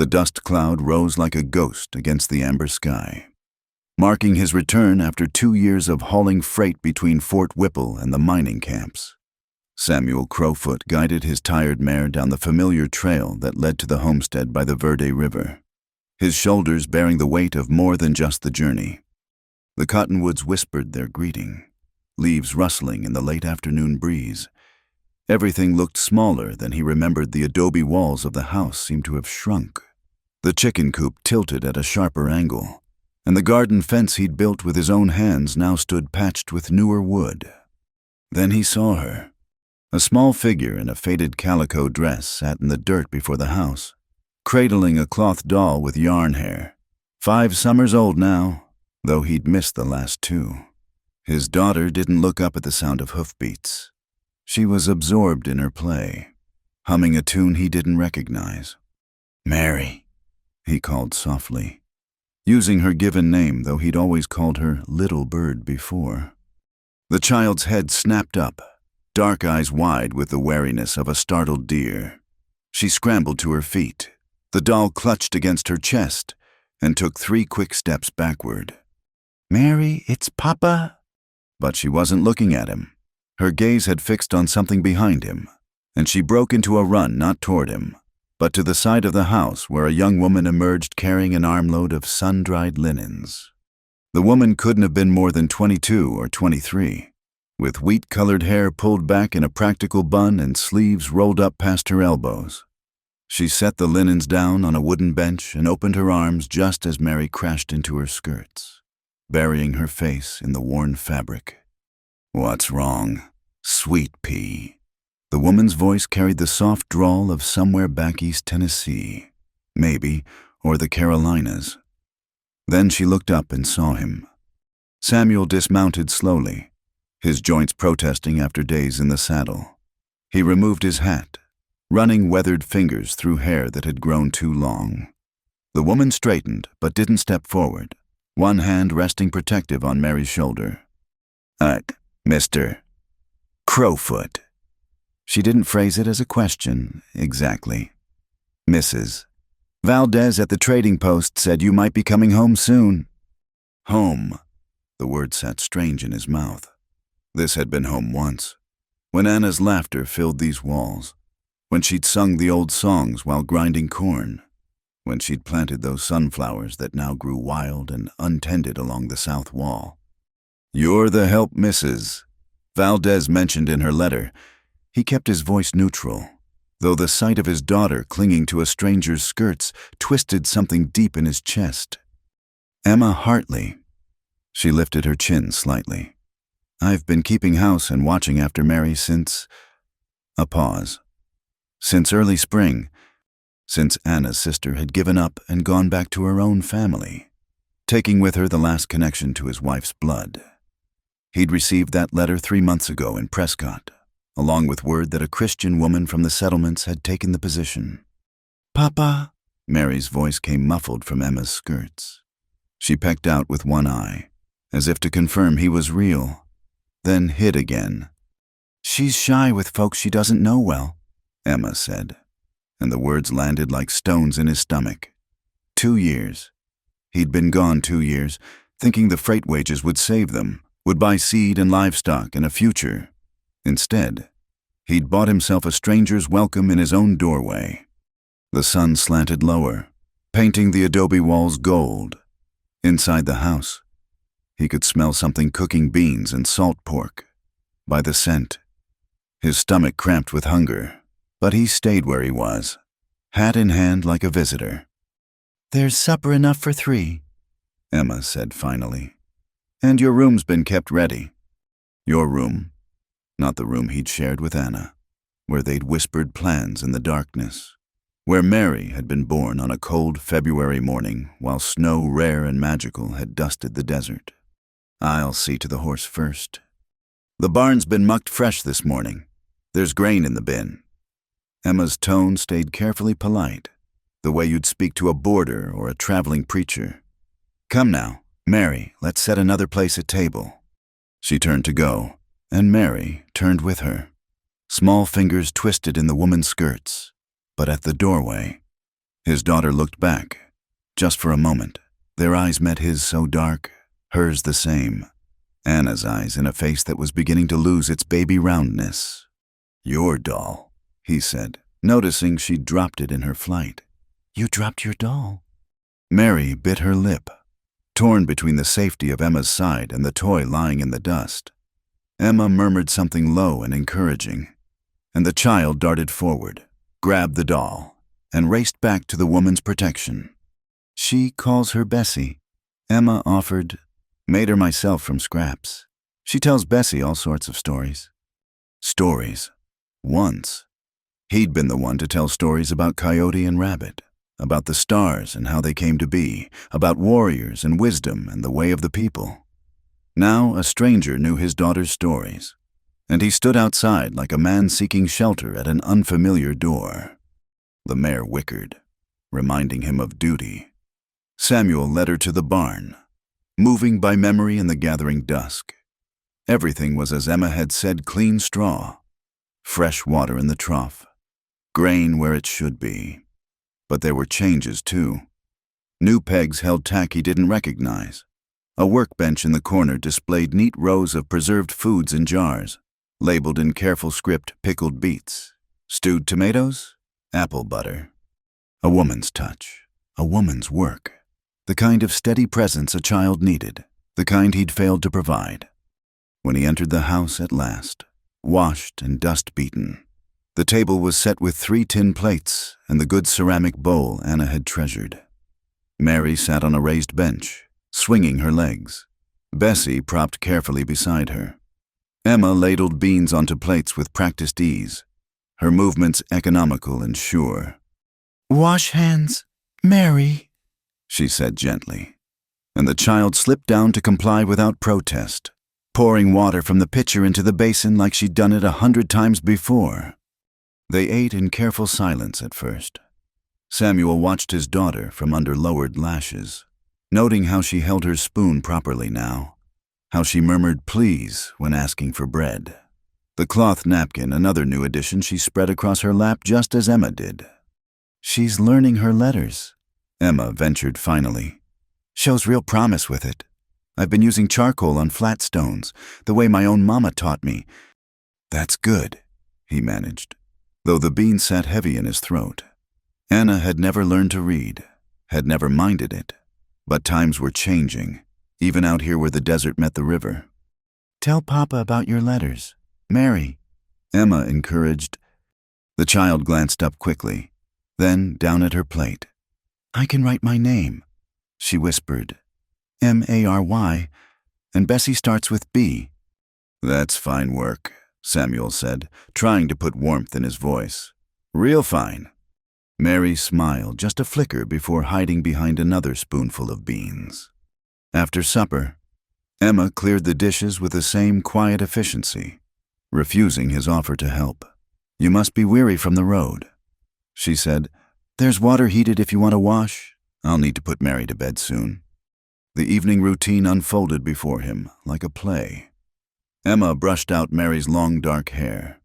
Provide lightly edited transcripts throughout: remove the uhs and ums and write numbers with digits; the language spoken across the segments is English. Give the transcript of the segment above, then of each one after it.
The dust cloud rose like a ghost against the amber sky, marking his return after 2 years of hauling freight between Fort Whipple and the mining camps. Samuel Crowfoot guided his tired mare down the familiar trail that led to the homestead by the Verde River, his shoulders bearing the weight of more than just the journey. The cottonwoods whispered their greeting, leaves rustling in the late afternoon breeze. Everything looked smaller than he remembered. The adobe walls of the house seemed to have shrunk. The chicken coop tilted at a sharper angle, and the garden fence he'd built with his own hands now stood patched with newer wood. Then he saw her. A small figure in a faded calico dress sat in the dirt before the house, cradling a cloth doll with yarn hair. 5 summers old now, though he'd missed the last 2. His daughter didn't look up at the sound of hoofbeats. She was absorbed in her play, humming a tune he didn't recognize. "Mary," he called softly, using her given name, though he'd always called her Little Bird before. The child's head snapped up, dark eyes wide with the wariness of a startled deer. She scrambled to her feet. The doll clutched against her chest and took 3 quick steps backward. "Mary, it's Papa." But she wasn't looking at him. Her gaze had fixed on something behind him, and she broke into a run not toward him, but to the side of the house where a young woman emerged carrying an armload of sun-dried linens. The woman couldn't have been more than 22 or 23, with wheat-colored hair pulled back in a practical bun and sleeves rolled up past her elbows. She set the linens down on a wooden bench and opened her arms just as Mary crashed into her skirts, burying her face in the worn fabric. "What's wrong, sweet pea?" The woman's voice carried the soft drawl of somewhere back East Tennessee, maybe, or the Carolinas. Then she looked up and saw him. Samuel dismounted slowly, his joints protesting after days in the saddle. He removed his hat, running weathered fingers through hair that had grown too long. The woman straightened but didn't step forward, one hand resting protective on Mary's shoulder. Mr. Crowfoot." She didn't phrase it as a question, exactly. "Mrs. Valdez at the trading post said you might be coming home soon." Home. The word sat strange in his mouth. This had been home once, when Anna's laughter filled these walls, when she'd sung the old songs while grinding corn, when she'd planted those sunflowers that now grew wild and untended along the south wall. "You're the help, Mrs. Valdez mentioned in her letter." He kept his voice neutral, though the sight of his daughter clinging to a stranger's skirts twisted something deep in his chest. "Emma Hartley." She lifted her chin slightly. "I've been keeping house and watching after Mary since—" A pause. "Since early spring, since Anna's sister had given up and gone back to her own family, taking with her the last connection to his wife's blood. He'd received that letter 3 months ago in Prescott, along with word that a Christian woman from the settlements had taken the position. "Papa," Mary's voice came muffled from Emma's skirts. She pecked out with one eye, as if to confirm he was real, then hid again. "She's shy with folks she doesn't know well," Emma said, and the words landed like stones in his stomach. 2 years. He'd been gone 2 years, thinking the freight wages would save them, would buy seed and livestock and a future. Instead, he'd bought himself a stranger's welcome in his own doorway. The sun slanted lower, painting the adobe walls gold. Inside the house, he could smell something cooking beans and salt pork. By the scent, his stomach cramped with hunger, but he stayed where he was, hat in hand like a visitor. "There's supper enough for 3, Emma said finally. "And your room's been kept ready." Your room, not the room he'd shared with Anna, where they'd whispered plans in the darkness, where Mary had been born on a cold February morning while snow rare and magical had dusted the desert. "I'll see to the horse first. The barn's been mucked fresh this morning. There's grain in the bin." Emma's tone stayed carefully polite, the way you'd speak to a boarder or a traveling preacher. "Come now, Mary, let's set another place at table." She turned to go, and Mary turned with her. Small fingers twisted in the woman's skirts, but at the doorway, His daughter looked back, just for a moment. Their eyes met his so dark, hers the same. Anna's eyes in a face that was beginning to lose its baby roundness. "Your doll," he said, noticing she'd dropped it in her flight. "You dropped your doll?" Mary bit her lip, torn between the safety of Emma's side and the toy lying in the dust. Emma murmured something low and encouraging, and the child darted forward, grabbed the doll, and raced back to the woman's protection. "She calls her Bessie," Emma offered. "Made her myself from scraps. She tells Bessie all sorts of stories." Stories. Once, he'd been the one to tell stories about Coyote and Rabbit, about the stars and how they came to be, about warriors and wisdom and the way of the people. Now a stranger knew his daughter's stories, and he stood outside like a man seeking shelter at an unfamiliar door. The mare whickered, reminding him of duty. Samuel led her to the barn, moving by memory in the gathering dusk. Everything was as Emma had said: clean straw, fresh water in the trough, grain where it should be. But there were changes, too. New pegs held tack he didn't recognize. A workbench in the corner displayed neat rows of preserved foods in jars, labeled in careful script pickled beets, stewed tomatoes, apple butter. A woman's touch, a woman's work. The kind of steady presence a child needed, the kind he'd failed to provide. When he entered the house at last, washed and dust-beaten, the table was set with 3 tin plates and the good ceramic bowl Anna had treasured. Mary sat on a raised bench, swinging her legs. Bessie propped carefully beside her. Emma ladled beans onto plates with practiced ease, her movements economical and sure. "Wash hands, Mary," she said gently, and the child slipped down to comply without protest, pouring water from the pitcher into the basin like she'd done it 100 times before. They ate in careful silence at first. Samuel watched his daughter from under lowered lashes, noting how she held her spoon properly now, how she murmured please when asking for bread. The cloth napkin, another new addition, she spread across her lap just as Emma did. "She's learning her letters," Emma ventured finally. "Shows real promise with it. I've been using charcoal on flat stones, the way my own mama taught me." "That's good," he managed, though the bean sat heavy in his throat. Anna had never learned to read, had never minded it, but times were changing, even out here where the desert met the river. "Tell Papa about your letters, Mary," Emma encouraged. The child glanced up quickly, then down at her plate. "I can write my name," she whispered. "Mary, and Bessie starts with B." "That's fine work," Samuel said, trying to put warmth in his voice. "Real fine." Mary smiled just a flicker before hiding behind another spoonful of beans. After supper, Emma cleared the dishes with the same quiet efficiency, refusing his offer to help. "You must be weary from the road," she said. "There's water heated if you want to wash. I'll need to put Mary to bed soon." The evening routine unfolded before him like a play. Emma brushed out Mary's long dark hair,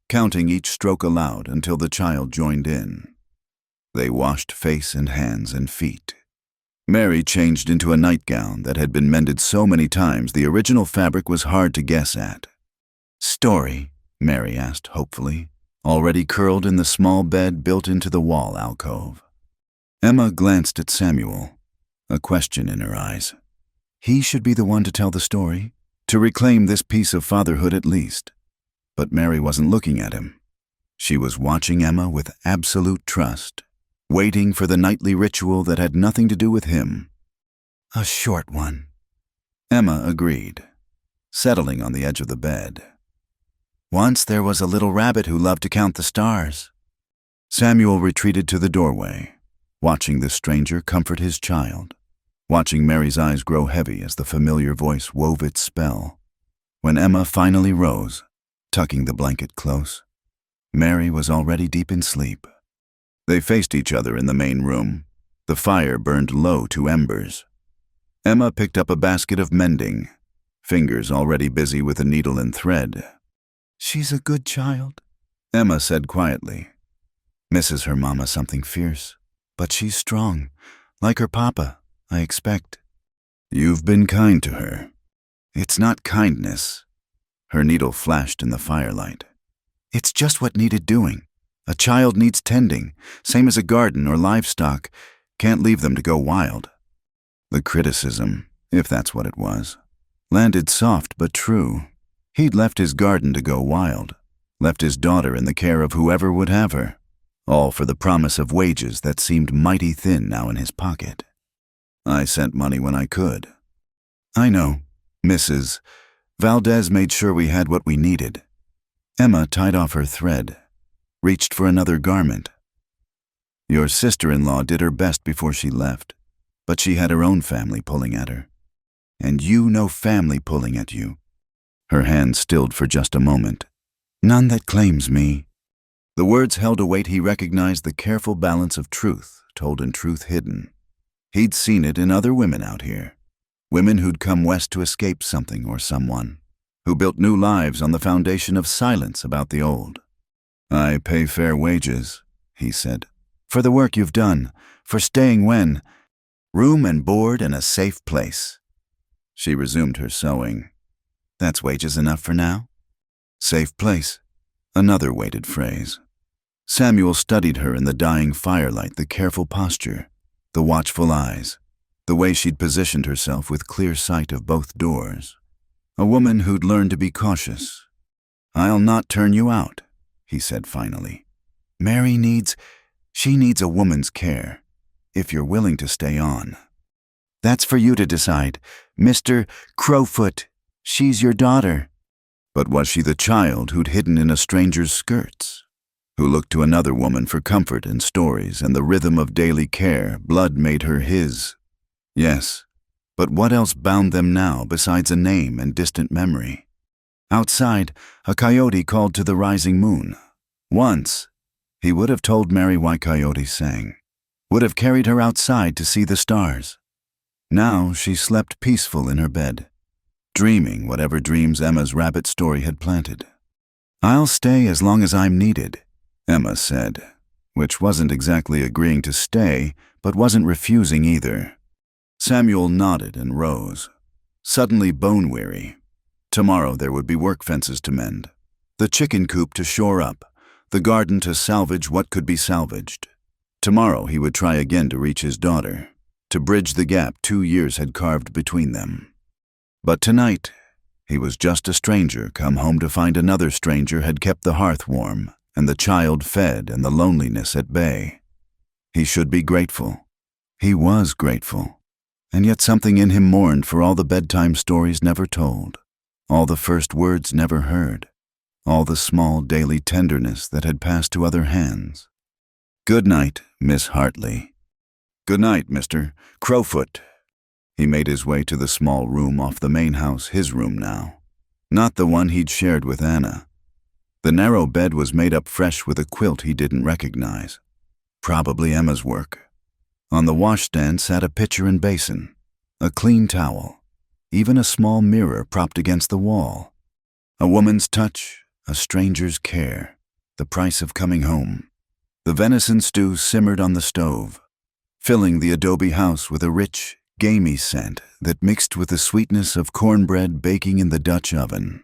counting each stroke aloud until the child joined in. They washed face and hands and feet. Mary changed into a nightgown that had been mended so many times the original fabric was hard to guess at. "Story?" Mary asked hopefully, already curled in the small bed built into the wall alcove. Emma glanced at Samuel, a question in her eyes. He should be the one to tell the story, to reclaim this piece of fatherhood at least. But Mary wasn't looking at him. She was watching Emma with absolute trust, waiting for the nightly ritual that had nothing to do with him. "A short one," Emma agreed, settling on the edge of the bed. "Once there was a little rabbit who loved to count the stars." Samuel retreated to the doorway, watching the stranger comfort his child, watching Mary's eyes grow heavy as the familiar voice wove its spell. When Emma finally rose, tucking the blanket close, Mary was already deep in sleep. They faced each other in the main room. The fire burned low to embers. Emma picked up a basket of mending, fingers already busy with a needle and thread. "She's a good child," Emma said quietly. "Misses her mama something fierce. But she's strong, like her papa, I expect. You've been kind to her. It's not kindness. Her needle flashed in the firelight. It's just what needed doing. A child needs tending, same as a garden or livestock. Can't leave them to go wild. The criticism, if that's what it was, landed soft but true. He'd left his garden to go wild, left his daughter in the care of whoever would have her, all for the promise of wages that seemed mighty thin now in his pocket. I sent money when I could. I know, Mrs. Valdez made sure we had what we needed. Emma tied off her thread, reached for another garment. Your sister-in-law did her best before she left, but she had her own family pulling at her. And you know family pulling at you. Her hand stilled for just a moment. None that claims me. The words held a weight he recognized, the careful balance of truth told and truth hidden. He'd seen it in other women out here. Women who'd come west to escape something or someone, who built new lives on the foundation of silence about the old. I pay fair wages, he said, for the work you've done, for staying when, room and board and a safe place. She resumed her sewing. That's wages enough for now? Safe place, another weighted phrase. Samuel studied her in the dying firelight, the careful posture, the watchful eyes, the way she'd positioned herself with clear sight of both doors. A woman who'd learned to be cautious. I'll not turn you out, he said finally. Mary needs a woman's care, if you're willing to stay on. That's for you to decide, Mr. Crowfoot. She's your daughter. But was she the child who'd hidden in a stranger's skirts, who looked to another woman for comfort and stories and the rhythm of daily care? Blood made her his. Yes, but what else bound them now besides a name and distant memory? Outside, a coyote called to the rising moon. Once, he would have told Mary why coyotes sang, would have carried her outside to see the stars. Now she slept peaceful in her bed, dreaming whatever dreams Emma's rabbit story had planted. I'll stay as long as I'm needed, Emma said, which wasn't exactly agreeing to stay, but wasn't refusing either. Samuel nodded and rose, suddenly bone-weary. Tomorrow there would be work fences to mend, the chicken coop to shore up, the garden to salvage what could be salvaged. Tomorrow he would try again to reach his daughter, to bridge the gap 2 years had carved between them. But tonight, he was just a stranger come home to find another stranger had kept the hearth warm and the child fed and the loneliness at bay. He should be grateful. He was grateful. And yet something in him mourned for all the bedtime stories never told, all the first words never heard, all the small daily tenderness that had passed to other hands. Good night, Miss Hartley. Good night, Mr. Crowfoot. He made his way to the small room off the main house, his room now, not the one he'd shared with Anna. The narrow bed was made up fresh with a quilt he didn't recognize, probably Emma's work. On the washstand sat a pitcher and basin, a clean towel, even a small mirror propped against the wall. A woman's touch, a stranger's care, the price of coming home. The venison stew simmered on the stove, filling the adobe house with a rich, gamey scent that mixed with the sweetness of cornbread baking in the Dutch oven.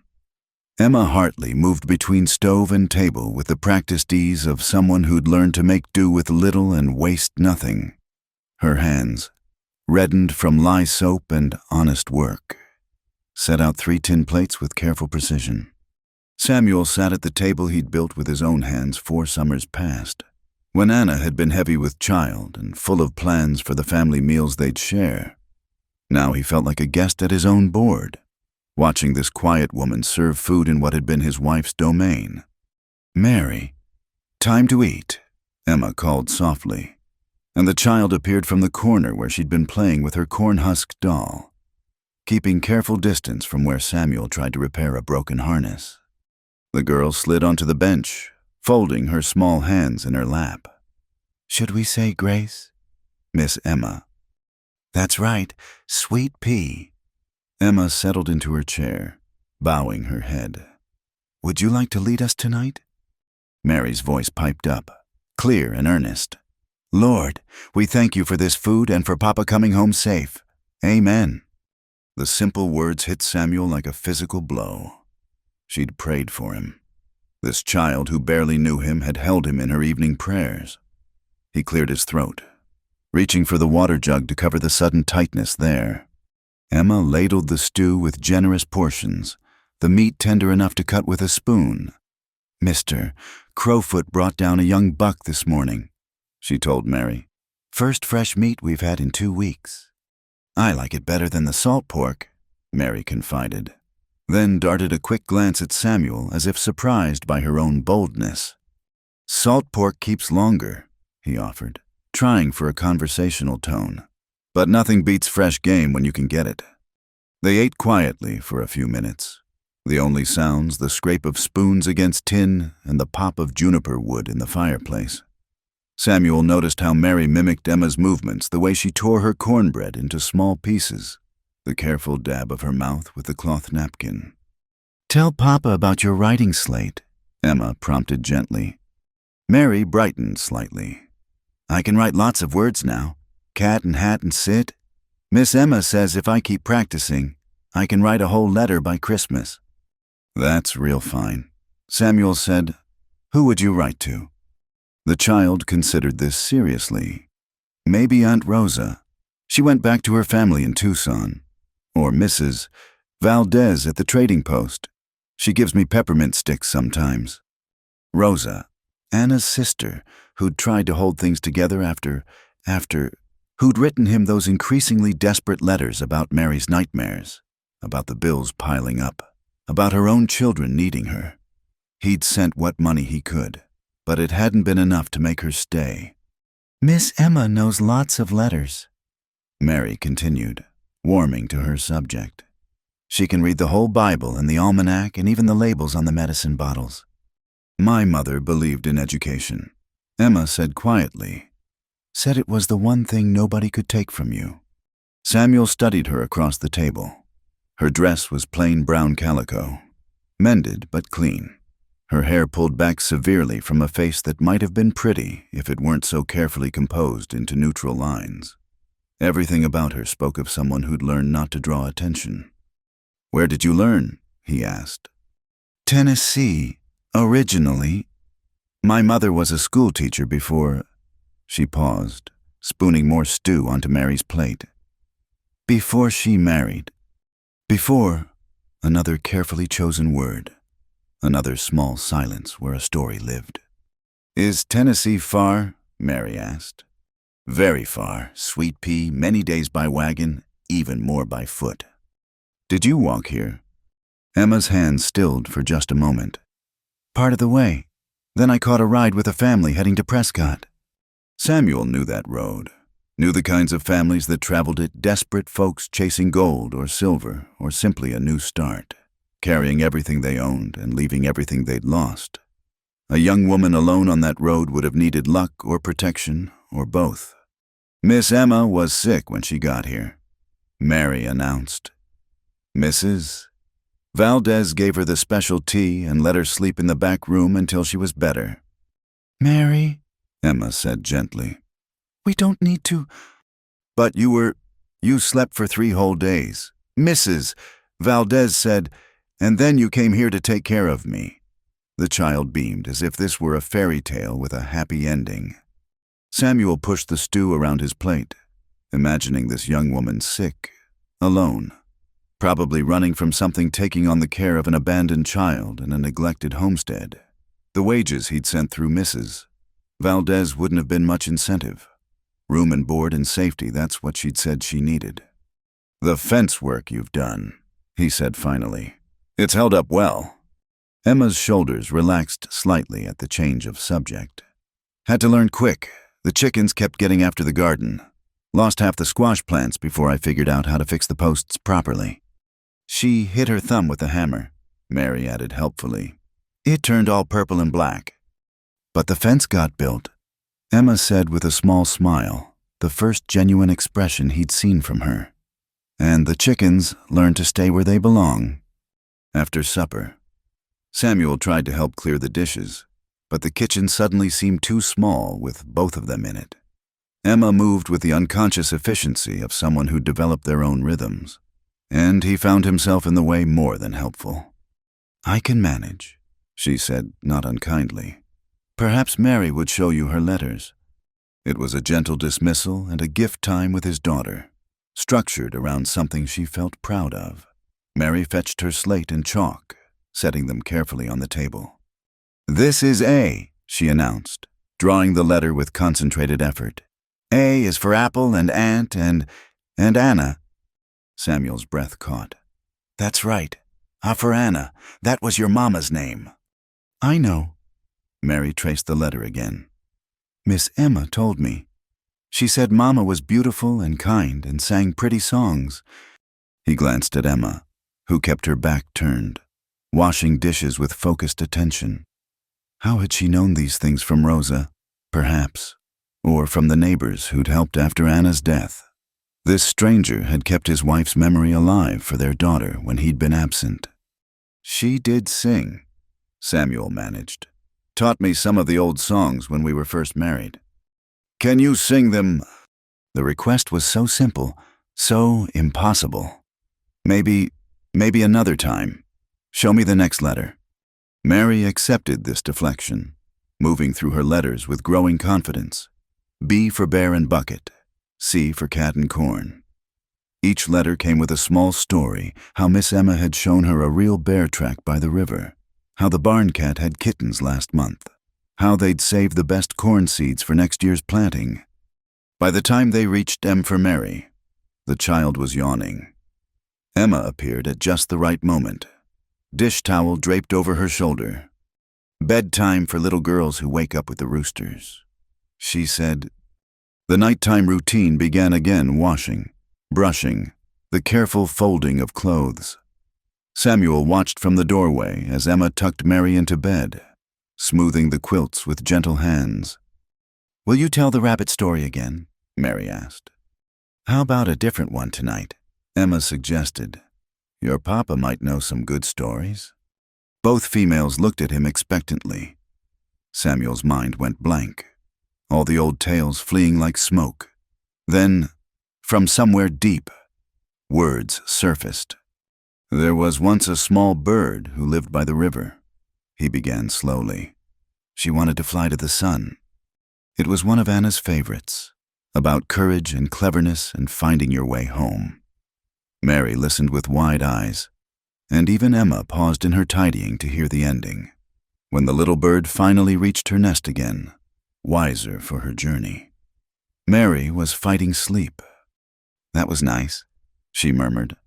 Emma Hartley moved between stove and table with the practiced ease of someone who'd learned to make do with little and waste nothing. Her hands, reddened from lye soap and honest work, set out 3 tin plates with careful precision. Samuel sat at the table he'd built with his own hands 4 summers past, when Anna had been heavy with child and full of plans for the family meals they'd share. Now he felt like a guest at his own board, watching this quiet woman serve food in what had been his wife's domain. Mary, time to eat, Emma called softly, and the child appeared from the corner where she'd been playing with her corn-husk doll, keeping careful distance from where Samuel tried to repair a broken harness. The girl slid onto the bench, folding her small hands in her lap. Should we say grace, Miss Emma? That's right, sweet pea. Emma settled into her chair, bowing her head. Would you like to lead us tonight? Mary's voice piped up, clear and earnest. Lord, we thank you for this food and for Papa coming home safe. Amen. The simple words hit Samuel like a physical blow. She'd prayed for him. This child who barely knew him had held him in her evening prayers. He cleared his throat, reaching for the water jug to cover the sudden tightness there. Emma ladled the stew with generous portions, the meat tender enough to cut with a spoon. Mr. Crowfoot brought down a young buck this morning, she told Mary. First fresh meat we've had in 2 weeks. I like it better than the salt pork, Mary confided, then darted a quick glance at Samuel as if surprised by her own boldness. Salt pork keeps longer, he offered, trying for a conversational tone. But nothing beats fresh game when you can get it. They ate quietly for a few minutes. The only sounds, the scrape of spoons against tin and the pop of juniper wood in the fireplace. Samuel noticed how Mary mimicked Emma's movements, the way she tore her cornbread into small pieces, the careful dab of her mouth with the cloth napkin. Tell Papa about your writing slate, Emma prompted gently. Mary brightened slightly. I can write lots of words now. Cat and hat and sit. Miss Emma says if I keep practicing, I can write a whole letter by Christmas. That's real fine. Samuel said, Who would you write to? The child considered this seriously. Maybe Aunt Rosa. She went back to her family in Tucson. Or Mrs. Valdez at the trading post. She gives me peppermint sticks sometimes. Rosa, Anna's sister, who'd tried to hold things together after who'd written him those increasingly desperate letters about Mary's nightmares, about the bills piling up, about her own children needing her. He'd sent what money he could, but it hadn't been enough to make her stay. Miss Emma knows lots of letters, Mary continued, warming to her subject. She can read the whole Bible and the almanac and even the labels on the medicine bottles. My mother believed in education, Emma said quietly. Said it was the one thing nobody could take from you. Samuel studied her across the table. Her dress was plain brown calico, mended but clean. Her hair pulled back severely from a face that might have been pretty if it weren't so carefully composed into neutral lines. Everything about her spoke of someone who'd learned not to draw attention. Where did you learn? He asked. Tennessee, originally. My mother was a school teacher before. She paused, spooning more stew onto Mary's plate. Before she married. Before, another carefully chosen word. Another small silence where a story lived. Is Tennessee far? Mary asked. Very far, sweet pea, many days by wagon, even more by foot. Did you walk here? Emma's hand stilled for just a moment. Part of the way. Then I caught a ride with a family heading to Prescott. Samuel knew that road, knew the kinds of families that traveled it, desperate folks chasing gold or silver or simply a new start, carrying everything they owned and leaving everything they'd lost. A young woman alone on that road would have needed luck or protection or both. Miss Emma was sick when she got here, Mary announced. Mrs. Valdez gave her the special tea and let her sleep in the back room until she was better. Mary, Emma said gently. We don't need to. But you slept for 3 whole days. Mrs. Valdez said, and then you came here to take care of me. The child beamed as if this were a fairy tale with a happy ending. Samuel pushed the stew around his plate, imagining this young woman sick, alone, probably running from something, taking on the care of an abandoned child in a neglected homestead. The wages he'd sent through Mrs. Valdez wouldn't have been much incentive. Room and board and safety, that's what she'd said she needed. The fence work you've done, he said finally. It's held up well. Emma's shoulders relaxed slightly at the change of subject. Had to learn quick. The chickens kept getting after the garden. Lost half the squash plants before I figured out how to fix the posts properly. She hit her thumb with a hammer, Mary added helpfully. It turned all purple and black. But the fence got built, Emma said with a small smile, the first genuine expression he'd seen from her. And the chickens learned to stay where they belong. After supper, Samuel tried to help clear the dishes, but the kitchen suddenly seemed too small with both of them in it. Emma moved with the unconscious efficiency of someone who developed their own rhythms, and he found himself in the way more than helpful. "I can manage," she said, not unkindly. "Perhaps Mary would show you her letters." It was a gentle dismissal and a gift time with his daughter, structured around something she felt proud of. Mary fetched her slate and chalk, setting them carefully on the table. "This is A," she announced, drawing the letter with concentrated effort. "A is for Apple and Aunt and Anna." Samuel's breath caught. "That's right. For Anna. That was your mama's name." "I know." Mary traced the letter again. "Miss Emma told me. She said Mama was beautiful and kind and sang pretty songs." He glanced at Emma, who kept her back turned, washing dishes with focused attention. How had she known these things from Rosa, perhaps, or from the neighbors who'd helped after Anna's death? This stranger had kept his wife's memory alive for their daughter when he'd been absent. "She did sing," Samuel managed. "Taught me some of the old songs when we were first married." "Can you sing them?" The request was so simple, so impossible. Maybe another time. Show me the next letter." Mary accepted this deflection, moving through her letters with growing confidence. B for bear and bucket, C for cat and corn. Each letter came with a small story, how Miss Emma had shown her a real bear track by the river, how the barn cat had kittens last month, how they'd saved the best corn seeds for next year's planting. By the time they reached M for Mary, the child was yawning. Emma appeared at just the right moment, dish towel draped over her shoulder. "Bedtime for little girls who wake up with the roosters," she said. The nighttime routine began again, washing, brushing, the careful folding of clothes. Samuel watched from the doorway as Emma tucked Mary into bed, smoothing the quilts with gentle hands. "Will you tell the rabbit story again?" Mary asked. "How about a different one tonight?" Emma suggested. "Your papa might know some good stories." Both females looked at him expectantly. Samuel's mind went blank, all the old tales fleeing like smoke. Then, from somewhere deep, words surfaced. "There was once a small bird who lived by the river," he began slowly. "She wanted to fly to the sun. It was one of Anna's favorites, about courage and cleverness and finding your way home." Mary listened with wide eyes, and even Emma paused in her tidying to hear the ending. When the little bird finally reached her nest again, wiser for her journey, Mary was fighting sleep. "That was nice," she murmured.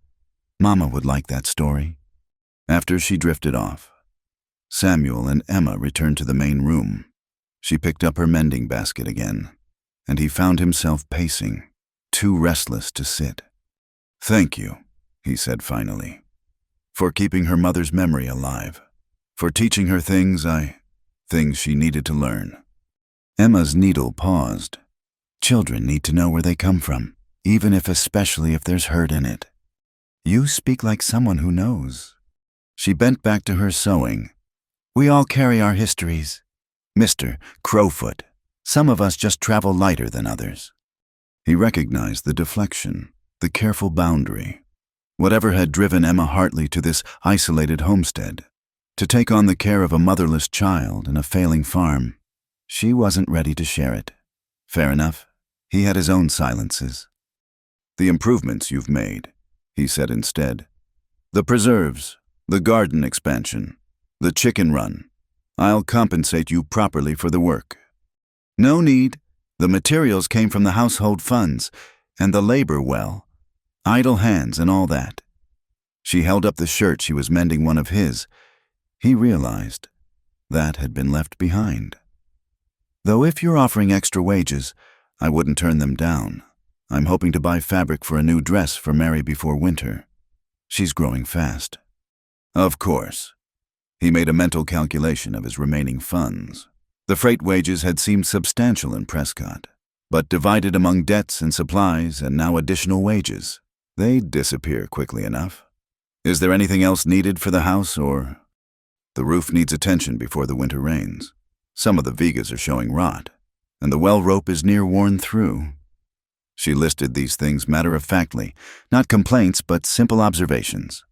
"Mama would like that story." After she drifted off, Samuel and Emma returned to the main room. She picked up her mending basket again, and he found himself pacing, too restless to sit. "Thank you," he said finally, "for keeping her mother's memory alive, for teaching her things she needed to learn." Emma's needle paused. "Children need to know where they come from, especially if there's hurt in it." "You speak like someone who knows." She bent back to her sewing. "We all carry our histories, Mr. Crowfoot. Some of us just travel lighter than others." He recognized the deflection, the careful boundary. Whatever had driven Emma Hartley to this isolated homestead, to take on the care of a motherless child and a failing farm, she wasn't ready to share it. Fair enough. He had his own silences. "The improvements you've made," he said instead. "The preserves, the garden expansion, the chicken run. I'll compensate you properly for the work." "No need. The materials came from the household funds, and the labor well. Idle hands and all that." She held up the shirt she was mending one of his. He realized that had been left behind. "Though if you're offering extra wages, I wouldn't turn them down. I'm hoping to buy fabric for a new dress for Mary before winter. She's growing fast." "Of course." He made a mental calculation of his remaining funds. The freight wages had seemed substantial in Prescott, but divided among debts and supplies and now additional wages, they'd disappear quickly enough. "Is there anything else needed for the house, or?" "The roof needs attention before the winter rains. Some of the vigas are showing rot, and the well rope is near worn through. She listed these things matter-of-factly, not complaints but simple observations.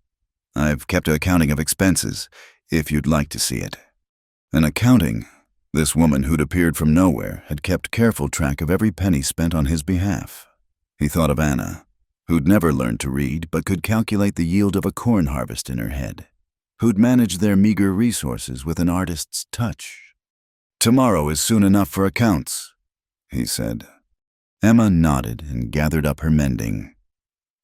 I've kept an accounting of expenses, if you'd like to see it. An accounting? This woman who'd appeared from nowhere had kept careful track of every penny spent on his behalf. He thought of Anna, who'd never learned to read but could calculate the yield of a corn harvest in her head, who'd managed their meager resources with an artist's touch. "Tomorrow is soon enough for accounts," he said. Emma nodded and gathered up her mending.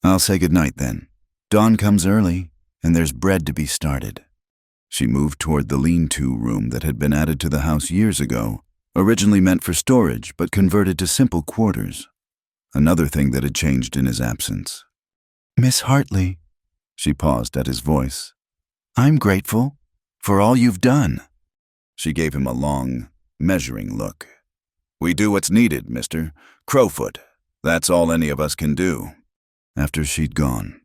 "I'll say goodnight then. Dawn comes early, and there's bread to be started." She moved toward the lean-to room that had been added to the house years ago, originally meant for storage but converted to simple quarters. Another thing that had changed in his absence. "Miss Hartley," she paused at his voice, "I'm grateful for all you've done." She gave him a long, measuring look. "We do what's needed, mister. Crowfoot. That's all any of us can do." After she'd gone,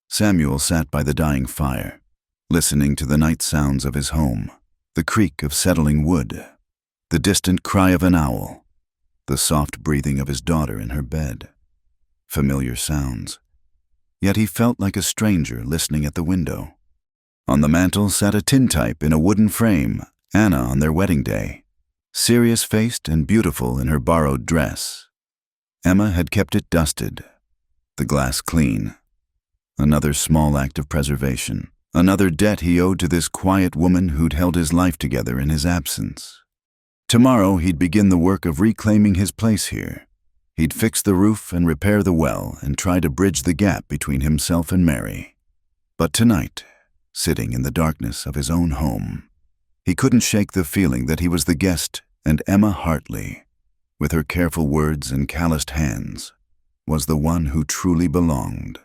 Samuel sat by the dying fire, listening to the night sounds of his home, the creak of settling wood, the distant cry of an owl, the soft breathing of his daughter in her bed. Familiar sounds. Yet he felt like a stranger listening at the window. On the mantel sat a tintype in a wooden frame, Anna on their wedding day, serious-faced and beautiful in her borrowed dress. Emma had kept it dusted, the glass clean. Another small act of preservation, another debt he owed to this quiet woman who'd held his life together in his absence. Tomorrow he'd begin the work of reclaiming his place here. He'd fix the roof and repair the well and try to bridge the gap between himself and Mary. But tonight, sitting in the darkness of his own home, he couldn't shake the feeling that he was the guest, and Emma Hartley, with her careful words and calloused hands, was the one who truly belonged.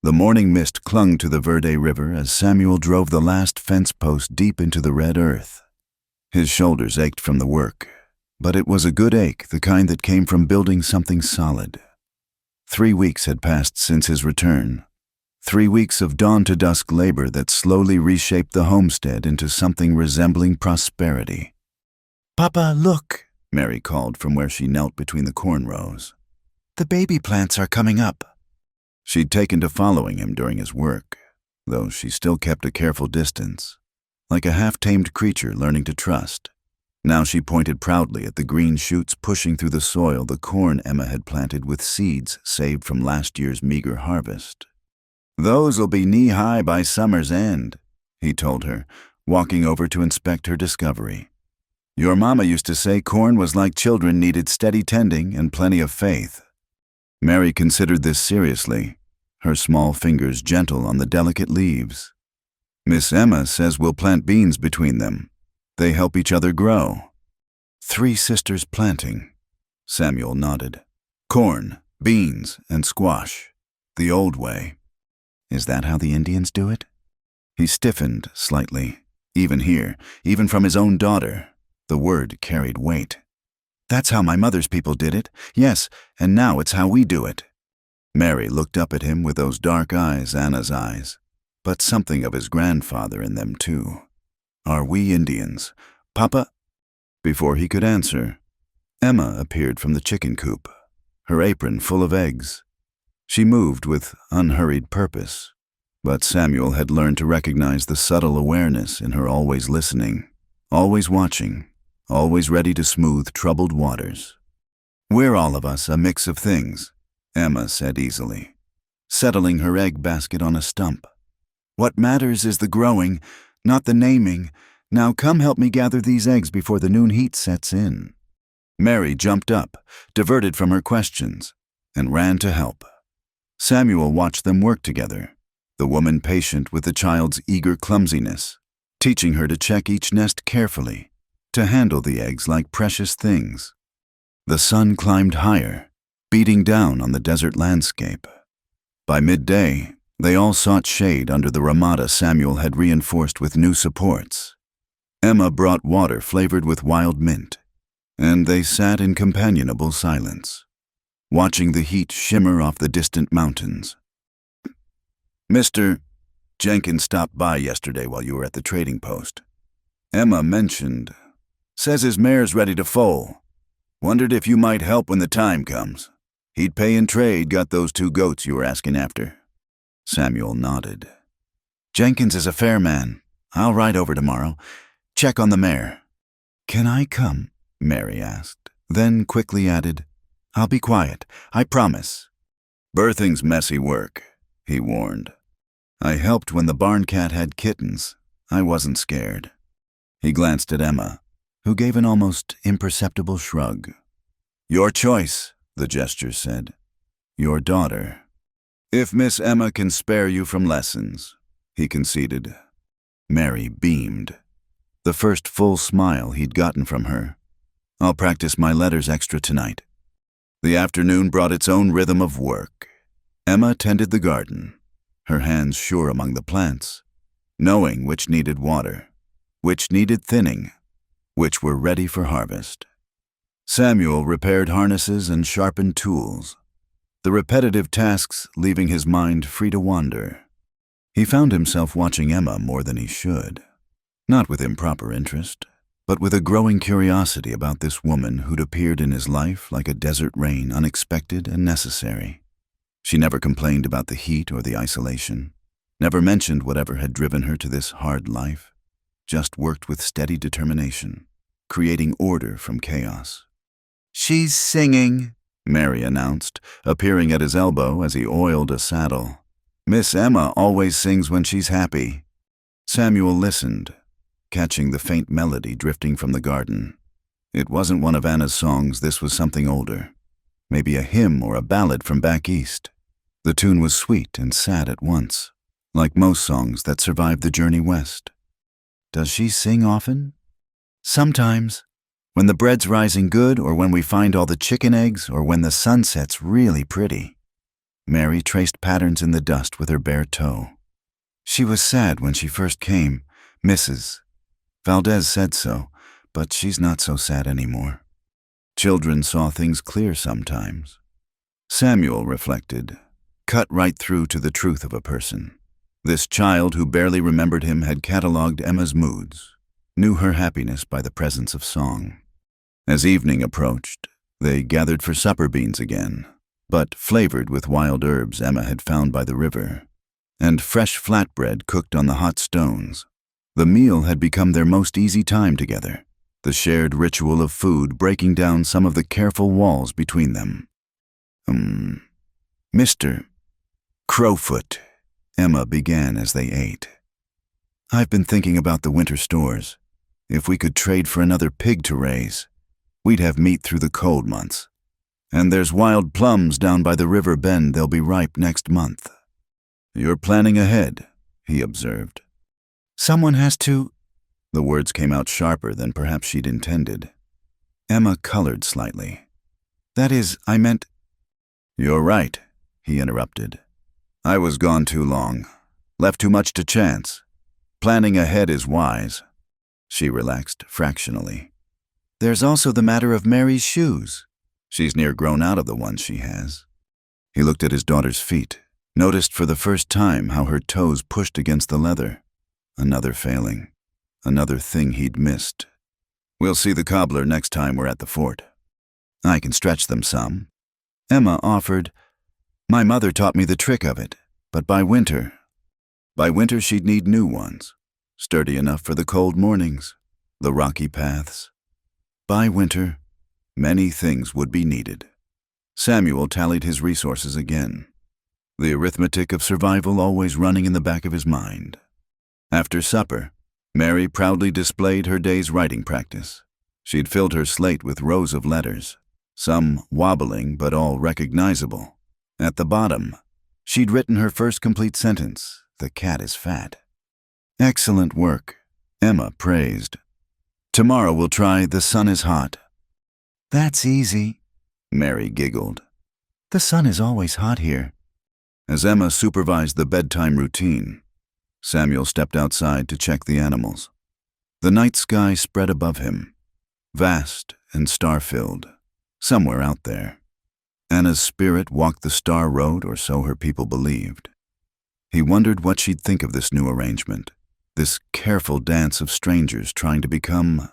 The morning mist clung to the Verde River as Samuel drove the last fence post deep into the red earth. His shoulders ached from the work, but it was a good ache, the kind that came from building something solid. 3 weeks had passed since his return. 3 weeks of dawn-to-dusk labor that slowly reshaped the homestead into something resembling prosperity. "Papa, look," Mary called from where she knelt between the corn rows. "The baby plants are coming up." She'd taken to following him during his work, though she still kept a careful distance, like a half-tamed creature learning to trust. Now she pointed proudly at the green shoots pushing through the soil, the corn Emma had planted with seeds saved from last year's meager harvest. "Those'll be knee-high by summer's end," he told her, walking over to inspect her discovery. "Your mama used to say corn was like children, needed steady tending and plenty of faith." Mary considered this seriously, her small fingers gentle on the delicate leaves. "Miss Emma says we'll plant beans between them. They help each other grow." 3 sisters planting. Samuel nodded. "Corn, beans, and squash. The old way." "Is that how the Indians do it?" He stiffened slightly. Even here, even from his own daughter, the word carried weight. "That's how my mother's people did it. Yes, and now it's how we do it." Mary looked up at him with those dark eyes, Anna's eyes, but something of his grandfather in them too. "Are we Indians, Papa?" Before he could answer, Emma appeared from the chicken coop, her apron full of eggs. She moved with unhurried purpose, but Samuel had learned to recognize the subtle awareness in her, always listening, always watching, always ready to smooth troubled waters. "We're all of us a mix of things," Emma said easily, settling her egg basket on a stump. "What matters is the growing, not the naming. Now come help me gather these eggs before the noon heat sets in." Mary jumped up, diverted from her questions, and ran to help. Samuel watched them work together, the woman patient with the child's eager clumsiness, teaching her to check each nest carefully, to handle the eggs like precious things. The sun climbed higher, beating down on the desert landscape. By midday, they all sought shade under the ramada Samuel had reinforced with new supports. Emma brought water flavored with wild mint, and they sat in companionable silence, watching the heat shimmer off the distant mountains. "Mr. Jenkins stopped by yesterday while you were at the trading post. Emma mentioned, says his mare's ready to foal. Wondered if you might help when the time comes. He'd pay in trade, got those 2 goats you were asking after." Samuel nodded. "Jenkins is a fair man. I'll ride over tomorrow. Check on the mare." "Can I come?" Mary asked, then quickly added, "I'll be quiet, I promise." "Birthing's messy work," he warned. "I helped when the barn cat had kittens. I wasn't scared." He glanced at Emma, who gave an almost imperceptible shrug. "Your choice," the gesture said. "Your daughter. If Miss Emma can spare you from lessons," he conceded. Mary beamed. The first full smile he'd gotten from her. "I'll practice my letters extra tonight." The afternoon brought its own rhythm of work. Emma tended the garden, her hands sure among the plants, knowing which needed water, which needed thinning, which were ready for harvest. Samuel repaired harnesses and sharpened tools, the repetitive tasks leaving his mind free to wander. He found himself watching Emma more than he should, not with improper interest, but with a growing curiosity about this woman who'd appeared in his life like a desert rain, unexpected and necessary. She never complained about the heat or the isolation, never mentioned whatever had driven her to this hard life, just worked with steady determination, creating order from chaos. "She's singing," Mary announced, appearing at his elbow as he oiled a saddle. "Miss Emma always sings when she's happy." Samuel listened, catching the faint melody drifting from the garden. It wasn't one of Anna's songs, this was something older, maybe a hymn or a ballad from back east. The tune was sweet and sad at once, like most songs that survive the journey west. "Does she sing often?" "Sometimes. When the bread's rising good, or when we find all the chicken eggs, or when the sunset's really pretty." Mary traced patterns in the dust with her bare toe. "She was sad when she first came, Mrs. Valdez said so, but she's not so sad anymore. Children saw things clear sometimes." Samuel reflected, cut right through to the truth of a person. This child who barely remembered him had catalogued Emma's moods, knew her happiness by the presence of song. As evening approached, they gathered for supper beans again, but flavored with wild herbs Emma had found by the river, and fresh flatbread cooked on the hot stones. The meal had become their most easy time together, the shared ritual of food breaking down some of the careful walls between them. "Mr. Crowfoot," Emma began as they ate. "I've been thinking about the winter stores. If we could trade for another pig to raise, we'd have meat through the cold months. And there's wild plums down by the river bend, they'll be ripe next month." "You're planning ahead," he observed. "Someone has to—" The words came out sharper than perhaps she'd intended. Emma colored slightly. "That is, I meant—" "You're right," he interrupted. "I was gone too long, left too much to chance. Planning ahead is wise." She relaxed fractionally. "There's also the matter of Mary's shoes. She's near grown out of the ones she has." He looked at his daughter's feet, noticed for the first time how her toes pushed against the leather. Another failing, another thing he'd missed. "We'll see the cobbler next time we're at the fort." "I can stretch them some," Emma offered. "My mother taught me the trick of it, but by winter she'd need new ones, sturdy enough for the cold mornings, the rocky paths. By winter, many things would be needed." Samuel tallied his resources again, the arithmetic of survival always running in the back of his mind. After supper, Mary proudly displayed her day's writing practice. She'd filled her slate with rows of letters, some wobbling but all recognizable. At the bottom, she'd written her first complete sentence, "The cat is fat." "Excellent work," Emma praised. "Tomorrow we'll try 'The sun is hot.'" "That's easy," Mary giggled. "The sun is always hot here." As Emma supervised the bedtime routine, Samuel stepped outside to check the animals. The night sky spread above him, vast and star-filled, somewhere out there. Anna's spirit walked the star road, or so her people believed. He wondered what she'd think of this new arrangement, this careful dance of strangers trying to become—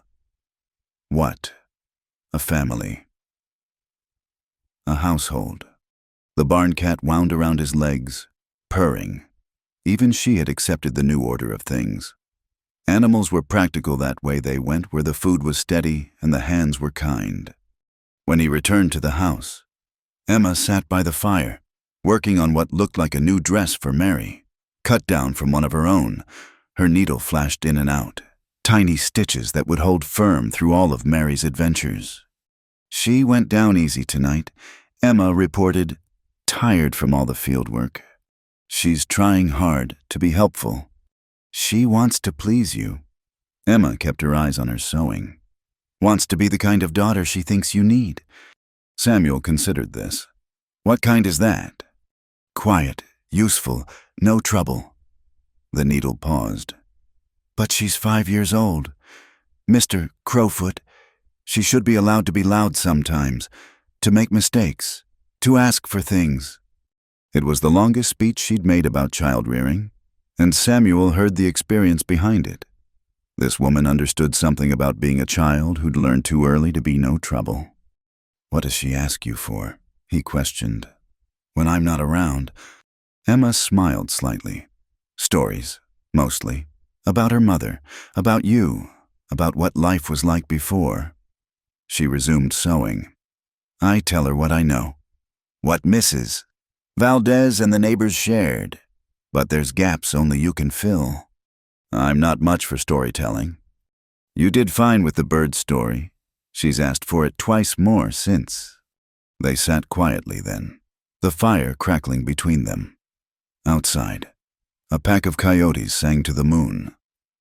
what? A family. a household. The barn cat wound around his legs, purring. Even she had accepted the new order of things. Animals were practical that way. They went where the food was steady and the hands were kind. When he returned to the house, Emma sat by the fire, working on what looked like a new dress for Mary, cut down from one of her own. Her needle flashed in and out, tiny stitches that would hold firm through all of Mary's adventures. She went down easy tonight, Emma reported, tired from all the field work. She's trying hard to be helpful. She wants to please you. Emma kept her eyes on her sewing. Wants to be the kind of daughter she thinks you need. Samuel considered this. What kind is that? Quiet, useful, no trouble. The needle paused. But she's 5 years old. Mr. Crowfoot, she should be allowed to be loud sometimes, to make mistakes, to ask for things. It was the longest speech she'd made about child-rearing, and Samuel heard the experience behind it. This woman understood something about being a child who'd learned too early to be no trouble. What does she ask you for? He questioned. When I'm not around. Emma smiled slightly. Stories, mostly, about her mother, about you, about what life was like before. She resumed sewing. I tell her what I know, what Mrs. Valdez and the neighbors shared, but there's gaps only you can fill. I'm not much for storytelling. You did fine with the bird story. She's asked for it twice more since. They sat quietly then, the fire crackling between them. Outside, a pack of coyotes sang to the moon,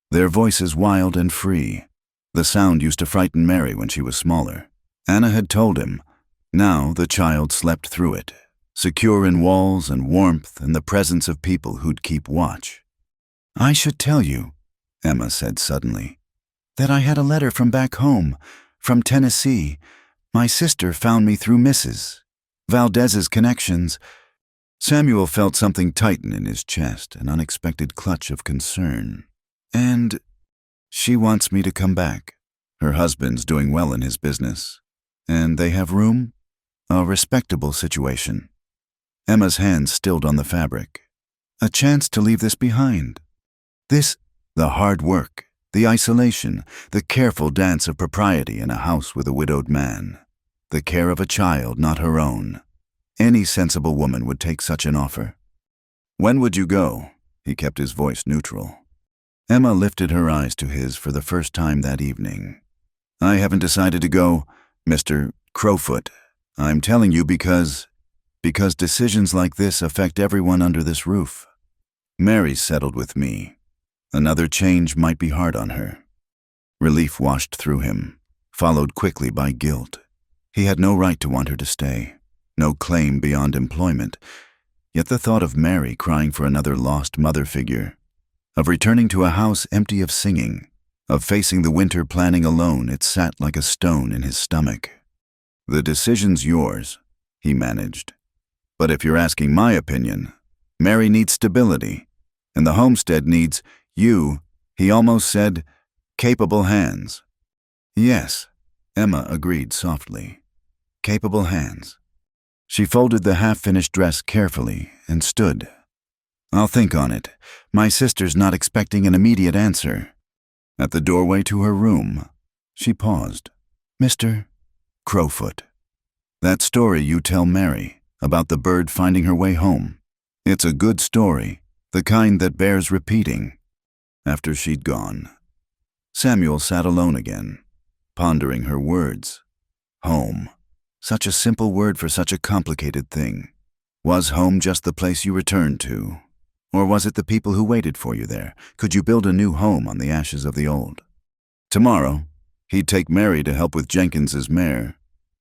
their voices wild and free. The sound used to frighten Mary when she was smaller. Anna had told him. Now the child slept through it, secure in walls and warmth and the presence of people who'd keep watch. I should tell you, Emma said suddenly, that I had a letter from back home, from Tennessee. My sister found me through Mrs. Valdez's connections. Samuel felt something tighten in his chest, an unexpected clutch of concern. And she wants me to come back. Her husband's doing well in his business, and they have room, a respectable situation. Emma's hands stilled on the fabric. A chance to leave this behind. The hard work, the isolation, the careful dance of propriety in a house with a widowed man, the care of a child not her own. Any sensible woman would take such an offer. When would you go? He kept his voice neutral. Emma lifted her eyes to his for the first time that evening. I haven't decided to go, Mr. Crowfoot. I'm telling you because decisions like this affect everyone under this roof. Mary's settled with me. Another change might be hard on her. Relief washed through him, followed quickly by guilt. He had no right to want her to stay, no claim beyond employment. Yet the thought of Mary crying for another lost mother figure, of returning to a house empty of singing, of facing the winter planning alone, it sat like a stone in his stomach. The decision's yours, he managed. But if you're asking my opinion, Mary needs stability, and the homestead needs you, he almost said, capable hands. Yes, Emma agreed softly. Capable hands. She folded the half-finished dress carefully and stood. I'll think on it. My sister's not expecting an immediate answer. At the doorway to her room, she paused. Mr. Crowfoot. That story you tell Mary about the bird finding her way home. It's a good story, the kind that bears repeating. After she'd gone, Samuel sat alone again, pondering her words. Home. Such a simple word for such a complicated thing. Was home just the place you returned to? Or was it the people who waited for you there? Could you build a new home on the ashes of the old? Tomorrow, he'd take Mary to help with Jenkins's mare.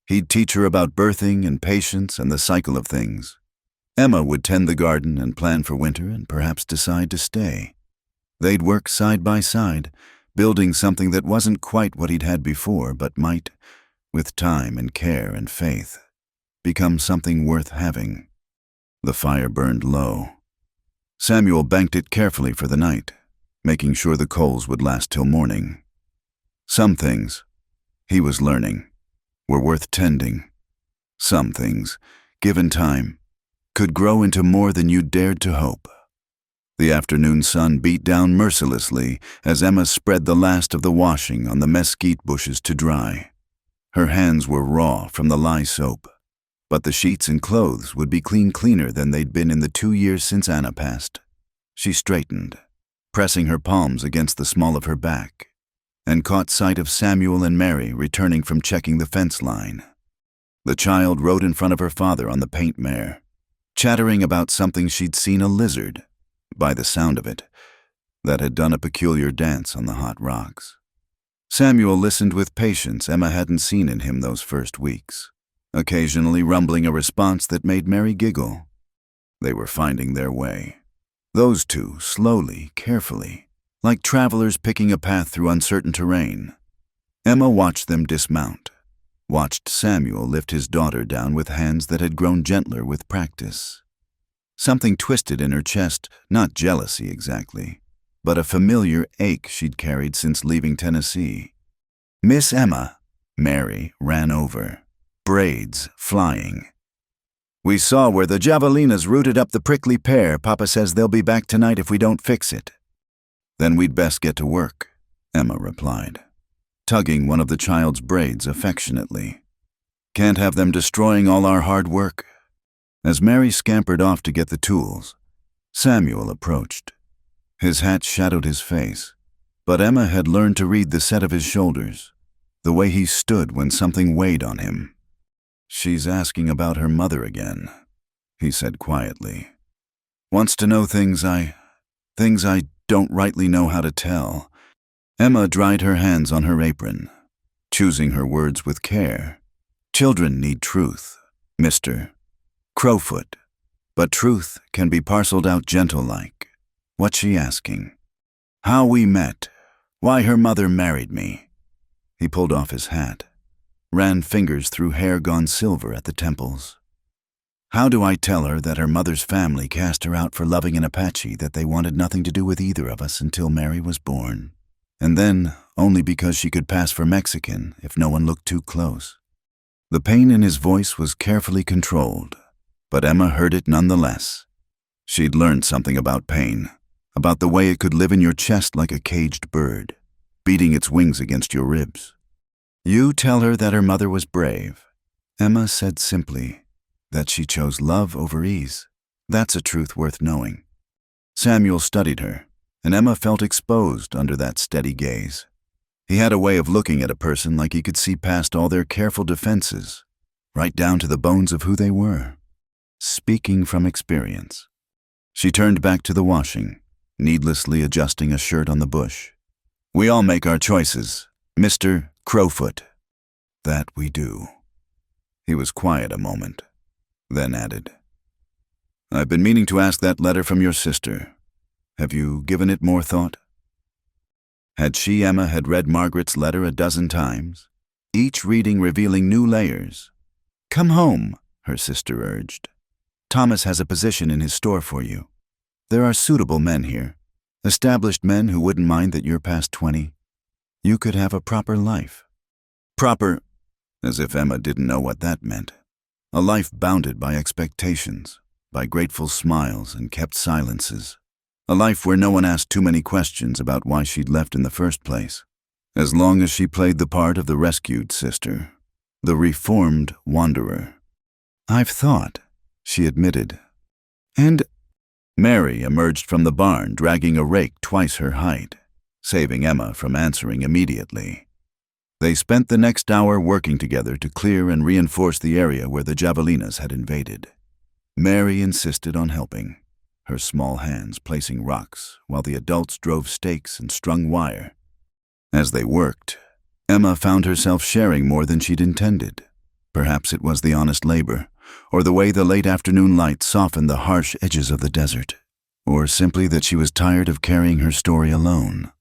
He'd teach her about birthing and patience and the cycle of things. Emma would tend the garden and plan for winter and perhaps decide to stay. They'd work side by side, building something that wasn't quite what he'd had before, but might, with time and care and faith, become something worth having. The fire burned low. Samuel banked it carefully for the night, making sure the coals would last till morning. Some things, he was learning, were worth tending. Some things, given time, could grow into more than you dared to hope. The afternoon sun beat down mercilessly as Emma spread the last of the washing on the mesquite bushes to dry. Her hands were raw from the lye soap, but the sheets and clothes would be cleaner than they'd been in the 2 years since Anna passed. She straightened, pressing her palms against the small of her back, and caught sight of Samuel and Mary returning from checking the fence line. The child rode in front of her father on the paint mare, chattering about something she'd seen a lizard, by the sound of it, that had done a peculiar dance on the hot rocks. Samuel listened with patience Emma hadn't seen in him those first weeks, occasionally rumbling a response that made Mary giggle. They were finding their way. Those two, slowly, carefully, like travelers picking a path through uncertain terrain. Emma watched them dismount, watched Samuel lift his daughter down with hands that had grown gentler with practice. Something twisted in her chest, not jealousy exactly, but a familiar ache she'd carried since leaving Tennessee. "Miss Emma," Mary ran over, braids flying. "We saw where the javelinas rooted up the prickly pear. Papa says they'll be back tonight if we don't fix it." "Then we'd best get to work," Emma replied, tugging one of the child's braids affectionately. "Can't have them destroying all our hard work." As Mary scampered off to get the tools, Samuel approached. His hat shadowed his face, but Emma had learned to read the set of his shoulders, the way he stood when something weighed on him. "She's asking about her mother again," he said quietly. "Wants to know things I don't rightly know how to tell." Emma dried her hands on her apron, choosing her words with care. "Children need truth, Mr. Crowfoot, but truth can be parceled out gentle-like. What's she asking? How we met, why her mother married me." He pulled off his hat, ran fingers through hair gone silver at the temples. "How do I tell her that her mother's family cast her out for loving an Apache, that they wanted nothing to do with either of us until Mary was born, and then only because she could pass for Mexican if no one looked too close?" The pain in his voice was carefully controlled, but Emma heard it nonetheless. She'd learned something about pain, about the way it could live in your chest like a caged bird, beating its wings against your ribs. "You tell her that her mother was brave," Emma said simply, "that she chose love over ease. That's a truth worth knowing." Samuel studied her, and Emma felt exposed under that steady gaze. He had a way of looking at a person like he could see past all their careful defenses, right down to the bones of who they were. Speaking from experience. She turned back to the washing, needlessly adjusting a shirt on the bush. "We all make our choices, Mr. Crowfoot." "That we do." He was quiet a moment, then added, "I've been meaning to ask that letter from your sister. Have you given it more thought?" Emma had read Margaret's letter a dozen times, each reading revealing new layers. "Come home," her sister urged. "Thomas has a position in his store for you. There are suitable men here, established men who wouldn't mind that you're past 20. You could have a proper life." Proper, as if Emma didn't know what that meant. A life bounded by expectations, by grateful smiles and kept silences. A life where no one asked too many questions about why she'd left in the first place. As long as she played the part of the rescued sister, the reformed wanderer. "I've thought," she admitted. "And—" Mary emerged from the barn dragging a rake twice her height, saving Emma from answering immediately. They spent the next hour working together to clear and reinforce the area where the javelinas had invaded. Mary insisted on helping, her small hands placing rocks while the adults drove stakes and strung wire. As they worked, Emma found herself sharing more than she'd intended. Perhaps it was the honest labor, or the way the late afternoon light softened the harsh edges of the desert, or simply that she was tired of carrying her story alone.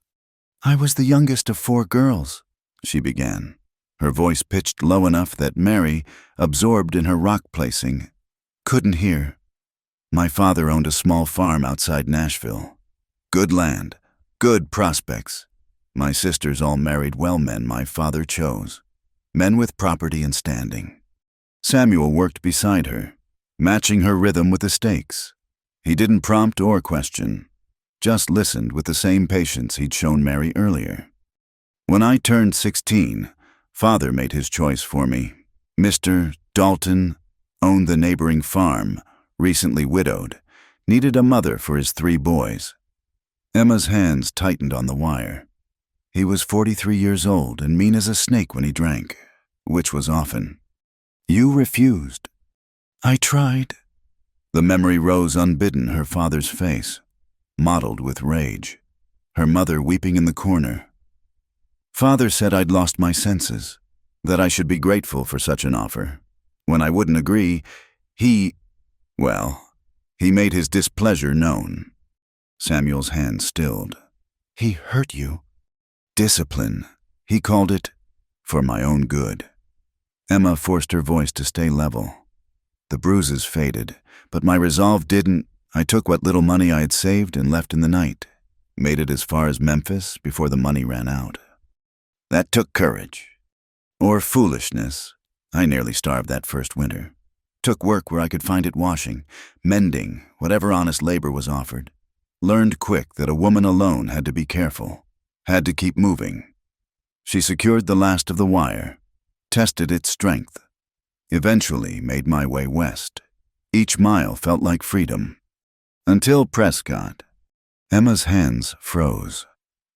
"I was the youngest of 4 girls," she began, her voice pitched low enough that Mary, absorbed in her rock placing, couldn't hear. "My father owned a small farm outside Nashville. Good land, good prospects. My sisters all married well men my father chose, men with property and standing. Samuel worked beside her, matching her rhythm with the stakes. He didn't prompt or question, just listened with the same patience he'd shown Mary earlier. When I turned 16, Father made his choice for me. Mr. Dalton owned the neighboring farm, recently widowed, needed a mother for his 3 boys. Emma's hands tightened on the wire. He was 43 years old and mean as a snake when he drank, which was often. You refused. I tried. The memory rose unbidden her father's face, mottled with rage, her mother weeping in the corner. Father said I'd lost my senses, that I should be grateful for such an offer. When I wouldn't agree, he made his displeasure known. Samuel's hand stilled. He hurt you. Discipline, he called it, for my own good. Emma forced her voice to stay level. The bruises faded, but my resolve didn't. I took what little money I had saved and left in the night, made it as far as Memphis before the money ran out. That took courage. Or foolishness. I nearly starved that first winter. Took work where I could find it washing, mending, whatever honest labor was offered. Learned quick that a woman alone had to be careful, had to keep moving. She secured the last of the wire, tested its strength, eventually made my way west. Each mile felt like freedom. Until Prescott. Emma's hands froze.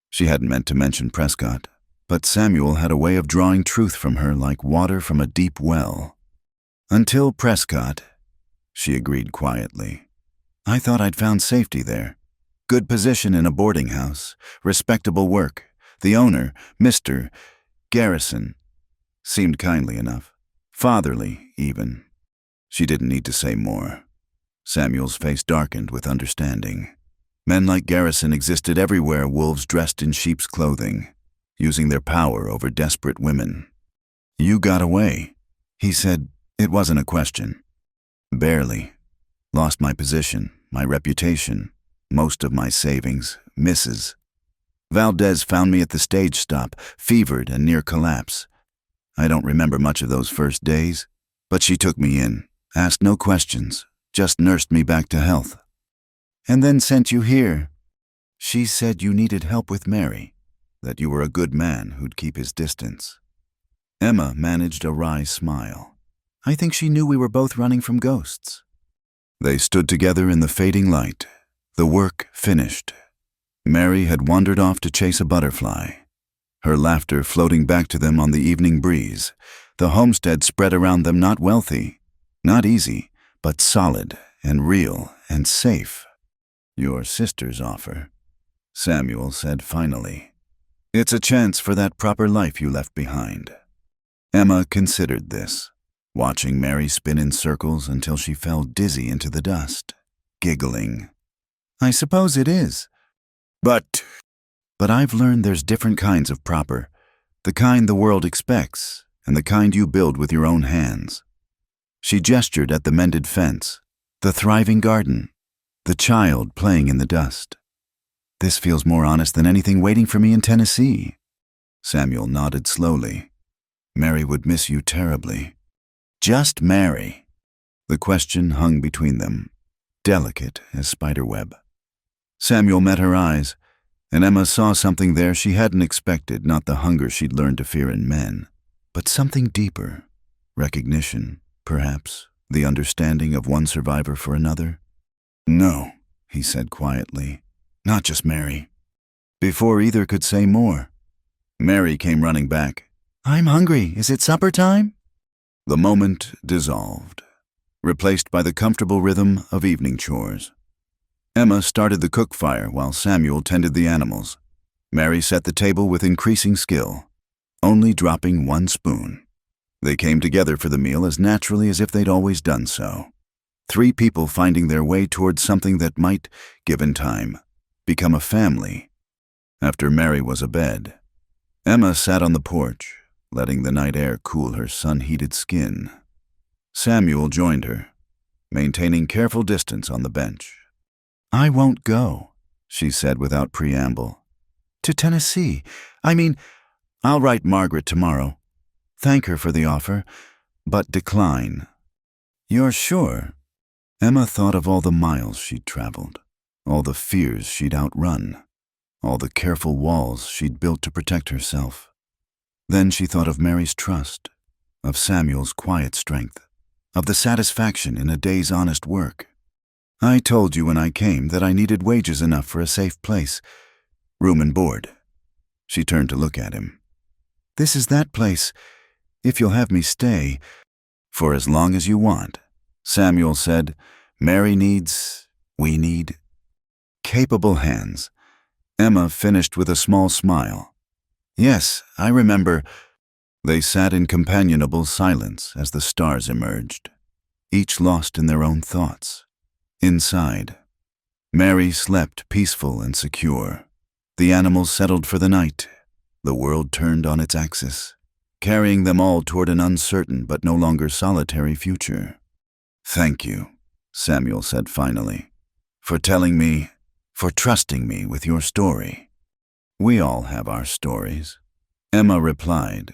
She hadn't meant to mention Prescott, but Samuel had a way of drawing truth from her like water from a deep well. Until Prescott, she agreed quietly. I thought I'd found safety there. Good position in a boarding house, respectable work. The owner, Mr. Garrison, seemed kindly enough, fatherly even. She didn't need to say more. Samuel's face darkened with understanding. Men like Garrison existed everywhere, wolves dressed in sheep's clothing, using their power over desperate women. You got away, he said. It wasn't a question. Barely. Lost my position, my reputation, most of my savings, Mrs. Valdez found me at the stage stop, fevered and near collapse. I don't remember much of those first days, but she took me in, asked no questions, just nursed me back to health. And then sent you here. She said you needed help with Mary, that you were a good man who'd keep his distance. Emma managed a wry smile. I think she knew we were both running from ghosts. They stood together in the fading light, the work finished. Mary had wandered off to chase a butterfly, her laughter floating back to them on the evening breeze. The homestead spread around them, not wealthy, not easy, but solid and real and safe. Your sister's offer, Samuel said finally. It's a chance for that proper life you left behind. Emma considered this, watching Mary spin in circles until she fell dizzy into the dust, giggling. I suppose it is. But I've learned there's different kinds of proper, the kind the world expects, and the kind you build with your own hands. She gestured at the mended fence, the thriving garden, the child playing in the dust. This feels more honest than anything waiting for me in Tennessee. Samuel nodded slowly. Mary would miss you terribly. Just Mary. The question hung between them, delicate as spiderweb. Samuel met her eyes, and Emma saw something there she hadn't expected, not the hunger she'd learned to fear in men, but something deeper. Recognition, perhaps, the understanding of one survivor for another. No, he said quietly, not just Mary. Before either could say more, Mary came running back. I'm hungry. Is it supper time? The moment dissolved, replaced by the comfortable rhythm of evening chores. Emma started the cook fire while Samuel tended the animals. Mary set the table with increasing skill, only dropping 1 spoon. They came together for the meal as naturally as if they'd always done so. 3 people finding their way towards something that might, given time, become a family. After Mary was abed, Emma sat on the porch, letting the night air cool her sun-heated skin. Samuel joined her, maintaining careful distance on the bench. I won't go, she said without preamble. To Tennessee. I'll write Margaret tomorrow. Thank her for the offer. but decline. You're sure? Emma thought of all the miles she'd traveled, all the fears she'd outrun, all the careful walls she'd built to protect herself. Then she thought of Mary's trust, of Samuel's quiet strength, of the satisfaction in a day's honest work. I told you when I came that I needed wages enough for a safe place, room and board. She turned to look at him. This is that place, if you'll have me stay. For as long as you want, Samuel said. We need capable hands. Emma finished with a small smile. Yes, I remember. They sat in companionable silence as the stars emerged, each lost in their own thoughts. Inside, Mary slept peaceful and secure. The animals settled for the night. The world turned on its axis, carrying them all toward an uncertain but no longer solitary future. Thank you, Samuel said finally, for trusting me with your story. We all have our stories. Emma replied.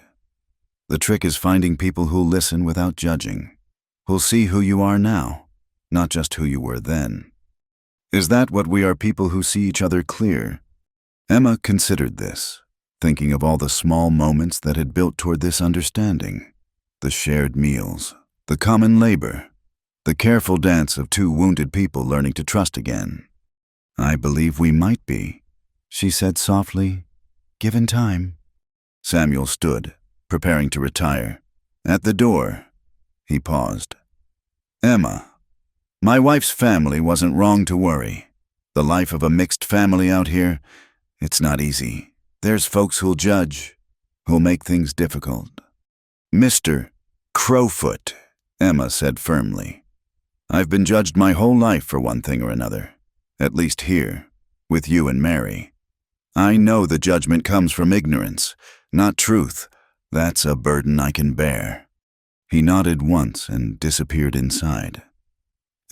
The trick is finding people who'll listen without judging, who'll see who you are now, not just who you were then. Is that what we are, people who see each other clear? Emma considered this, thinking of all the small moments that had built toward this understanding. The shared meals, the common labor, the careful dance of two wounded people learning to trust again. I believe we might be, she said softly, given time. Samuel stood, preparing to retire. At the door, he paused. Emma, my wife's family wasn't wrong to worry. The life of a mixed family out here, it's not easy. There's folks who'll judge, who'll make things difficult. Mr. Crowfoot, Emma said firmly. I've been judged my whole life for one thing or another, at least here, with you and Mary. I know the judgment comes from ignorance, not truth. That's a burden I can bear. He nodded once and disappeared inside.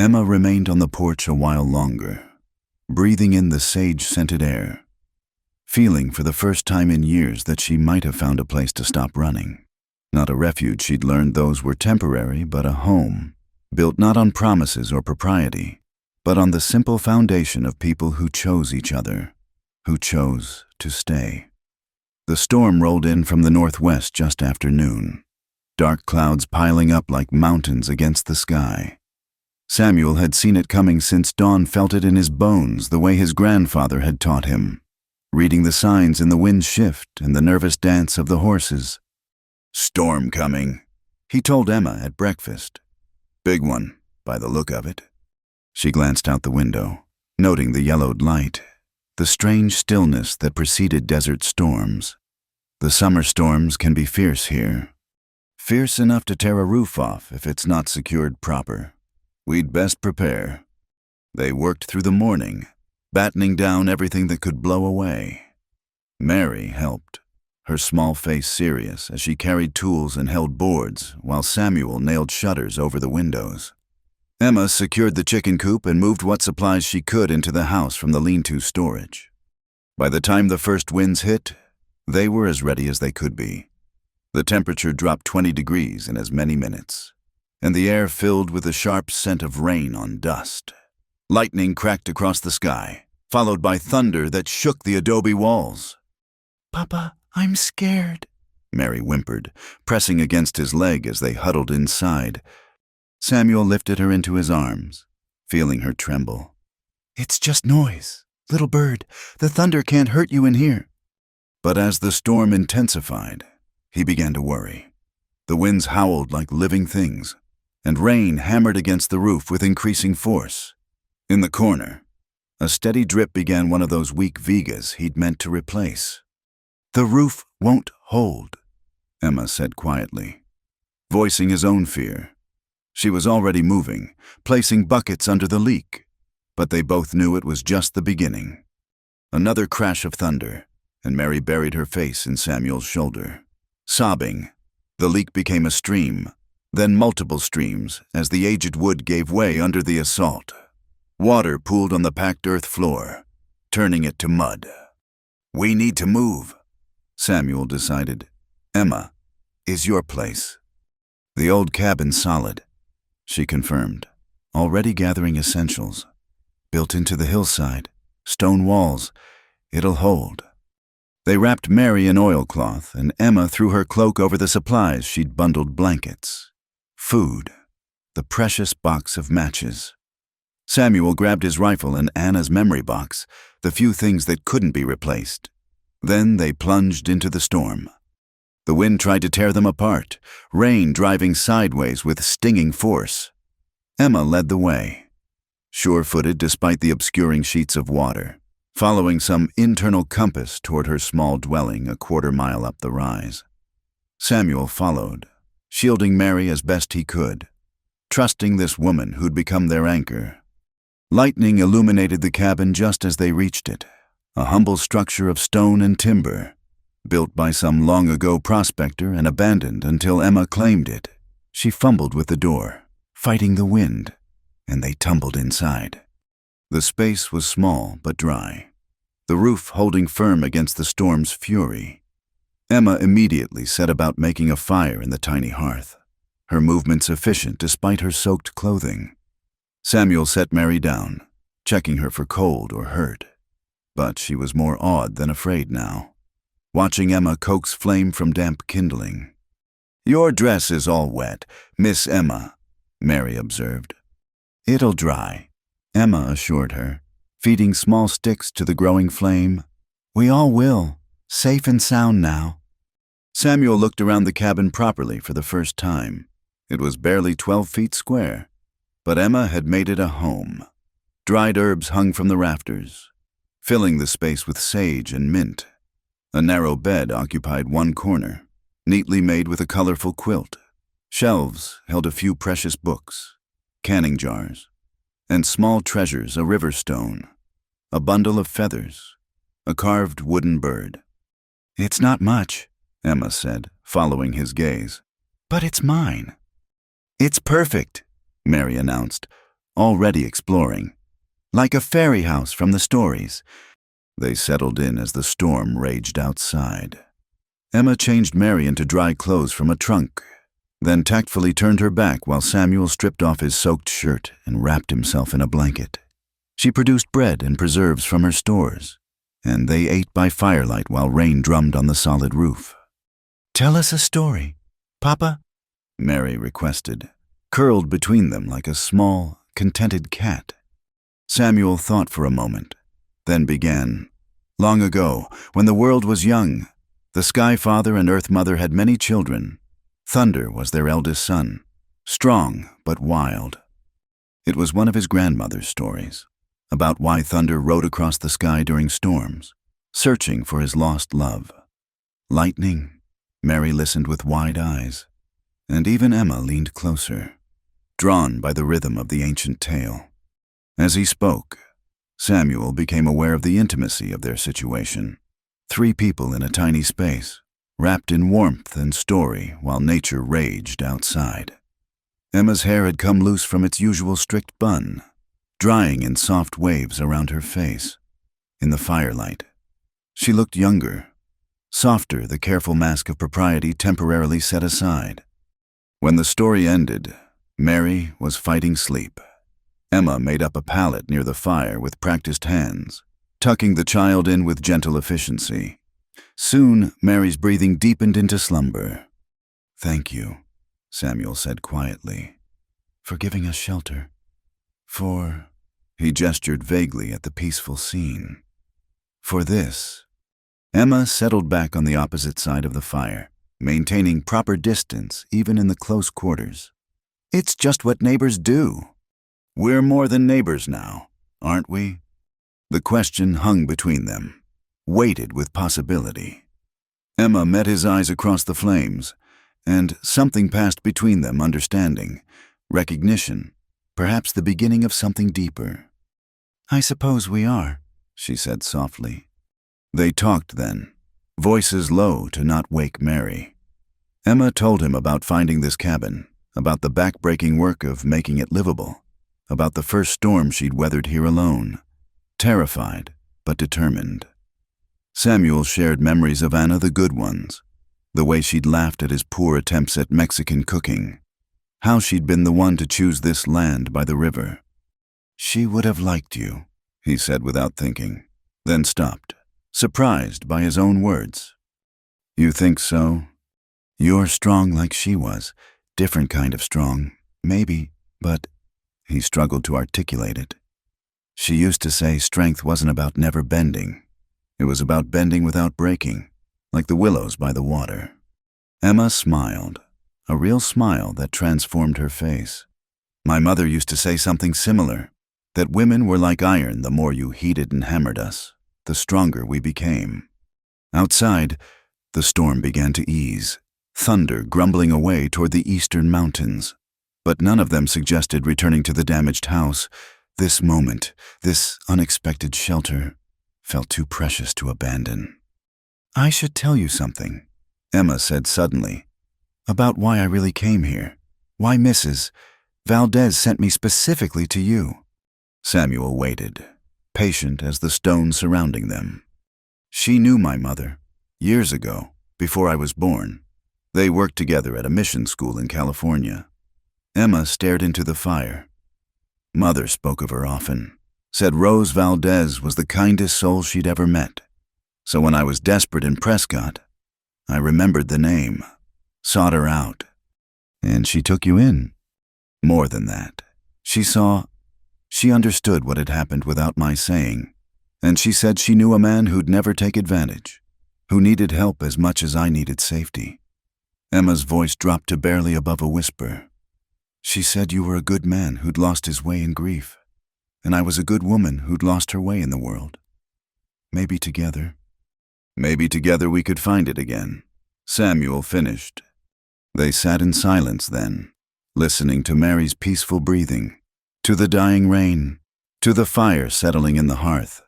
Emma remained on the porch a while longer, breathing in the sage-scented air, feeling for the first time in years that she might have found a place to stop running. Not a refuge, she'd learned those were temporary, but a home, built not on promises or propriety, but on the simple foundation of people who chose each other, who chose to stay. The storm rolled in from the northwest just after noon, dark clouds piling up like mountains against the sky. Samuel had seen it coming since dawn, felt it in his bones the way his grandfather had taught him, reading the signs in the wind's shift and the nervous dance of the horses. Storm coming, he told Emma at breakfast. Big one, by the look of it. She glanced out the window, noting the yellowed light, the strange stillness that preceded desert storms. The summer storms can be fierce here. Fierce enough to tear a roof off if it's not secured proper. We'd best prepare. They worked through the morning, battening down everything that could blow away. Mary helped, her small face serious as she carried tools and held boards while Samuel nailed shutters over the windows. Emma secured the chicken coop and moved what supplies she could into the house from the lean-to storage. By the time the first winds hit, they were as ready as they could be. The temperature dropped 20 degrees in as many minutes, and the air filled with the sharp scent of rain on dust. Lightning cracked across the sky, followed by thunder that shook the adobe walls. Papa, I'm scared, Mary whimpered, pressing against his leg as they huddled inside. Samuel lifted her into his arms, feeling her tremble. It's just noise, little bird. The thunder can't hurt you in here. But as the storm intensified, he began to worry. The winds howled like living things, and rain hammered against the roof with increasing force. In the corner, a steady drip began one of those weak vigas he'd meant to replace. The roof won't hold, Emma said quietly, voicing his own fear. She was already moving, placing buckets under the leak, but they both knew it was just the beginning. Another crash of thunder, and Mary buried her face in Samuel's shoulder. Sobbing, the leak became a stream, then multiple streams as the aged wood gave way under the assault. Water pooled on the packed earth floor, turning it to mud. We need to move, Samuel decided. Emma, is your place. "The old cabin's solid," she confirmed, already gathering essentials. "Built into the hillside, stone walls. It'll hold." They wrapped Mary in oilcloth, and Emma threw her cloak over the supplies she'd bundled: blankets, food, the precious box of matches. Samuel grabbed his rifle and Anna's memory box, the few things that couldn't be replaced. Then they plunged into the storm. The wind tried to tear them apart, rain driving sideways with stinging force. Emma led the way, sure-footed despite the obscuring sheets of water, following some internal compass toward her small dwelling a quarter-mile up the rise. Samuel followed, shielding Mary as best he could, trusting this woman who'd become their anchor. Lightning illuminated the cabin just as they reached it, a humble structure of stone and timber, built by some long-ago prospector and abandoned until Emma claimed it. She fumbled with the door, fighting the wind, and they tumbled inside. The space was small but dry, the roof holding firm against the storm's fury. Emma immediately set about making a fire in the tiny hearth, her movements efficient despite her soaked clothing. Samuel set Mary down, checking her for cold or hurt. But she was more awed than afraid now, watching Emma coax flame from damp kindling. "Your dress is all wet, Miss Emma," Mary observed. "It'll dry," Emma assured her, feeding small sticks to the growing flame. "We all will, safe and sound now." Samuel looked around the cabin properly for the first time. It was barely 12 feet square, but Emma had made it a home. Dried herbs hung from the rafters, filling the space with sage and mint. A narrow bed occupied one corner, neatly made with a colorful quilt. Shelves held a few precious books, canning jars, and small treasures: a river stone, a bundle of feathers, a carved wooden bird. "It's not much," Emma said, following his gaze, "but it's mine." "It's perfect," Mary announced, already exploring. "Like a fairy house from the stories." They settled in as the storm raged outside. Emma changed Mary into dry clothes from a trunk, then tactfully turned her back while Samuel stripped off his soaked shirt and wrapped himself in a blanket. She produced bread and preserves from her stores, and they ate by firelight while rain drummed on the solid roof. "Tell us a story, Papa," Mary requested, curled between them like a small, contented cat. Samuel thought for a moment, then began. "Long ago, when the world was young, the Sky Father and Earth Mother had many children. Thunder was their eldest son, strong but wild." It was one of his grandmother's stories, about why Thunder rode across the sky during storms, searching for his lost love. Lightning? Mary listened with wide eyes, and even Emma leaned closer, drawn by the rhythm of the ancient tale. As he spoke, Samuel became aware of the intimacy of their situation. 3 people in a tiny space, wrapped in warmth and story while nature raged outside. Emma's hair had come loose from its usual strict bun, drying in soft waves around her face. In the firelight, she looked younger, softer, the careful mask of propriety temporarily set aside. When the story ended, Mary was fighting sleep. Emma made up a pallet near the fire with practiced hands, tucking the child in with gentle efficiency. Soon, Mary's breathing deepened into slumber. "Thank you," Samuel said quietly, "for giving us shelter. For," he gestured vaguely at the peaceful scene, "for this." Emma settled back on the opposite side of the fire, maintaining proper distance even in the close quarters. "It's just what neighbors do. We're more than neighbors now, aren't we?" The question hung between them, weighted with possibility. Emma met his eyes across the flames, and something passed between them: understanding, recognition, perhaps the beginning of something deeper. "I suppose we are," she said softly. They talked then, voices low to not wake Mary. Emma told him about finding this cabin, about the back-breaking work of making it livable, about the first storm she'd weathered here alone, terrified but determined. Samuel shared memories of Anna, the good ones, the way she'd laughed at his poor attempts at Mexican cooking, how she'd been the one to choose this land by the river. "She would have liked you," he said without thinking, then stopped, surprised by his own words. "You think so? You're strong like she was, different kind of strong, maybe, but—" he struggled to articulate it. "She used to say strength wasn't about never bending. It was about bending without breaking, like the willows by the water." Emma smiled, a real smile that transformed her face. "My mother used to say something similar, that women were like iron. The more you heated and hammered us, the stronger we became." Outside, the storm began to ease, thunder grumbling away toward the eastern mountains. But none of them suggested returning to the damaged house. This moment, this unexpected shelter, felt too precious to abandon. "I should tell you something," Emma said suddenly, "about why I really came here. Why Mrs. Valdez sent me specifically to you." Samuel waited, patient as the stone surrounding them. "She knew my mother, years ago, before I was born. They worked together at a mission school in California." Emma stared into the fire. "Mother spoke of her often, said Rose Valdez was the kindest soul she'd ever met. So when I was desperate in Prescott, I remembered the name, sought her out. And she took you in. More than that, she understood what had happened without my saying, and she said she knew a man who'd never take advantage, who needed help as much as I needed safety." Emma's voice dropped to barely above a whisper. "She said you were a good man who'd lost his way in grief, and I was a good woman who'd lost her way in the world. Maybe together we could find it again," Samuel finished. They sat in silence then, listening to Mary's peaceful breathing, to the dying rain, to the fire settling in the hearth.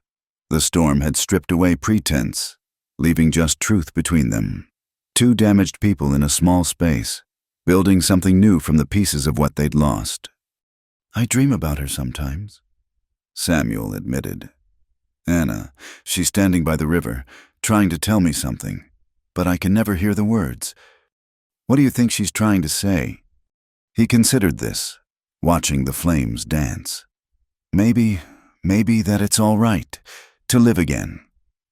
The storm had stripped away pretense, leaving just truth between them. Two damaged people in a small space, building something new from the pieces of what they'd lost. "I dream about her sometimes," Samuel admitted. "Anna, she's standing by the river, trying to tell me something, but I can never hear the words. What do you think she's trying to say?" He considered this, watching the flames dance. Maybe that it's all right to live again,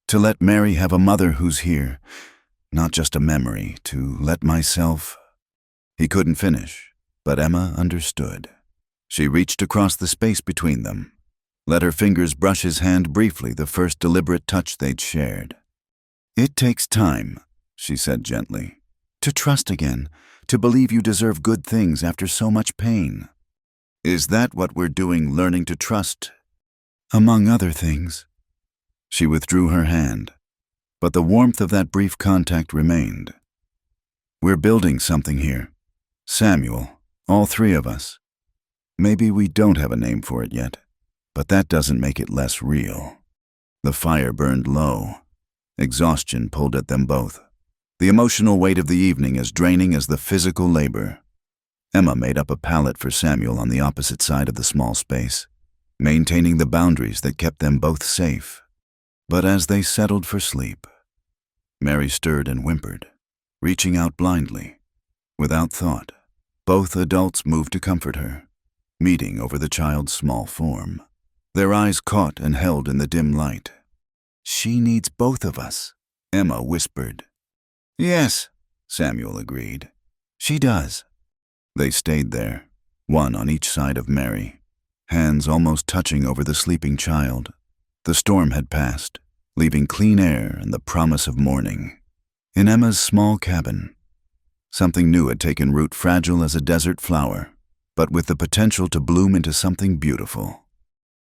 to let Mary have a mother who's here, not just a memory, to let myself—" He couldn't finish, but Emma understood. She reached across the space between them, let her fingers brush his hand briefly, the first deliberate touch they'd shared. "It takes time," she said gently, "to trust again, to believe you deserve good things after so much pain." "Is that what we're doing, learning to trust?" "Among other things." She withdrew her hand, but the warmth of that brief contact remained. "We're building something here. Samuel, all three of us. Maybe we don't have a name for it yet, but that doesn't make it less real." The fire burned low. Exhaustion pulled at them both, the emotional weight of the evening as draining as the physical labor. Emma made up a pallet for Samuel on the opposite side of the small space, maintaining the boundaries that kept them both safe. But as they settled for sleep, Mary stirred and whimpered, reaching out blindly. Without thought, both adults moved to comfort her, meeting over the child's small form, their eyes caught and held in the dim light. "She needs both of us," Emma whispered. "Yes," Samuel agreed. "She does." They stayed there, one on each side of Mary, hands almost touching over the sleeping child. The storm had passed, leaving clean air and the promise of morning. In Emma's small cabin, something new had taken root, fragile as a desert flower, but with the potential to bloom into something beautiful.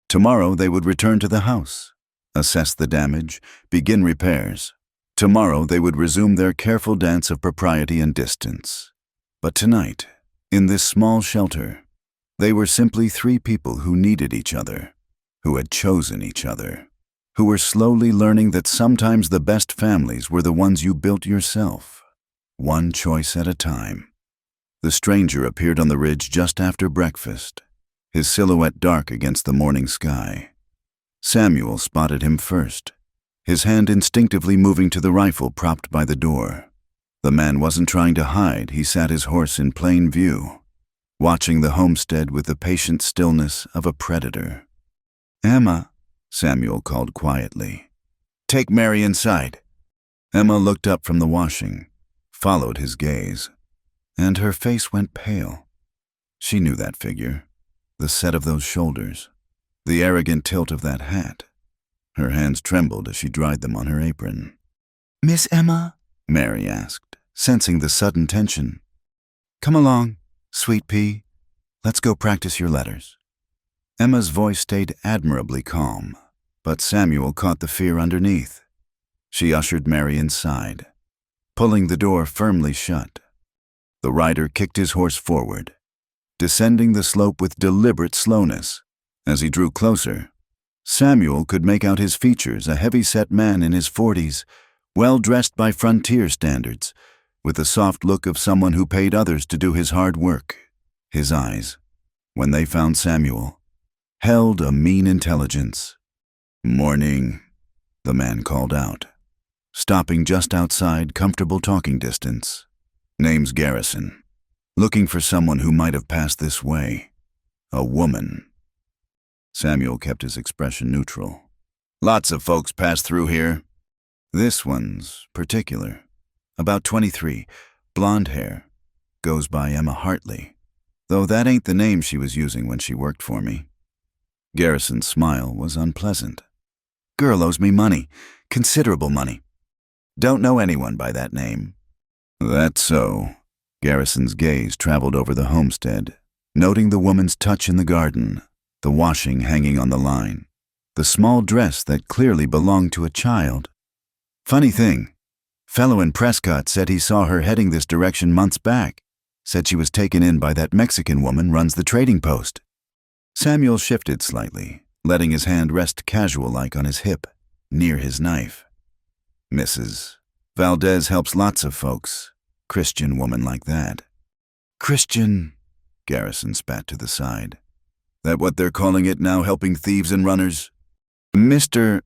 Tomorrow they would return to the house, assess the damage, begin repairs. Tomorrow they would resume their careful dance of propriety and distance. But tonight, in this small shelter, they were simply three people who needed each other, who had chosen each other, who were slowly learning that sometimes the best families were the ones you built yourself, one choice at a time. The stranger appeared on the ridge just after breakfast, his silhouette dark against the morning sky. Samuel spotted him first, his hand instinctively moving to the rifle propped by the door. The man wasn't trying to hide, he sat his horse in plain view. watching the homestead with the patient stillness of a predator. "Emma," Samuel called quietly. "Take Mary inside." Emma looked up from the washing, followed his gaze, and her face went pale. She knew that figure, the set of those shoulders, the arrogant tilt of that hat. Her hands trembled as she dried them on her apron. "Miss Emma?" Mary asked, sensing the sudden tension. "Come along, sweet pea. Let's go practice your letters." Emma's voice stayed admirably calm, but Samuel caught the fear underneath. She ushered Mary inside, pulling the door firmly shut. The rider kicked his horse forward, descending the slope with deliberate slowness. As he drew closer, Samuel could make out his features, a heavy-set man in his 40s, well-dressed by frontier standards, with the soft look of someone who paid others to do his hard work. His eyes, when they found Samuel, held a mean intelligence. "Morning," the man called out, stopping just outside comfortable talking distance. "Name's Garrison. Looking for someone who might have passed this way. A woman." Samuel kept his expression neutral. "Lots of folks pass through here. This one's particular. About 23, blonde hair. Goes by Emma Hartley, though that ain't the name she was using when she worked for me." Garrison's smile was unpleasant. "Girl owes me money, considerable money. Don't know anyone by that name." "That's so." Garrison's gaze traveled over the homestead, noting the woman's touch in the garden, the washing hanging on the line, the small dress that clearly belonged to a child. "Funny thing, fellow in Prescott said he saw her heading this direction months back. Said she was taken in by that Mexican woman runs the trading post." Samuel shifted slightly, letting his hand rest casual-like on his hip, near his knife. "Mrs. Valdez helps lots of folks. Christian woman like that." "Christian," Garrison spat to the side. "That what they're calling it now, helping thieves and runners?" "Mister,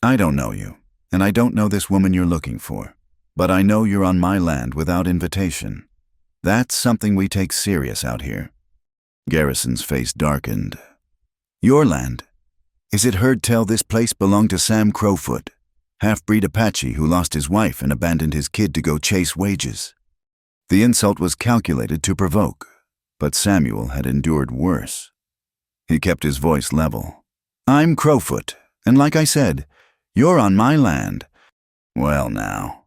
I don't know you, and I don't know this woman you're looking for, but I know you're on my land without invitation. That's something we take serious out here." Garrison's face darkened. "Your land? Is it heard tell this place belonged to Sam Crowfoot, half-breed Apache who lost his wife and abandoned his kid to go chase wages?" The insult was calculated to provoke, but Samuel had endured worse. He kept his voice level. "I'm Crowfoot, and like I said, you're on my land." "Well now."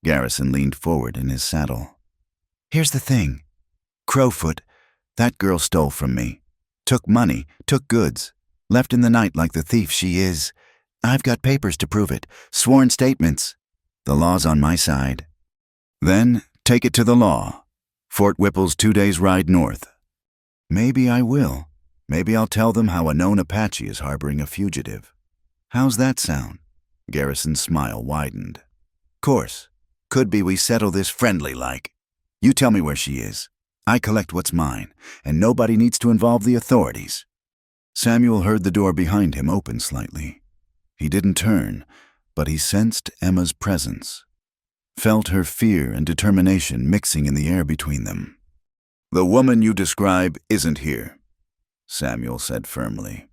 Garrison leaned forward in his saddle. "Here's the thing. Crowfoot, that girl stole from me. Took money, took goods, left in the night like the thief she is. I've got papers to prove it, sworn statements. The law's on my side." "Then take it to the law. Fort Whipple's 2 days' ride north." "Maybe I will. Maybe I'll tell them how a known Apache is harboring a fugitive. How's that sound?" Garrison's smile widened. "Course. Could be we settle this friendly-like. You tell me where she is. I collect what's mine, and nobody needs to involve the authorities." Samuel heard the door behind him open slightly. He didn't turn, but he sensed Emma's presence, felt her fear and determination mixing in the air between them. "The woman you describe isn't here," Samuel said firmly.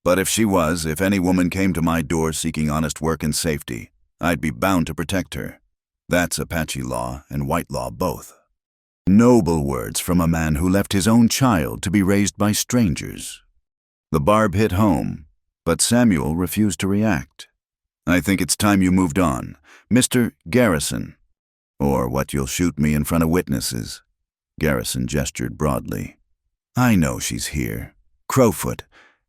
"But if she was, if any woman came to my door seeking honest work and safety, I'd be bound to protect her. That's Apache law and white law both." Noble words from a man who left his own child to be raised by strangers. The barb hit home, but Samuel refused to react. "I think it's time you moved on, Mr. Garrison. Or what you'll shoot me in front of witnesses." Garrison gestured broadly. "I know she's here. Crowfoot.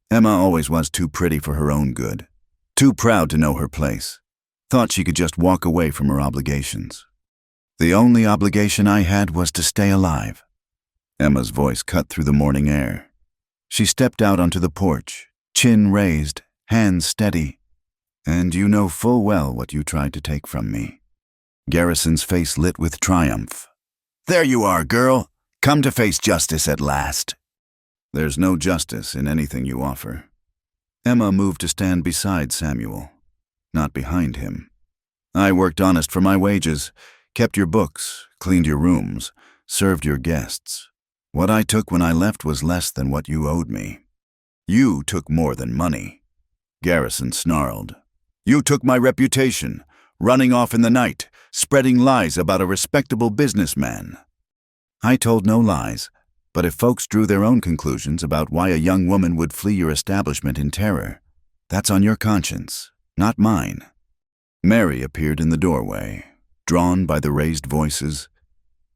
Emma always was too pretty for her own good. Too proud to know her place. Thought she could just walk away from her obligations. The only obligation I had was to stay alive." Emma's voice cut through the morning air. She stepped out onto the porch, chin raised, hands steady. "And you know full well what you tried to take from me." Garrison's face lit with triumph. "There you are, girl. Come to face justice at last." "There's no justice in anything you offer." Emma moved to stand beside Samuel, not behind him. "I worked honest for my wages, kept your books, cleaned your rooms, served your guests. What I took when I left was less than what you owed me. You took more than money. Garrison snarled. You took my reputation, running off in the night, spreading lies about a respectable businessman. I told no lies, but if folks drew their own conclusions about why a young woman would flee your establishment in terror, that's on your conscience, not mine. Mary appeared in the doorway, drawn by the raised voices.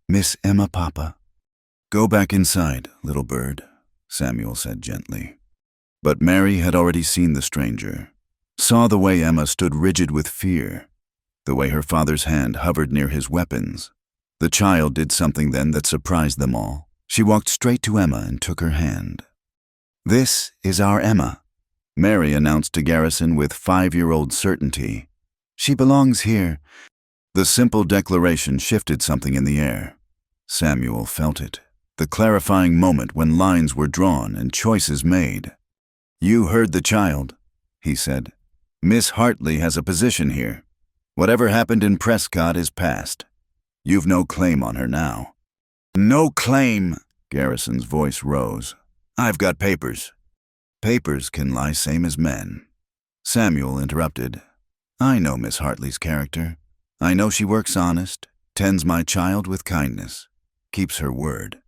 Miss Emma, Papa. Go back inside, little bird, Samuel said gently. But Mary had already seen the stranger, saw the way Emma stood rigid with fear, the way her father's hand hovered near his weapons. The child did something then that surprised them all. She walked straight to Emma and took her hand. This is our Emma, Mary announced to Garrison with 5-year-old certainty. She belongs here. The simple declaration shifted something in the air. Samuel felt it, the clarifying moment when lines were drawn and choices made. You heard the child, he said. Miss Hartley has a position here. Whatever happened in Prescott is past. You've no claim on her now. No claim, Garrison's voice rose. I've got papers. Papers can lie same as men. Samuel interrupted. I know Miss Hartley's character. I know she works honest, tends my child with kindness, keeps her word.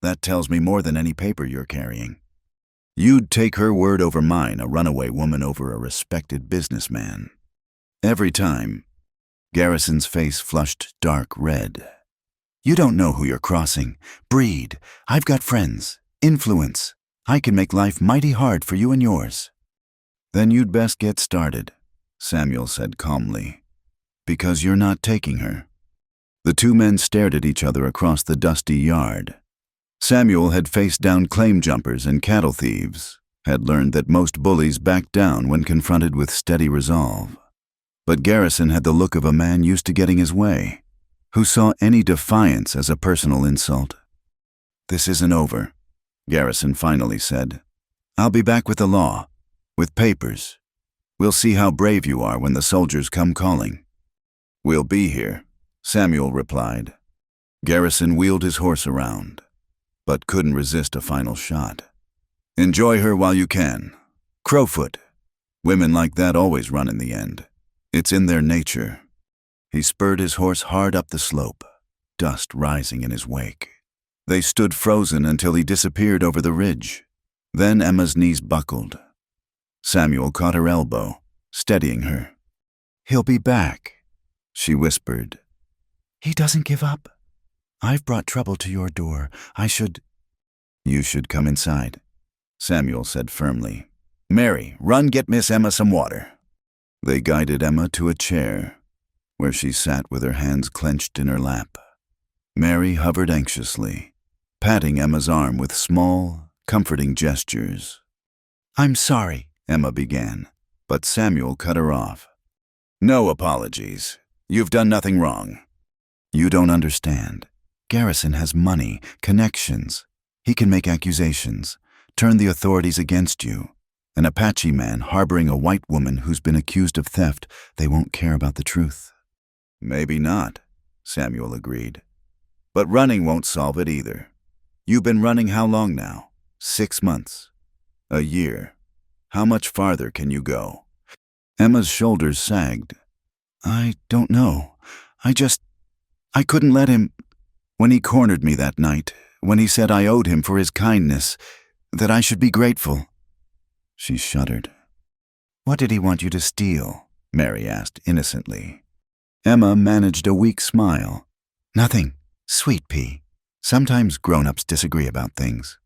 That tells me more than any paper you're carrying. You'd take her word over mine, a runaway woman over a respected businessman. Every time. Garrison's face flushed dark red. You don't know who you're crossing. Breed. I've got friends. Influence. I can make life mighty hard for you and yours. Then you'd best get started, Samuel said calmly, because you're not taking her. The two men stared at each other across the dusty yard. Samuel had faced down claim jumpers and cattle thieves, had learned that most bullies backed down when confronted with steady resolve. But Garrison had the look of a man used to getting his way, who saw any defiance as a personal insult. This isn't over, Garrison finally said. I'll be back with the law, with papers. We'll see how brave you are when the soldiers come calling. We'll be here, Samuel replied. Garrison wheeled his horse around, but couldn't resist a final shot. Enjoy her while you can. Crowfoot. Women like that always run in the end. It's in their nature. He spurred his horse hard up the slope, dust rising in his wake. They stood frozen until he disappeared over the ridge. Then Emma's knees buckled. Samuel caught her elbow, steadying her. He'll be back, she whispered. He doesn't give up. I've brought trouble to your door. You should come inside, Samuel said firmly. Mary, run get Miss Emma some water. They guided Emma to a chair, where she sat with her hands clenched in her lap. Mary hovered anxiously, patting Emma's arm with small, comforting gestures. I'm sorry, Emma began, but Samuel cut her off. No apologies. You've done nothing wrong. You don't understand. Garrison has money, connections. He can make accusations, turn the authorities against you. An Apache man harboring a white woman who's been accused of theft, they won't care about the truth. Maybe not, Samuel agreed. But running won't solve it either. You've been running how long now? 6 months? A year? How much farther can you go? Emma's shoulders sagged. I don't know. I couldn't let him. When he cornered me that night, when he said I owed him for his kindness, that I should be grateful. She shuddered. What did he want you to steal? Mary asked innocently. Emma managed a weak smile. Nothing. Sweet pea. Sometimes grown-ups disagree about things.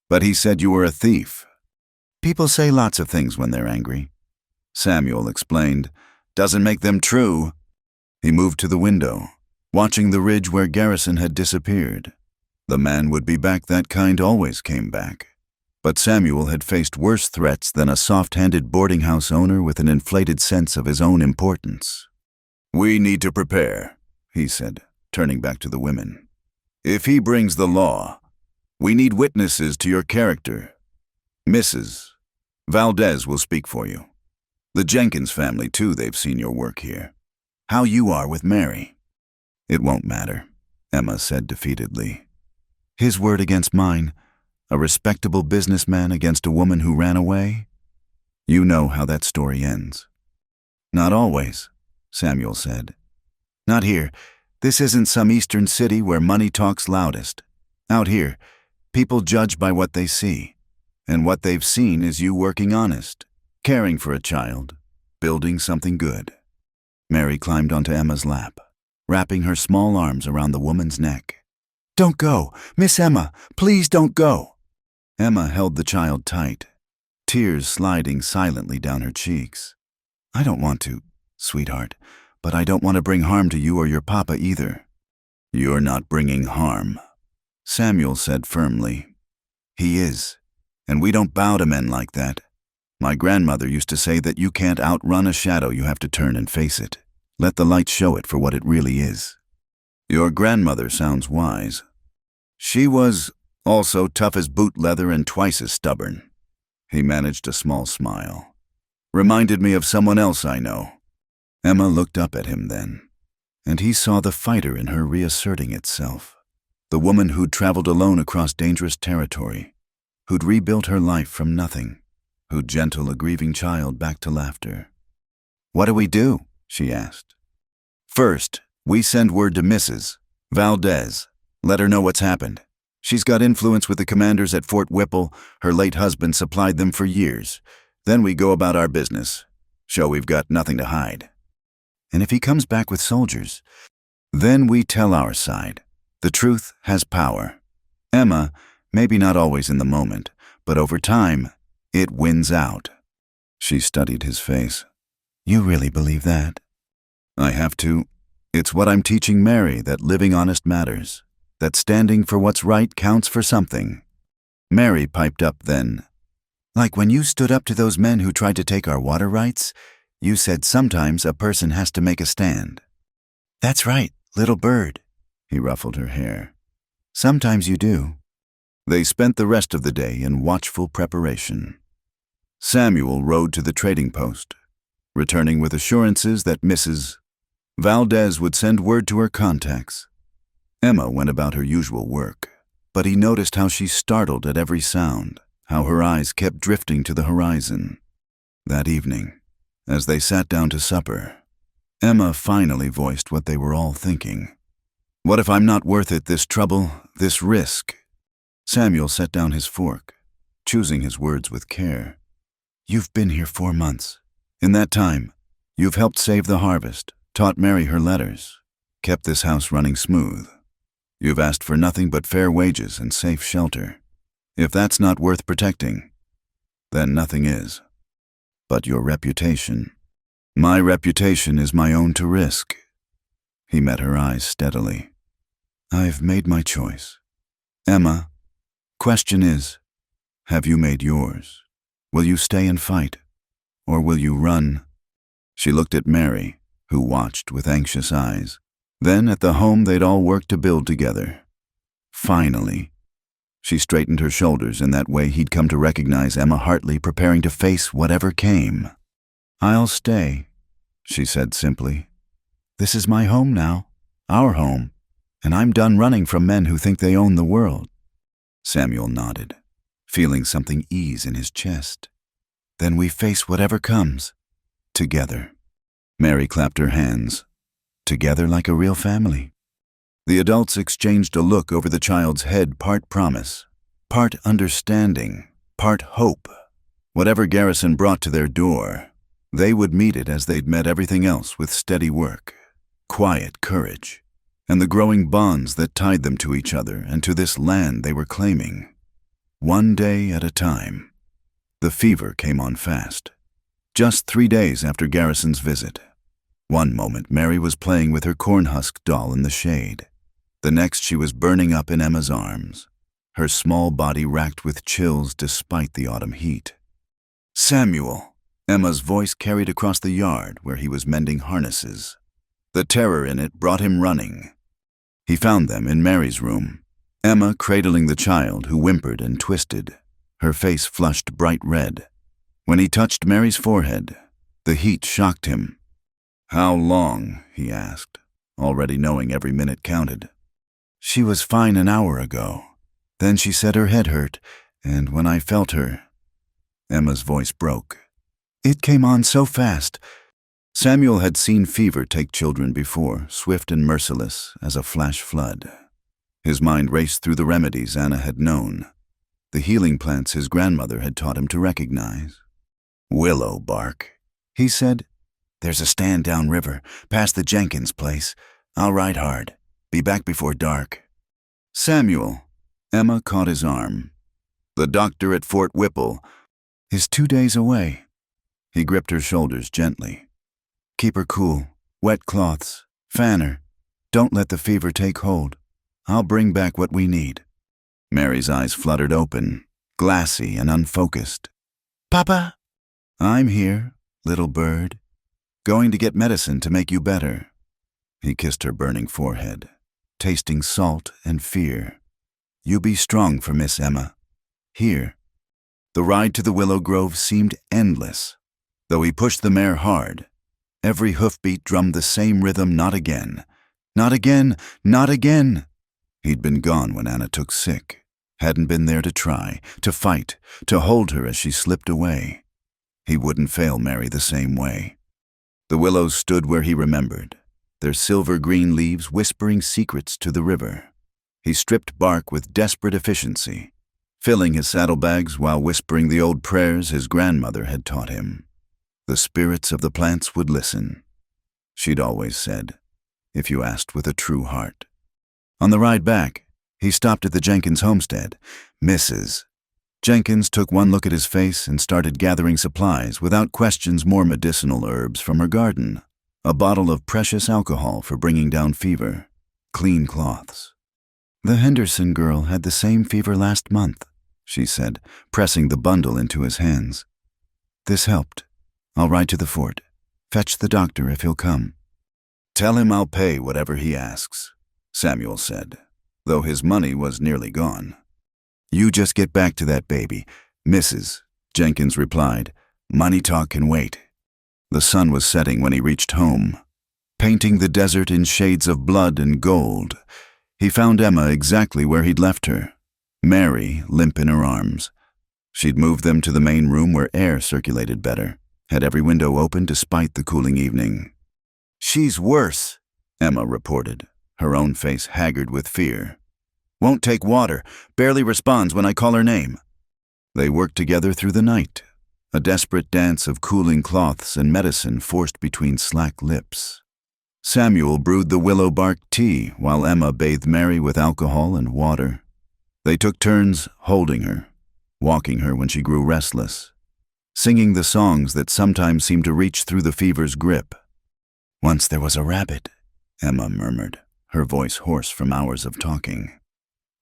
But he said you were a thief. People say lots of things when they're angry. Samuel explained. Doesn't make them true. He moved to the window, watching the ridge where Garrison had disappeared. The man would be back, that kind always came back. But Samuel had faced worse threats than a soft-handed boarding house owner with an inflated sense of his own importance. We need to prepare, he said, turning back to the women. If he brings the law, we need witnesses to your character. Mrs. Valdez will speak for you. The Jenkins family, too, they've seen your work here. How you are with Mary. It won't matter, Emma said defeatedly. His word against mine, a respectable businessman against a woman who ran away? You know how that story ends. Not always, Samuel said. Not here. This isn't some eastern city where money talks loudest. Out here, people judge by what they see. And what they've seen is you working honest, caring for a child, building something good. Mary climbed onto Emma's lap, wrapping her small arms around the woman's neck. Don't go! Miss Emma, please don't go! Emma held the child tight, tears sliding silently down her cheeks. I don't want to, sweetheart, but I don't want to bring harm to you or your papa either. You're not bringing harm, Samuel said firmly. He is, and we don't bow to men like that. My grandmother used to say that you can't outrun a shadow, you have to turn and face it. Let the light show it for what it really is. Your grandmother sounds wise. She was also tough as boot leather and twice as stubborn. He managed a small smile. Reminded me of someone else I know. Emma looked up at him then, and he saw the fighter in her reasserting itself. The woman who'd traveled alone across dangerous territory, who'd rebuilt her life from nothing, who'd gentle a grieving child back to laughter. What do we do? She asked. First, we send word to Mrs. Valdez. Let her know what's happened. She's got influence with the commanders at Fort Whipple. Her late husband supplied them for years. Then we go about our business. Show we've got nothing to hide. And if he comes back with soldiers, then we tell our side. The truth has power. Emma, maybe not always in the moment, but over time, it wins out. She studied his face. You really believe that? I have to. It's what I'm teaching Mary, that living honest matters, that standing for what's right counts for something. Mary piped up then. Like when you stood up to those men who tried to take our water rights, you said sometimes a person has to make a stand. That's right, little bird. He ruffled her hair. Sometimes you do. They spent the rest of the day in watchful preparation. Samuel rode to the trading post, returning with assurances that Mrs. Valdez would send word to her contacts. Emma went about her usual work, but he noticed how she startled at every sound, how her eyes kept drifting to the horizon. That evening, as they sat down to supper, Emma finally voiced what they were all thinking. What if I'm not worth it, this trouble, this risk? Samuel set down his fork, choosing his words with care. You've been here 4 months. In that time, you've helped save the harvest, taught Mary her letters, kept this house running smooth. You've asked for nothing but fair wages and safe shelter. If that's not worth protecting, then nothing is. But your reputation. My reputation is my own to risk. He met her eyes steadily. I've made my choice. Emma, question is, have you made yours? Will you stay and fight, or will you run? She looked at Mary, who watched with anxious eyes, then at the home they'd all worked to build together. Finally, she straightened her shoulders in that way he'd come to recognize Emma Hartley preparing to face whatever came. I'll stay, she said simply. This is my home now, our home, and I'm done running from men who think they own the world. Samuel nodded, feeling something ease in his chest. Then we face whatever comes, together. Mary clapped her hands, together like a real family. The adults exchanged a look over the child's head, part promise, part understanding, part hope. Whatever Garrison brought to their door, they would meet it as they'd met everything else, with steady work, quiet courage, and the growing bonds that tied them to each other and to this land they were claiming. One day at a time. The fever came on fast. Just 3 days after Garrison's visit. One moment Mary was playing with her cornhusk doll in the shade. The next she was burning up in Emma's arms, her small body racked with chills despite the autumn heat. Samuel, Emma's voice carried across the yard where he was mending harnesses. The terror in it brought him running. He found them in Mary's room, Emma cradling the child who whimpered and twisted, her face flushed bright red. When he touched Mary's forehead, the heat shocked him. How long? He asked, already knowing every minute counted. She was fine an hour ago. Then she said her head hurt, and when I felt her—" Emma's voice broke. "It came on so fast." Samuel had seen fever take children before, swift and merciless as a flash flood. His mind raced through the remedies Anna had known, the healing plants his grandmother had taught him to recognize. "Willow bark," he said. "There's a stand downriver, past the Jenkins place. I'll ride hard. Be back before dark." "Samuel," Emma caught his arm. "The doctor at Fort Whipple is 2 days away." He gripped her shoulders gently. "Keep her cool. Wet cloths. Fan her. Don't let the fever take hold. I'll bring back what we need." Mary's eyes fluttered open, glassy and unfocused. "Papa?" "I'm here, little bird. Going to get medicine to make you better." He kissed her burning forehead, tasting salt and fear. "You be strong for Miss Emma. Here." The ride to the Willow Grove seemed endless. Though he pushed the mare hard, every hoofbeat drummed the same rhythm. Not again. Not again. Not again. He'd been gone when Anna took sick, hadn't been there to try, to fight, to hold her as she slipped away. He wouldn't fail Mary the same way. The willows stood where he remembered, their silver-green leaves whispering secrets to the river. He stripped bark with desperate efficiency, filling his saddlebags while whispering the old prayers his grandmother had taught him. The spirits of the plants would listen, she'd always said, if you asked with a true heart. On the ride back, he stopped at the Jenkins homestead. "Mrs." Jenkins took one look at his face and started gathering supplies, without questions, more medicinal herbs from her garden, a bottle of precious alcohol for bringing down fever, clean cloths. "The Henderson girl had the same fever last month," she said, pressing the bundle into his hands. "This helped. I'll ride to the fort. Fetch the doctor if he'll come." "Tell him I'll pay whatever he asks," Samuel said, though his money was nearly gone. "You just get back to that baby, Mrs." Jenkins replied. "Money talk can wait." The sun was setting when he reached home, painting the desert in shades of blood and gold. He found Emma exactly where he'd left her, Mary limp in her arms. She'd moved them to the main room where air circulated better, had every window open despite the cooling evening. "She's worse," Emma reported, her own face haggard with fear. "Won't take water, barely responds when I call her name." They worked together through the night, a desperate dance of cooling cloths and medicine forced between slack lips. Samuel brewed the willow bark tea while Emma bathed Mary with alcohol and water. They took turns holding her, walking her when she grew restless, singing the songs that sometimes seemed to reach through the fever's grip. "Once there was a rabbit," Emma murmured, her voice hoarse from hours of talking,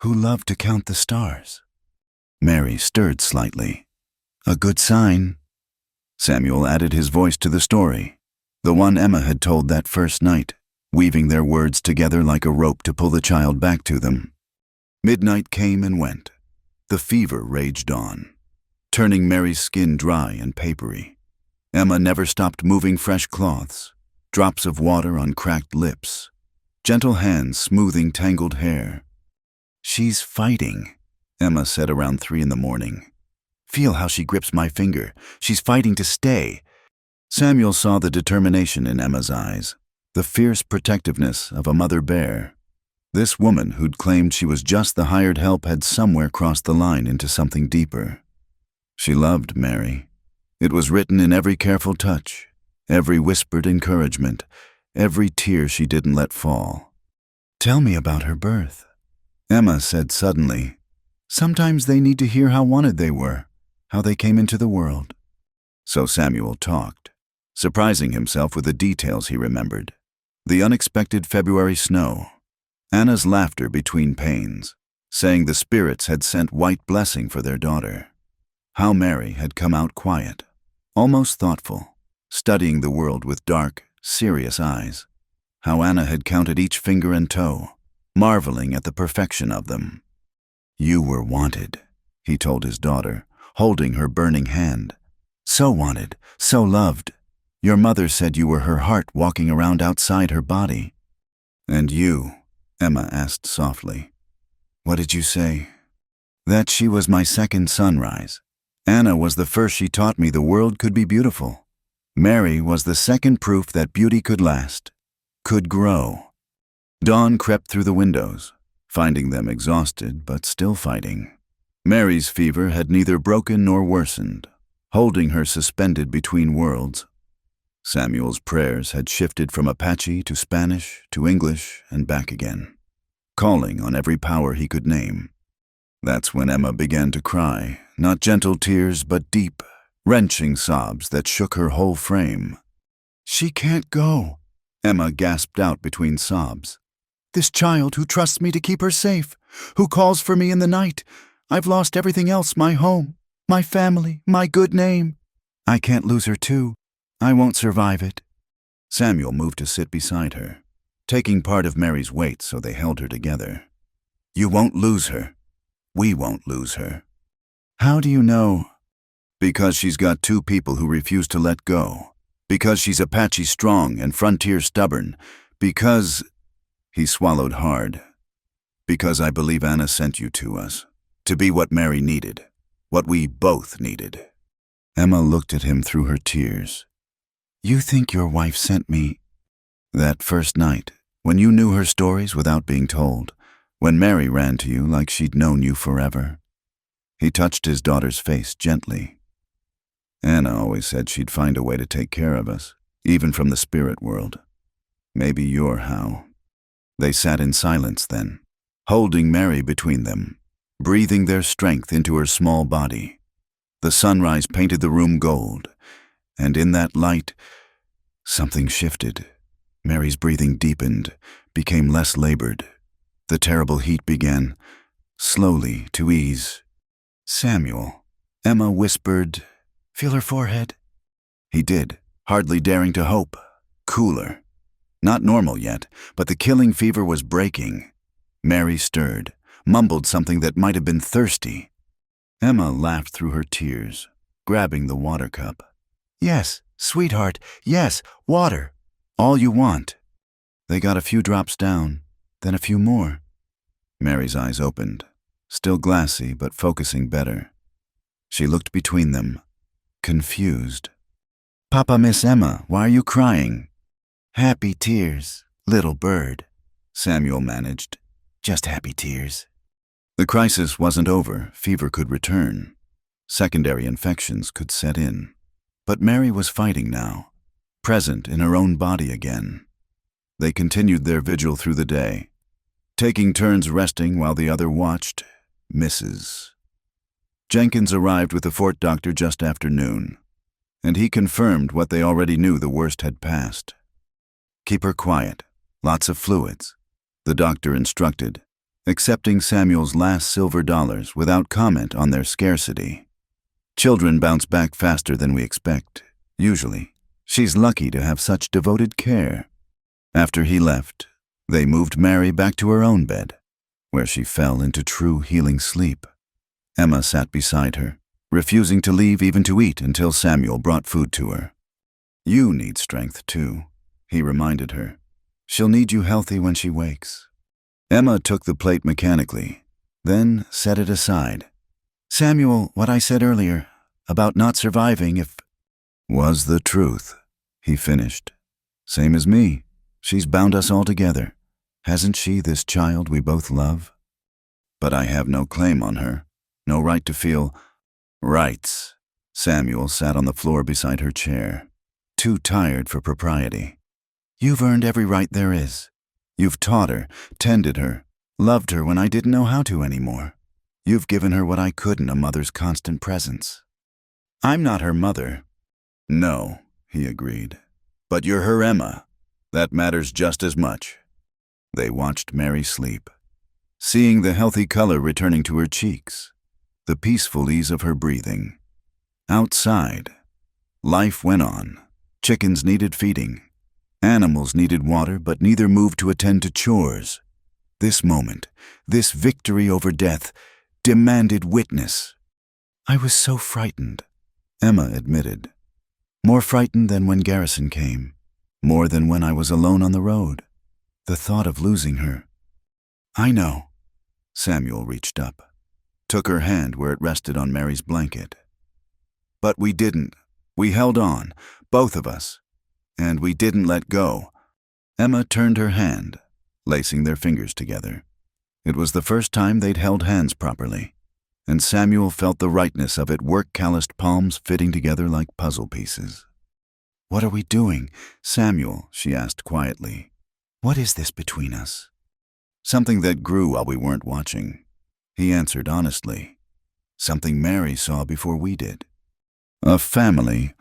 "who loved to count the stars." Mary stirred slightly. "A good sign." Samuel added his voice to the story, the one Emma had told that first night, weaving their words together like a rope to pull the child back to them. Midnight came and went. The fever raged on, turning Mary's skin dry and papery. Emma never stopped moving fresh cloths, drops of water on cracked lips, gentle hands smoothing tangled hair. "She's fighting," Emma said around 3 in the morning. "Feel how she grips my finger. She's fighting to stay." Samuel saw the determination in Emma's eyes, the fierce protectiveness of a mother bear. This woman who'd claimed she was just the hired help had somewhere crossed the line into something deeper. She loved Mary. It was written in every careful touch, every whispered encouragement, every tear she didn't let fall. "Tell me about her birth," Emma said suddenly. "Sometimes they need to hear how wanted they were, how they came into the world." So Samuel talked, surprising himself with the details he remembered. The unexpected February snow, Anna's laughter between pains, saying the spirits had sent white blessing for their daughter. How Mary had come out quiet, almost thoughtful, studying the world with dark, serious eyes. How Anna had counted each finger and toe, marveling at the perfection of them. "You were wanted," he told his daughter, holding her burning hand. "So wanted, so loved. Your mother said you were her heart walking around outside her body." "And you?" Emma asked softly. "What did you say?" That she was my second sunrise. Anna was the first she taught me the world could be beautiful. Mary was the second proof that beauty could last, could grow. Dawn crept through the windows, finding them exhausted but still fighting. Mary's fever had neither broken nor worsened, holding her suspended between worlds. Samuel's prayers had shifted from Apache to Spanish to English and back again, calling on every power he could name. That's when Emma began to cry, not gentle tears but deep, wrenching sobs that shook her whole frame. "She can't go," Emma gasped out between sobs. "This child who trusts me to keep her safe, who calls for me in the night. I've lost everything else, my home, my family, my good name. I can't lose her too. I won't survive it." Samuel moved to sit beside her, taking part of Mary's weight so they held her together. "You won't lose her. We won't lose her." "How do you know?" "Because she's got two people who refuse to let go. Because she's Apache strong and frontier stubborn. Because—" He swallowed hard. "Because I believe Anna sent you to us, to be what Mary needed, what we both needed." Emma looked at him through her tears. "You think your wife sent me?" "That first night, when you knew her stories without being told, when Mary ran to you like she'd known you forever." He touched his daughter's face gently. "Anna always said she'd find a way to take care of us, even from the spirit world. Maybe you're how." They sat in silence then, holding Mary between them, breathing their strength into her small body. The sunrise painted the room gold, and in that light, something shifted. Mary's breathing deepened, became less labored. The terrible heat began, slowly, to ease. "Samuel," Emma whispered. "Feel her forehead?" He did, hardly daring to hope. Cooler. Not normal yet, but the killing fever was breaking. Mary stirred, mumbled something that might have been thirsty. Emma laughed through her tears, grabbing the water cup. "Yes, sweetheart, yes, water. All you want." They got a few drops down, then a few more. Mary's eyes opened, still glassy but focusing better. She looked between them, confused. "Papa, Miss Emma, why are you crying?" "Happy tears, little bird," Samuel managed. "Just happy tears." The crisis wasn't over. Fever could return. Secondary infections could set in. But Mary was fighting now, present in her own body again. They continued their vigil through the day, taking turns resting while the other watched. Mrs. Jenkins arrived with the fort doctor just after noon, and he confirmed what they already knew: the worst had passed. "Keep her quiet, lots of fluids," the doctor instructed, accepting Samuel's last silver dollars without comment on their scarcity. "Children bounce back faster than we expect, usually. She's lucky to have such devoted care." After he left, they moved Mary back to her own bed, where she fell into true healing sleep. Emma sat beside her, refusing to leave even to eat until Samuel brought food to her. "You need strength too," he reminded her. "She'll need you healthy when she wakes." Emma took the plate mechanically, then set it aside. "Samuel, what I said earlier, about not surviving if—" "Was the truth," he finished. "Same as me. She's bound us all together. Hasn't she, this child we both love? But I have no claim on her, no right to feel—" "Rights." Samuel sat on the floor beside her chair, too tired for propriety. "You've earned every right there is. You've taught her, tended her, loved her when I didn't know how to anymore. You've given her what I couldn't, a mother's constant presence." "I'm not her mother." "No," he agreed. "But you're her Emma. That matters just as much." They watched Mary sleep, seeing the healthy color returning to her cheeks, the peaceful ease of her breathing. Outside, life went on. Chickens needed feeding. Animals needed water, but neither moved to attend to chores. This moment, this victory over death, demanded witness. "I was so frightened," Emma admitted. "More frightened than when Garrison came. More than when I was alone on the road. The thought of losing her." "I know." Samuel reached up. took her hand where it rested on Mary's blanket. But we didn't. We held on, both of us. And we didn't let go. Emma turned her hand, lacing their fingers together. It was the first time they'd held hands properly, and Samuel felt the rightness of it work calloused palms fitting together like puzzle pieces. "What are we doing, Samuel?" she asked quietly. "What is this between us?" "Something that grew while we weren't watching," he answered honestly. "Something Mary saw before we did. A family.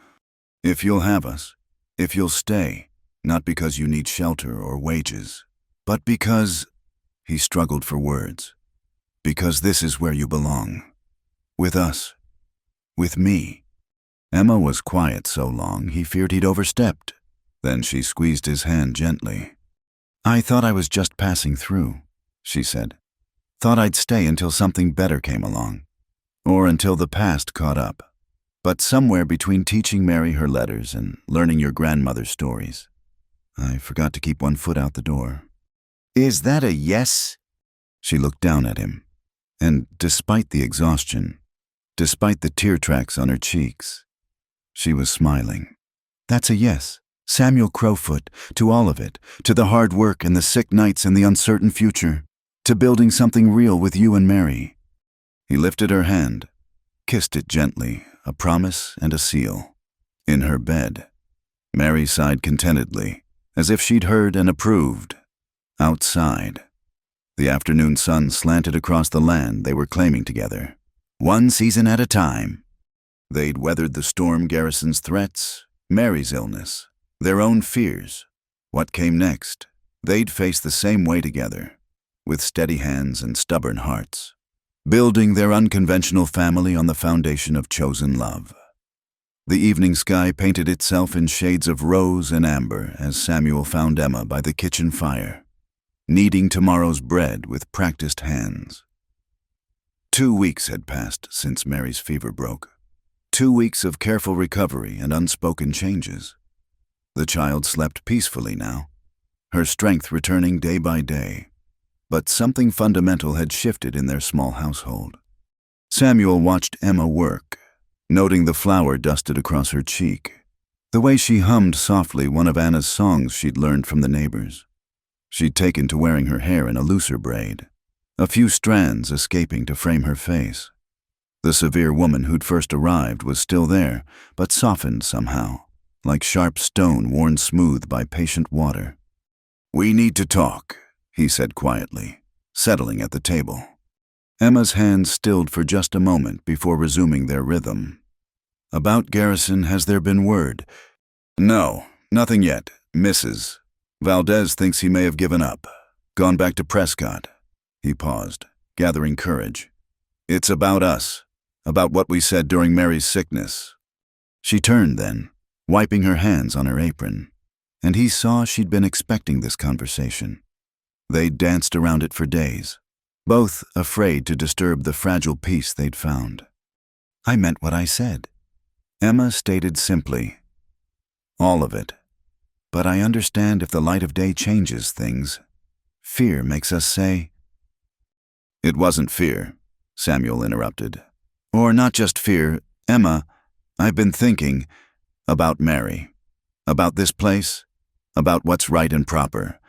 If you'll have us, if you'll stay, not because you need shelter or wages, but because," he struggled for words, "because this is where you belong. With us. With me." Emma was quiet so long he feared he'd overstepped. Then she squeezed his hand gently. "I thought I was just passing through," she said. "Thought I'd stay until something better came along, or until the past caught up. But somewhere between teaching Mary her letters and learning your grandmother's stories, I forgot to keep one foot out the door." "Is that a yes?" She looked down at him, and despite the exhaustion, despite the tear tracks on her cheeks, she was smiling. "That's a yes, Samuel Crowfoot, to all of it, to the hard work and the sick nights and the uncertain future, to building something real with you and Mary." He lifted her hand, kissed it gently, a promise and a seal. In her bed, Mary sighed contentedly, as if she'd heard and approved. Outside, the afternoon sun slanted across the land they were claiming together. One season at a time. They'd weathered the storm garrison's threats, Mary's illness, their own fears. What came next? They'd face the same way together, with steady hands and stubborn hearts, building their unconventional family on the foundation of chosen love. The evening sky painted itself in shades of rose and amber as Samuel found Emma by the kitchen fire, kneading tomorrow's bread with practiced hands. 2 weeks had passed since Mary's fever broke. 2 weeks of careful recovery and unspoken changes. The child slept peacefully now, her strength returning day by day. But something fundamental had shifted in their small household. Samuel watched Emma work, noting the flour dusted across her cheek, the way she hummed softly one of Anna's songs she'd learned from the neighbors. She'd taken to wearing her hair in a looser braid, a few strands escaping to frame her face. The severe woman who'd first arrived was still there, but softened somehow, like sharp stone worn smooth by patient water. "We need to talk," he said quietly, settling at the table. Emma's hands stilled for just a moment before resuming their rhythm. "About Garrison, has there been word?" "No, nothing yet, Mrs. Valdez thinks he may have given up, gone back to Prescott." He paused, gathering courage. "It's about us, about what we said during Mary's sickness." She turned then, wiping her hands on her apron, and he saw she'd been expecting this conversation. They'd danced around it for days, both afraid to disturb the fragile peace they'd found. "I meant what I said," Emma stated simply. "All of it. But I understand if the light of day changes things. Fear makes us say—" "It wasn't fear," Samuel interrupted. "Or not just fear, Emma. I've been thinking about Mary, about this place, about what's right and proper."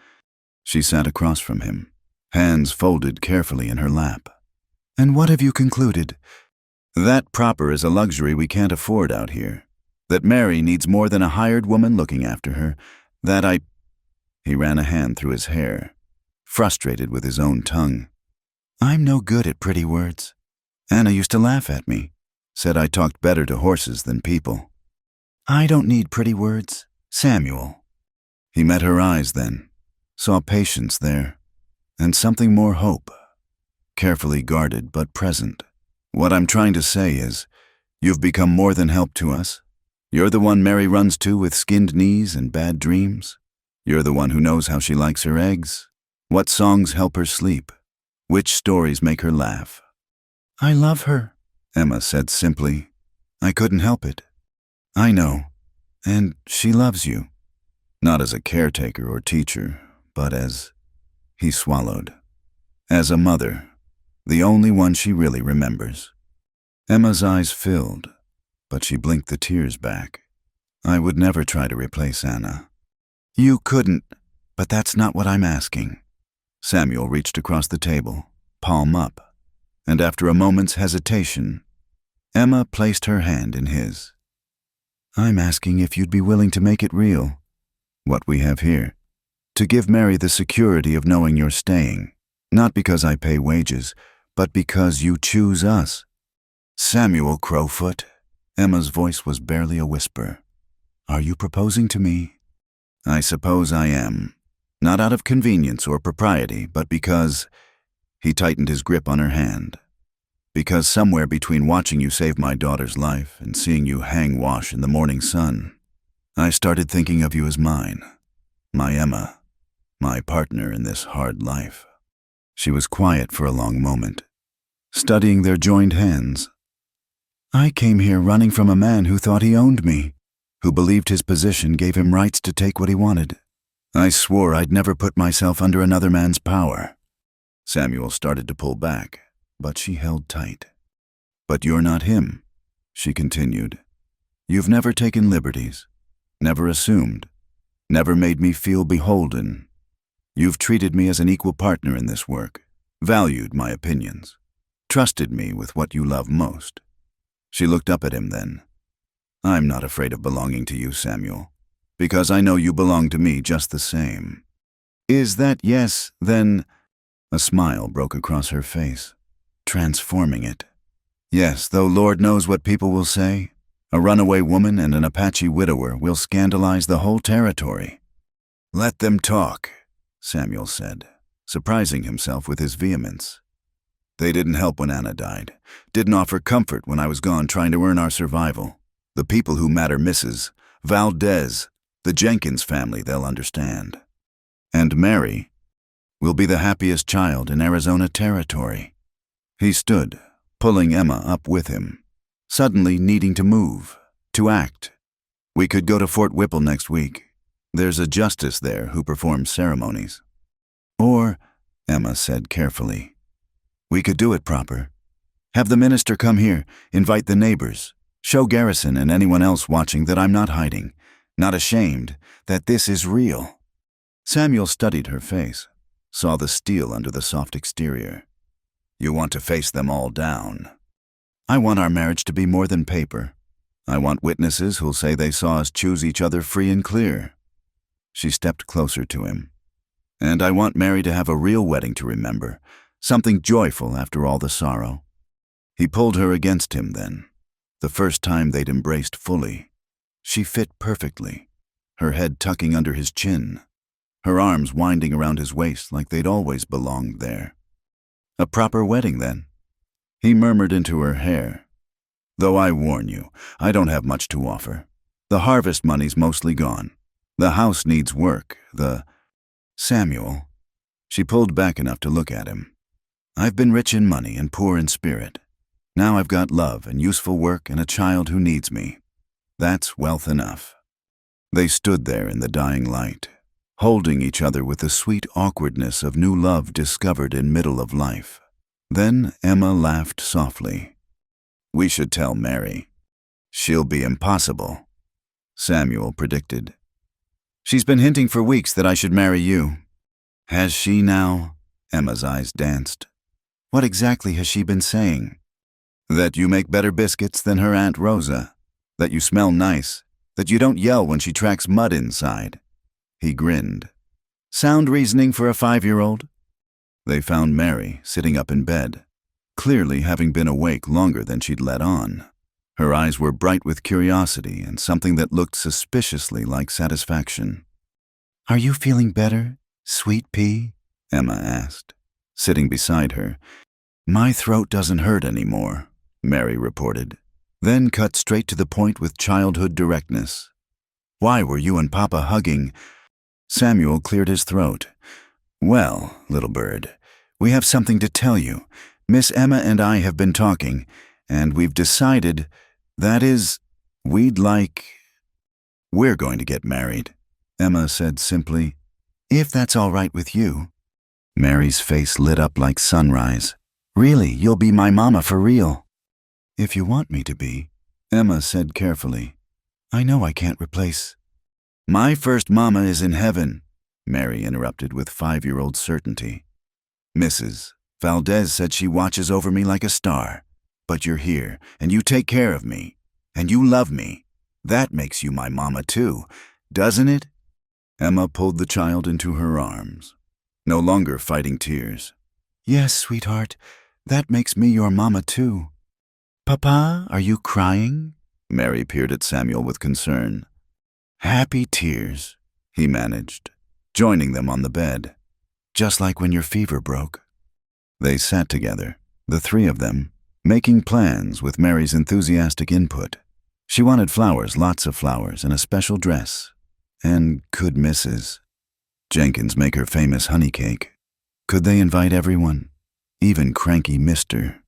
She sat across from him, hands folded carefully in her lap. "And what have you concluded?" "That proper is a luxury we can't afford out here. That Mary needs more than a hired woman looking after her. That I—" He ran a hand through his hair, frustrated with his own tongue. "I'm no good at pretty words. Anna used to laugh at me, said I talked better to horses than people. I don't need pretty words, Samuel." He met her eyes then, saw patience there, and something more hope, carefully guarded but present. "What I'm trying to say is, you've become more than help to us. You're the one Mary runs to with skinned knees and bad dreams. You're the one who knows how she likes her eggs, what songs help her sleep, which stories make her laugh." "I love her," Emma said simply. "I couldn't help it. I know. And she loves you. Not as a caretaker or teacher, but as—" he swallowed. "As a mother. The only one she really remembers. Emma's eyes filled, but she blinked the tears back. I would never try to replace Anna. You couldn't, but that's not what I'm asking. Samuel reached across the table, palm up, and after a moment's hesitation, Emma placed her hand in his. I'm asking if you'd be willing to make it real, what we have here, to give Mary the security of knowing you're staying, not because I pay wages, but because you choose us. Samuel Crowfoot, Emma's voice was barely a whisper. Are you proposing to me? I suppose I am. Not out of convenience or propriety, but because, he tightened his grip on her hand, because somewhere between watching you save my daughter's life and seeing you hang wash in the morning sun, I started thinking of you as mine, my Emma, my partner in this hard life. She was quiet for a long moment, studying their joined hands. I came here running from a man who thought he owned me, who believed his position gave him rights to take what he wanted. I swore I'd never put myself under another man's power. Samuel started to pull back, but she held tight. But you're not him, she continued. You've never taken liberties, never assumed, never made me feel beholden. You've treated me as an equal partner in this work, valued my opinions, trusted me with what you love most. She looked up at him then. I'm not afraid of belonging to you, Samuel, because I know you belong to me just the same. Is that yes, then? A smile broke across her face, transforming it. Yes, though Lord knows what people will say. A runaway woman and an Apache widower will scandalize the whole territory. Let them talk, Samuel said, surprising himself with his vehemence. They didn't help when Anna died, didn't offer comfort when I was gone trying to earn our survival. The people who matter, Mrs. Valdez, the Jenkins family, they'll understand. And Mary will be the happiest child in Arizona territory. He stood, pulling Emma up with him, suddenly needing to move, to act. We could go to Fort Whipple next week. There's a justice there who performs ceremonies. Or, Emma said carefully, we could do it proper. Have the minister come here, invite the neighbors, show Garrison and anyone else watching that I'm not hiding, not ashamed, that this is real. Samuel studied her face, saw the steel under the soft exterior. You want to face them all down. I want our marriage to be more than paper. I want witnesses who'll say they saw us choose each other free and clear. She stepped closer to him. And I want Mary to have a real wedding to remember, something joyful after all the sorrow. He pulled her against him then, the first time they'd embraced fully. She fit perfectly, her head tucking under his chin, her arms winding around his waist like they'd always belonged there. A proper wedding, then. He murmured into her hair. Though I warn you, I don't have much to offer. The harvest money's mostly gone. The house needs work. Samuel. She pulled back enough to look at him. I've been rich in money and poor in spirit. Now I've got love and useful work and a child who needs me. That's wealth enough. They stood there in the dying light, holding each other with the sweet awkwardness of new love discovered in middle of life. Then Emma laughed softly. We should tell Mary. She'll be impossible, Samuel predicted. She's been hinting for weeks that I should marry you. Has she now? Emma's eyes danced. What exactly has she been saying? That you make better biscuits than her Aunt Rosa, that you smell nice, that you don't yell when she tracks mud inside. He grinned. Sound reasoning for a 5-year-old? They found Mary sitting up in bed, clearly having been awake longer than she'd let on. Her eyes were bright with curiosity and something that looked suspiciously like satisfaction. Are you feeling better, sweet pea? Emma asked, sitting beside her. My throat doesn't hurt anymore, Mary reported, then cut straight to the point with childhood directness. Why were you and Papa hugging? Samuel cleared his throat. Well, little bird, we have something to tell you. Miss Emma and I have been talking, and we've decided, that is, we're going to get married, Emma said simply. If that's all right with you. Mary's face lit up like sunrise. Really, you'll be my mama for real. If you want me to be, Emma said carefully. I know I can't replace. My first mama is in heaven, Mary interrupted with 5-year-old certainty. Mrs. Valdez said she watches over me like a star. But you're here, and you take care of me, and you love me. That makes you my mama too, doesn't it? Emma pulled the child into her arms, no longer fighting tears. Yes, sweetheart, that makes me your mama too. Papa, are you crying? Mary peered at Samuel with concern. Happy tears, he managed, joining them on the bed. Just like when your fever broke. They sat together, the three of them, making plans with Mary's enthusiastic input. She wanted flowers, lots of flowers, and a special dress. And could Mrs. Jenkins make her famous honey cake? Could they invite everyone? Even cranky Mr.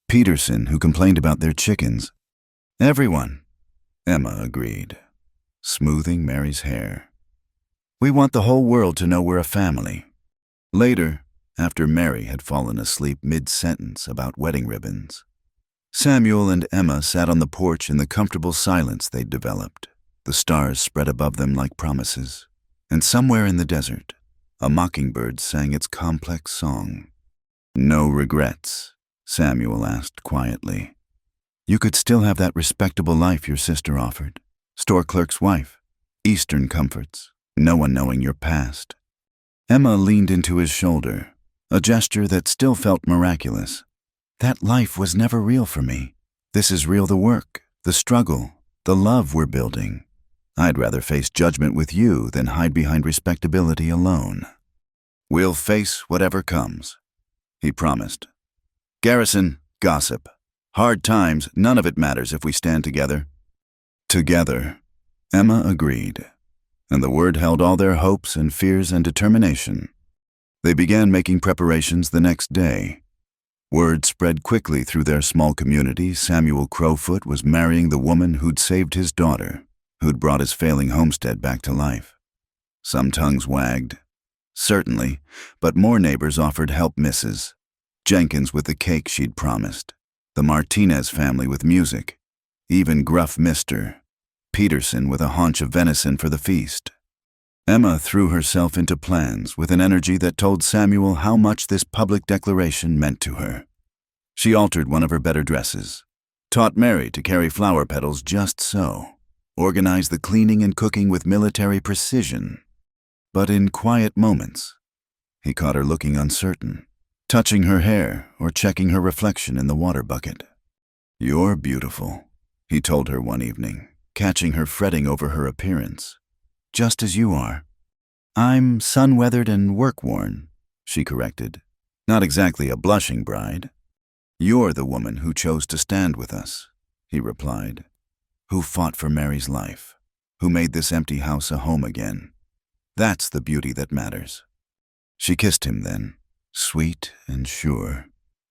Peterson, who complained about their chickens. Everyone, Emma agreed, smoothing Mary's hair. We want the whole world to know we're a family. Later, after Mary had fallen asleep mid-sentence about wedding ribbons, Samuel and Emma sat on the porch in the comfortable silence they'd developed. The stars spread above them like promises, and somewhere in the desert, a mockingbird sang its complex song. No regrets, Samuel asked quietly. You could still have that respectable life your sister offered. Store clerk's wife, Eastern comforts, no one knowing your past. Emma leaned into his shoulder, a gesture that still felt miraculous. That life was never real for me. This is real, the work, the struggle, the love we're building. I'd rather face judgment with you than hide behind respectability alone. We'll face whatever comes, he promised. Garrison, gossip. Hard times, none of it matters if we stand together. Together, Emma agreed, and the word held all their hopes and fears and determination. They began making preparations the next day. Word spread quickly through their small community. Samuel Crowfoot was marrying the woman who'd saved his daughter, who'd brought his failing homestead back to life. Some tongues wagged. Certainly, but more neighbors offered help. Mrs. Jenkins with the cake she'd promised, the Martinez family with music, even gruff Mr. Peterson with a haunch of venison for the feast. Emma threw herself into plans with an energy that told Samuel how much this public declaration meant to her. She altered one of her better dresses, taught Mary to carry flower petals just so, organized the cleaning and cooking with military precision. But in quiet moments, he caught her looking uncertain, touching her hair or checking her reflection in the water bucket. You're beautiful, he told her one evening, catching her fretting over her appearance. Just as you are. I'm sun-weathered and work-worn, she corrected. Not exactly a blushing bride. You're the woman who chose to stand with us, he replied, who fought for Mary's life, who made this empty house a home again. That's the beauty that matters. She kissed him then, sweet and sure,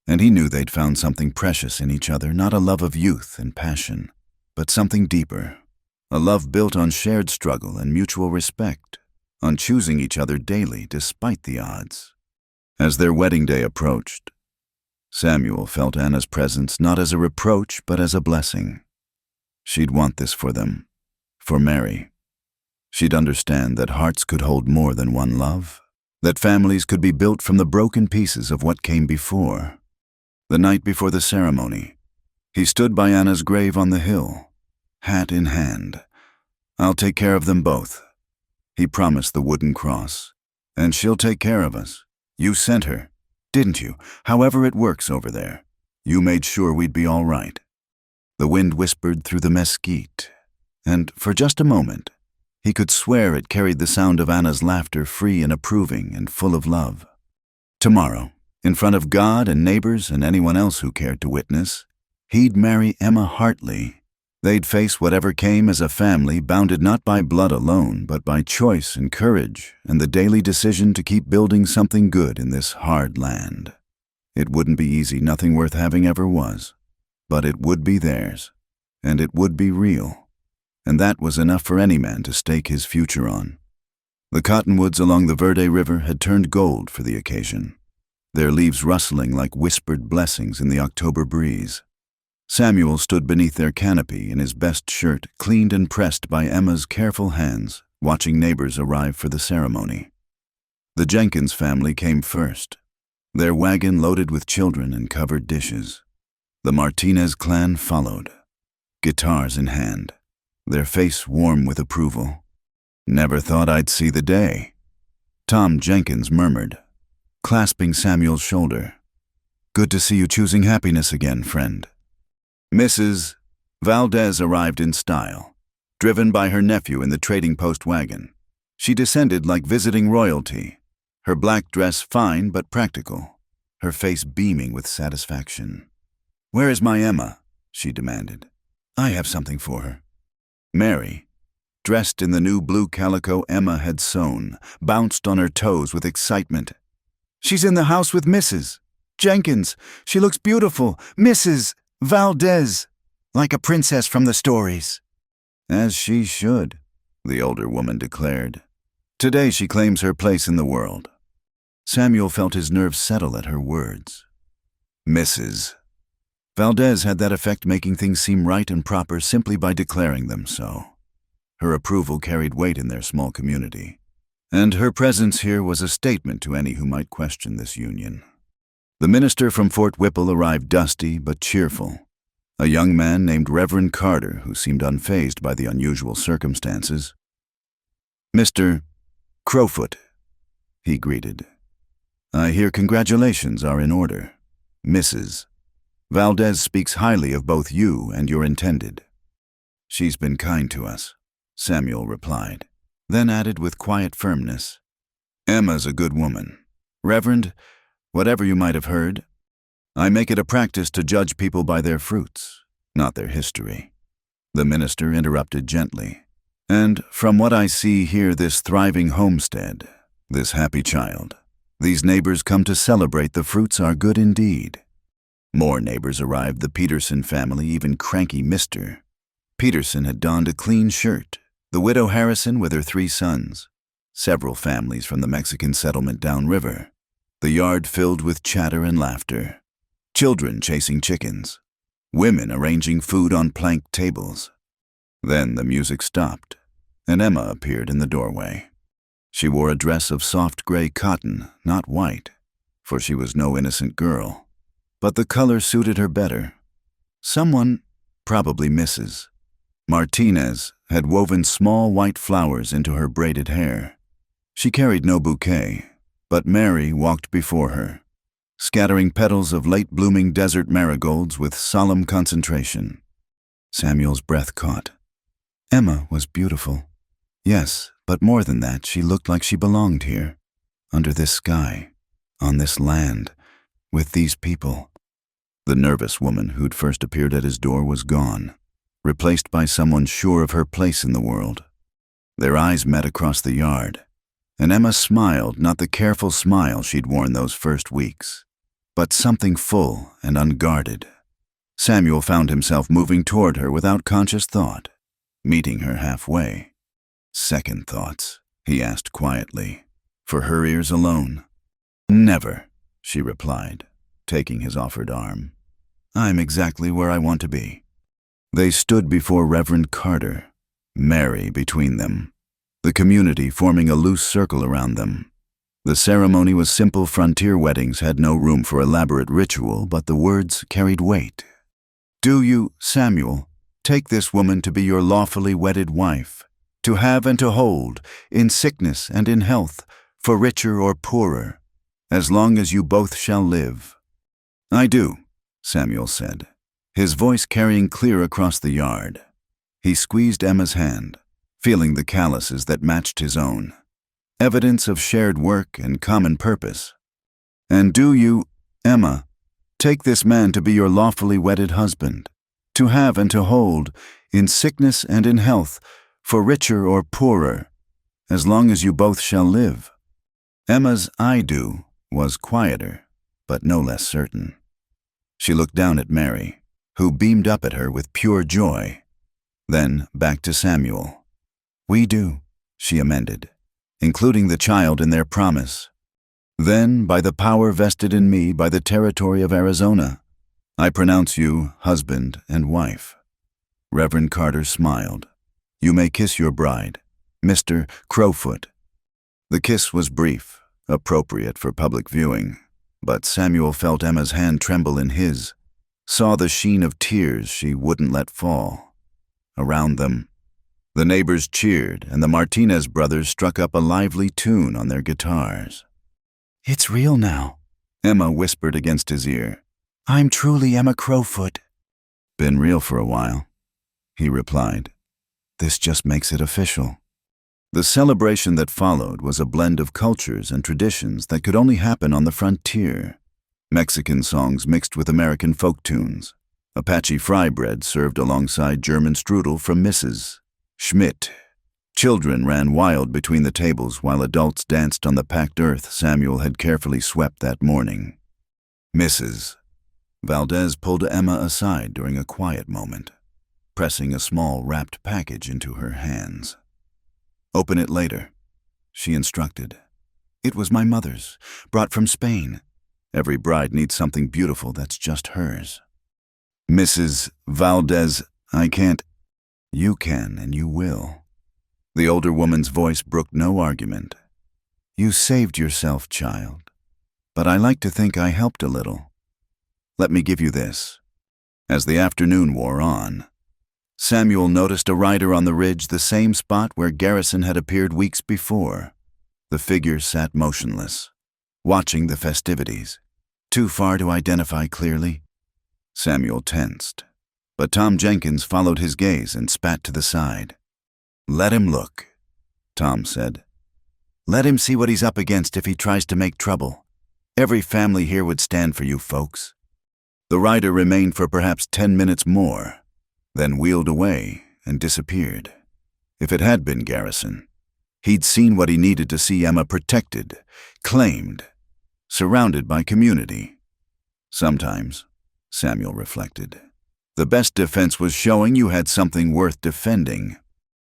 and he knew they'd found something precious in each other, not a love of youth and passion, but something deeper. A love built on shared struggle and mutual respect, on choosing each other daily despite the odds. As their wedding day approached, Samuel felt Anna's presence not as a reproach but as a blessing. She'd want this for them, for Mary. She'd understand that hearts could hold more than one love, that families could be built from the broken pieces of what came before. The night before the ceremony, he stood by Anna's grave on the hill, hat in hand. I'll take care of them both, he promised the wooden cross. And she'll take care of us. You sent her, didn't you? However it works over there. You made sure we'd be all right. The wind whispered through the mesquite, and for just a moment, he could swear it carried the sound of Anna's laughter, free and approving and full of love. Tomorrow, in front of God and neighbors and anyone else who cared to witness, he'd marry Emma Hartley. They'd face whatever came as a family, bounded not by blood alone, but by choice and courage and the daily decision to keep building something good in this hard land. It wouldn't be easy, nothing worth having ever was, but it would be theirs, and it would be real, and that was enough for any man to stake his future on. The cottonwoods along the Verde River had turned gold for the occasion. their leaves rustling like whispered blessings in the October breeze. Samuel stood beneath their canopy in his best shirt, cleaned and pressed by Emma's careful hands, watching neighbors arrive for the ceremony. The Jenkins family came first, their wagon loaded with children and covered dishes. The Martinez clan followed, guitars in hand, their face warm with approval. "Never thought I'd see the day," Tom Jenkins murmured, clasping Samuel's shoulder. "Good to see you choosing happiness again, friend." Mrs. Valdez arrived in style, driven by her nephew in the trading post wagon. She descended like visiting royalty, her black dress fine but practical, her face beaming with satisfaction. "Where is my Emma?" she demanded. "I have something for her." Mary, dressed in the new blue calico Emma had sewn, bounced on her toes with excitement. "She's in the house with Mrs. Jenkins. She looks beautiful. Mrs. Valdez, like a princess from the stories." "As she should," the older woman declared. "Today she claims her place in the world." Samuel felt his nerves settle at her words. Mrs. Valdez had that effect, making things seem right and proper simply by declaring them so. Her approval carried weight in their small community, and her presence here was a statement to any who might question this union. The minister from Fort Whipple arrived dusty but cheerful, a young man named Reverend Carter who seemed unfazed by the unusual circumstances. "Mr. Crowfoot," he greeted. "I hear congratulations are in order. Mrs. Valdez speaks highly of both you and your intended." "She's been kind to us," Samuel replied, then added with quiet firmness, "Emma's a good woman. Reverend, whatever you might have heard, I make it a practice to judge people by their fruits, not their history." The minister interrupted gently. "And from what I see here, this thriving homestead, this happy child, these neighbors come to celebrate the fruits are good indeed." More neighbors arrived, the Peterson family, even cranky Mr. Peterson had donned a clean shirt, the widow Harrison with her 3 sons, several families from the Mexican settlement downriver, the yard filled with chatter and laughter, children chasing chickens, women arranging food on planked tables. Then the music stopped, and Emma appeared in the doorway. She wore a dress of soft gray cotton, not white, for she was no innocent girl, but the color suited her better. Someone, probably Mrs. Martinez, had woven small white flowers into her braided hair. She carried no bouquet, but Mary walked before her, scattering petals of late-blooming desert marigolds with solemn concentration. Samuel's breath caught. Emma was beautiful. Yes, but more than that, she looked like she belonged here, under this sky, on this land, with these people. The nervous woman who'd first appeared at his door was gone, replaced by someone sure of her place in the world. Their eyes met across the yard, and Emma smiled, not the careful smile she'd worn those first weeks, but something full and unguarded. Samuel found himself moving toward her without conscious thought, meeting her halfway. "Second thoughts?" he asked quietly, for her ears alone. "Never," she replied, taking his offered arm. "I'm exactly where I want to be." They stood before Reverend Carter, Mary between them, the community forming a loose circle around them. The ceremony was simple. Frontier weddings had no room for elaborate ritual, but the words carried weight. "Do you, Samuel, take this woman to be your lawfully wedded wife, to have and to hold, in sickness and in health, for richer or poorer, as long as you both shall live?" "I do," Samuel said, his voice carrying clear across the yard. He squeezed Emma's hand, feeling the calluses that matched his own, evidence of shared work and common purpose. "And do you, Emma, take this man to be your lawfully wedded husband, to have and to hold, in sickness and in health, for richer or poorer, as long as you both shall live?" Emma's "I do" was quieter, but no less certain. She looked down at Mary, who beamed up at her with pure joy. Then back to Samuel. "We do," she amended, including the child in their promise. Then, by the power vested in me by the territory of Arizona, I pronounce you husband and wife." Reverend Carter smiled. "You may kiss your bride, Mr. Crowfoot." The kiss was brief, appropriate for public viewing, but Samuel felt Emma's hand tremble in his, saw the sheen of tears she wouldn't let fall. Around them, the neighbors cheered and the Martinez brothers struck up a lively tune on their guitars. "It's real now," Emma whispered against his ear. "I'm truly Emma Crowfoot." "Been real for a while," he replied. "This just makes it official." The celebration that followed was a blend of cultures and traditions that could only happen on the frontier. Mexican songs mixed with American folk tunes, Apache fry bread served alongside German strudel from Mrs. Schmidt. Children ran wild between the tables while adults danced on the packed earth Samuel had carefully swept that morning. "Mrs." Valdez pulled Emma aside during a quiet moment, pressing a small wrapped package into her hands. "Open it later," she instructed. "It was my mother's, brought from Spain. Every bride needs something beautiful that's just hers." "Mrs. Valdez, I can't." "You can and you will." The older woman's voice brooked no argument. "You saved yourself, child, but I like to think I helped a little. Let me give you this." As the afternoon wore on, Samuel noticed a rider on the ridge, the same spot where Garrison had appeared weeks before. The figure sat motionless, watching the festivities. Too far to identify clearly? Samuel tensed, but Tom Jenkins followed his gaze and spat to the side. "Let him look," Tom said. "Let him see what he's up against if he tries to make trouble. Every family here would stand for you folks." The rider remained for perhaps 10 minutes more, then wheeled away and disappeared. If it had been Garrison, he'd seen what he needed to see Emma protected, claimed, surrounded by community. Sometimes, Samuel reflected, the best defense was showing you had something worth defending.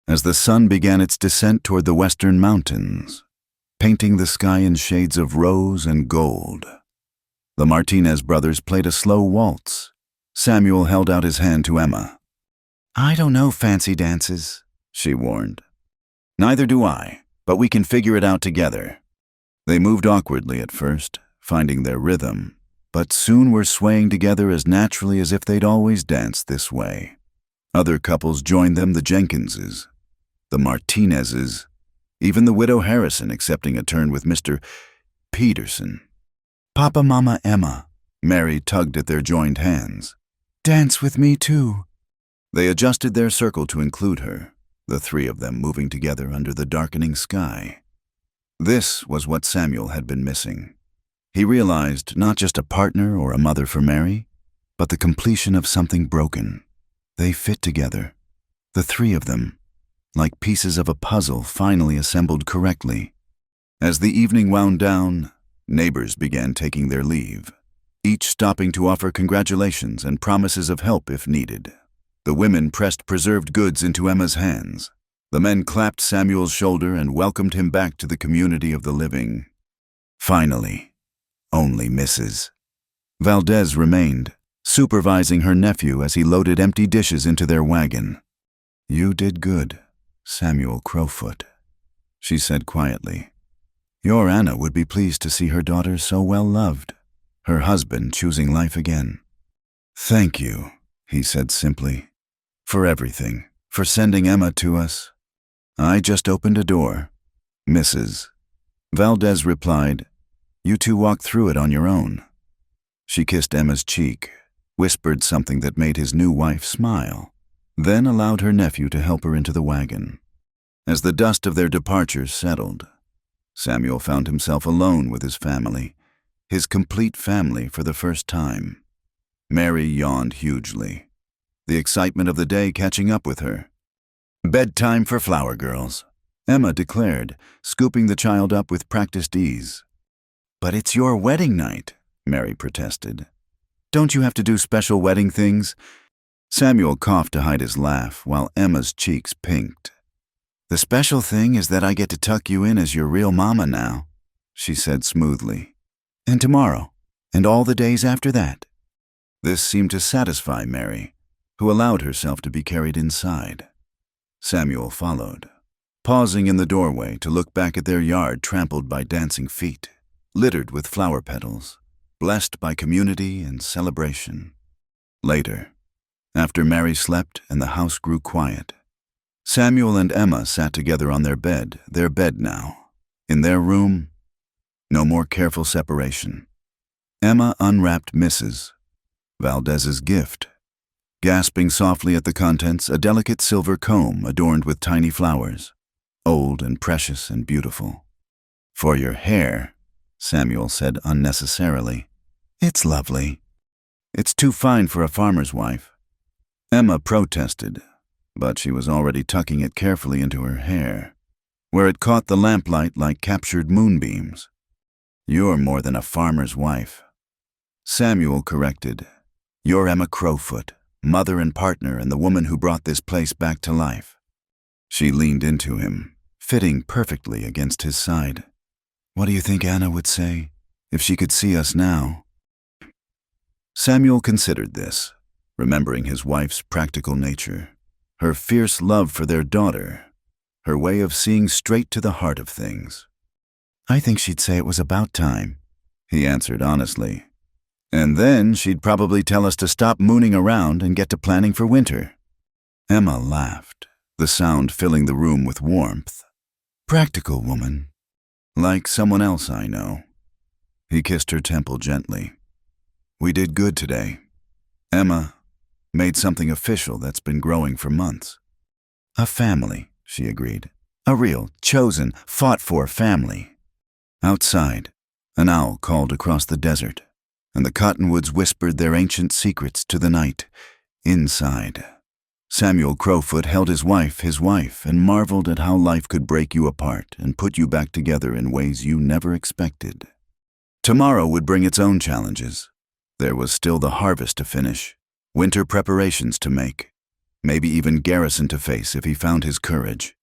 As the sun began its descent toward the western mountains, painting the sky in shades of rose and gold, the Martinez brothers played a slow waltz. Samuel held out his hand to Emma. "I don't know fancy dances," she warned. "Neither do I, but we can figure it out together." They moved awkwardly at first, finding their rhythm, but soon were swaying together as naturally as if they'd always danced this way. Other couples joined them, the Jenkinses, the Martinezes, even the widow Harrison accepting a turn with Mr. Peterson. "Papa, Mama, Emma," Mary tugged at their joined hands. "Dance with me too." They adjusted their circle to include her, the three of them moving together under the darkening sky. This was what Samuel had been missing. He realized not just a partner or a mother for Mary, but the completion of something broken. They fit together, the three of them, like pieces of a puzzle finally assembled correctly. As the evening wound down, neighbors began taking their leave, each stopping to offer congratulations and promises of help if needed. The women pressed preserved goods into Emma's hands. The men clapped Samuel's shoulder and welcomed him back to the community of the living. Finally, only Mrs. Valdez remained, supervising her nephew as he loaded empty dishes into their wagon. "You did good, Samuel Crowfoot," she said quietly. "Your Anna would be pleased to see her daughter so well loved, her husband choosing life again." "Thank you," he said simply, "for everything, for sending Emma to us. I just opened a door." Mrs. Valdez replied, "You two walk through it on your own." She kissed Emma's cheek, whispered something that made his new wife smile, then allowed her nephew to help her into the wagon. As the dust of their departure settled, Samuel found himself alone with his family, his complete family for the first time. Mary yawned hugely, the excitement of the day catching up with her. "Bedtime for flower girls," Emma declared, scooping the child up with practiced ease. "But it's your wedding night," Mary protested. "Don't you have to do special wedding things?" Samuel coughed to hide his laugh while Emma's cheeks pinked. "The special thing is that I get to tuck you in as your real mama now." she said smoothly. And tomorrow, and all the days after that. This seemed to satisfy Mary, who allowed herself to be carried inside. Samuel followed, pausing in the doorway to look back at their yard trampled by dancing feet, littered with flower petals, blessed by community and celebration. Later, after Mary slept and the house grew quiet, Samuel and Emma sat together on their bed now. In their room, no more careful separation. Emma unwrapped Mrs. Valdez's gift, gasping softly at the contents, a delicate silver comb adorned with tiny flowers, old and precious and beautiful. For your hair, Samuel said unnecessarily. It's lovely. It's too fine for a farmer's wife. Emma protested, but she was already tucking it carefully into her hair, where it caught the lamplight like captured moonbeams. You're more than a farmer's wife. Samuel corrected. You're Emma Crowfoot, mother and partner and the woman who brought this place back to life. She leaned into him, fitting perfectly against his side. What do you think Anna would say if she could see us now? Samuel considered this, remembering his wife's practical nature, her fierce love for their daughter, her way of seeing straight to the heart of things. I think she'd say it was about time, he answered honestly. And then she'd probably tell us to stop mooning around and get to planning for winter. Emma laughed, the sound filling the room with warmth. Practical woman. Like someone else I know. He kissed her temple gently. We did good today. Emma made something official that's been growing for months. A family, she agreed. A real, chosen, fought-for family. Outside, an owl called across the desert, and the cottonwoods whispered their ancient secrets to the night. Inside, Samuel Crowfoot held his wife, and marveled at how life could break you apart and put you back together in ways you never expected. Tomorrow would bring its own challenges. There was still the harvest to finish, winter preparations to make, maybe even Garrison to face if he found his courage.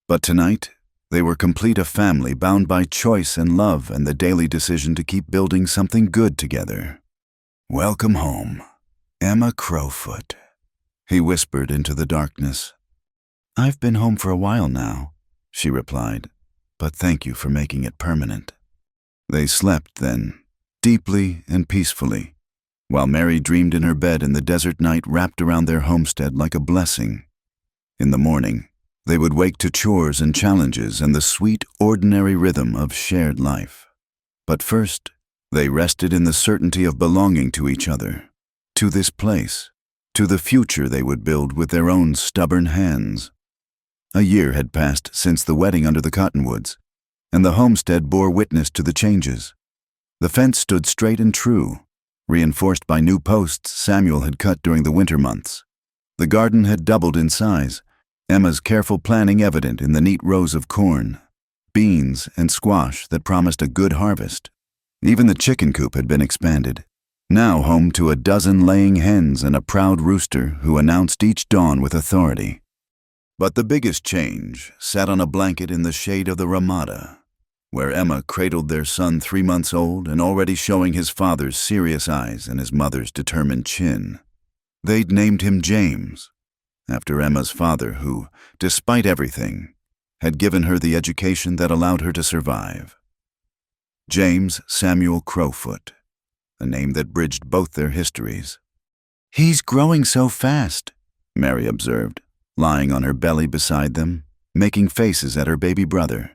But tonight, they were complete, a family bound by choice and love and the daily decision to keep building something good together. Welcome home, Emma Crowfoot, he whispered into the darkness. I've been home for a while now, she replied, but thank you for making it permanent. They slept then, deeply and peacefully, while Mary dreamed in her bed and the desert night wrapped around their homestead like a blessing. In the morning, they would wake to chores and challenges and the sweet, ordinary rhythm of shared life. But first, they rested in the certainty of belonging to each other, to this place, to the future they would build with their own stubborn hands. A year had passed since the wedding under the cottonwoods, and the homestead bore witness to the changes. The fence stood straight and true, reinforced by new posts Samuel had cut during the winter months. The garden had doubled in size, Emma's careful planning evident in the neat rows of corn, beans, and squash that promised a good harvest. Even the chicken coop had been expanded, now home to a dozen laying hens and a proud rooster who announced each dawn with authority. But the biggest change sat on a blanket in the shade of the Ramada, where Emma cradled their son 3 months old and already showing his father's serious eyes and his mother's determined chin. They'd named him James, after Emma's father who, despite everything, had given her the education that allowed her to survive. James Samuel Crowfoot, a name that bridged both their histories. He's growing so fast, Mary observed, lying on her belly beside them, making faces at her baby brother.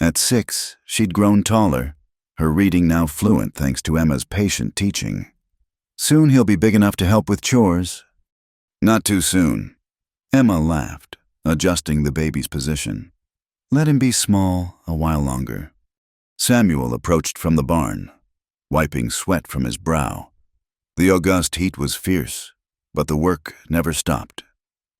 At 6, she'd grown taller, her reading now fluent thanks to Emma's patient teaching. Soon he'll be big enough to help with chores. Not too soon. Emma laughed, adjusting the baby's position. Let him be small a while longer. Samuel approached from the barn, wiping sweat from his brow. The august heat was fierce, but the work never stopped.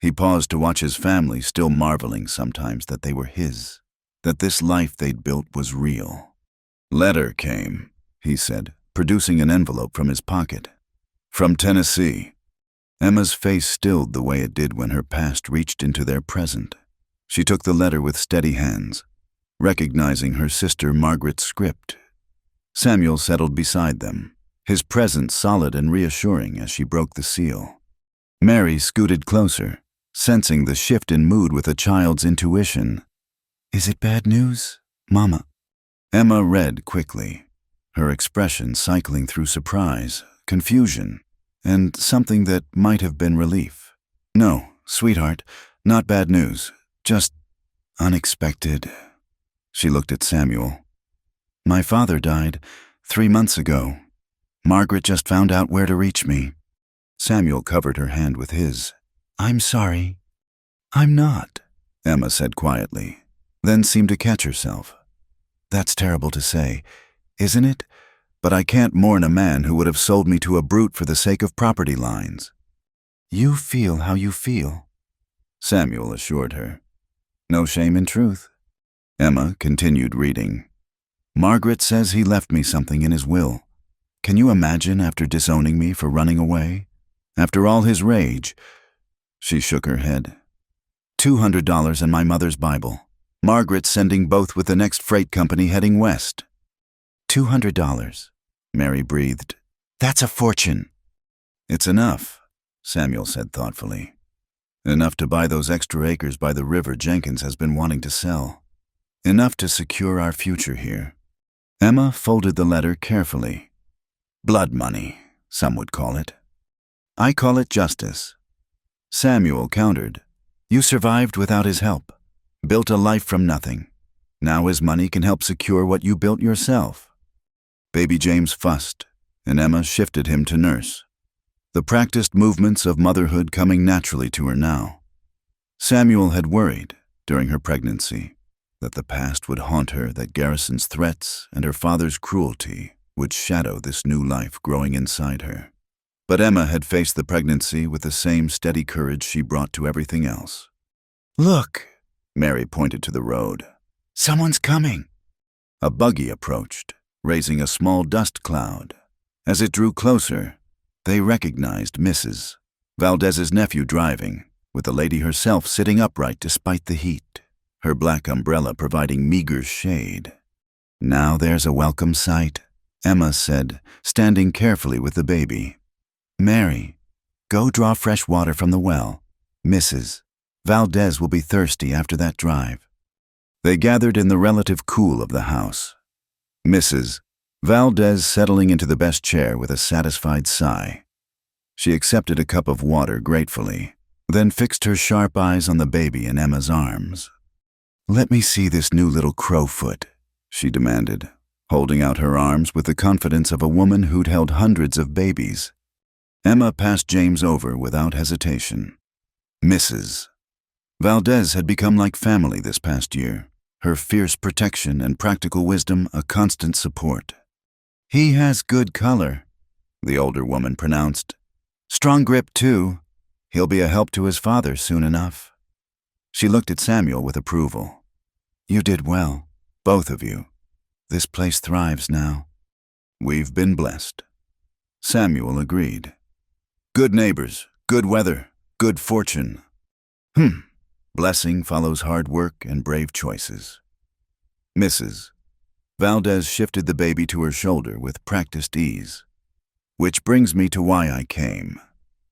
He paused to watch his family, still marveling sometimes that they were his, that this life they'd built was real. Letter came, he said, producing an envelope from his pocket. From Tennessee. Emma's face stilled the way it did when her past reached into their present. She took the letter with steady hands. recognizing her sister Margaret's script. Samuel settled beside them, his presence solid and reassuring as she broke the seal. Mary scooted closer, sensing the shift in mood with a child's intuition. "Is it bad news, Mama?" Emma read quickly, her expression cycling through surprise, confusion, and something that might have been relief. "No, sweetheart, not bad news, just unexpected." She looked at Samuel. "My father died 3 months ago. Margaret just found out where to reach me." Samuel covered her hand with his. "I'm sorry." "I'm not," Emma said quietly, then seemed to catch herself. "That's terrible to say, isn't it? But I can't mourn a man who would have sold me to a brute for the sake of property lines." "You feel how you feel," Samuel assured her. "No shame in truth." Emma continued reading. "Margaret says he left me something in his will. Can you imagine after disowning me for running away? After all his rage?" She shook her head. $200 and my mother's Bible. Margaret's sending both with the next freight company heading west." $200, Mary breathed. "That's a fortune." "It's enough," Samuel said thoughtfully. "Enough to buy those extra acres by the river Jenkins has been wanting to sell. Enough to secure our future here." Emma folded the letter carefully. "Blood money, some would call it. I call it justice." Samuel countered. "You survived without his help, built a life from nothing. Now his money can help secure what you built yourself." Baby James fussed, and Emma shifted him to nurse, the practiced movements of motherhood coming naturally to her now. Samuel had worried, during her pregnancy, that the past would haunt her, that Garrison's threats and her father's cruelty would shadow this new life growing inside her. But Emma had faced the pregnancy with the same steady courage she brought to everything else. "Look," Mary pointed to the road. "Someone's coming." A buggy approached, raising a small dust cloud. As it drew closer, they recognized Mrs. Valdez's nephew driving, with the lady herself sitting upright despite the heat, her black umbrella providing meager shade. "Now there's a welcome sight," Emma said, standing carefully with the baby. "Mary, go draw fresh water from the well. Mrs. Valdez will be thirsty after that drive." They gathered in the relative cool of the house, Mrs. Valdez settling into the best chair with a satisfied sigh. She accepted a cup of water gratefully, then fixed her sharp eyes on the baby in Emma's arms. "Let me see this new little crowfoot," she demanded, holding out her arms with the confidence of a woman who'd held hundreds of babies. Emma passed James over without hesitation. Mrs. Valdez had become like family this past year, her fierce protection and practical wisdom a constant support. "He has good color," the older woman pronounced. "Strong grip, too. He'll be a help to his father soon enough." She looked at Samuel with approval. "You did well, both of you. This place thrives now." "We've been blessed," Samuel agreed. "Good neighbors, good weather, good fortune. Blessing follows hard work and brave choices." Mrs. Valdez shifted the baby to her shoulder with practiced ease. "Which brings me to why I came.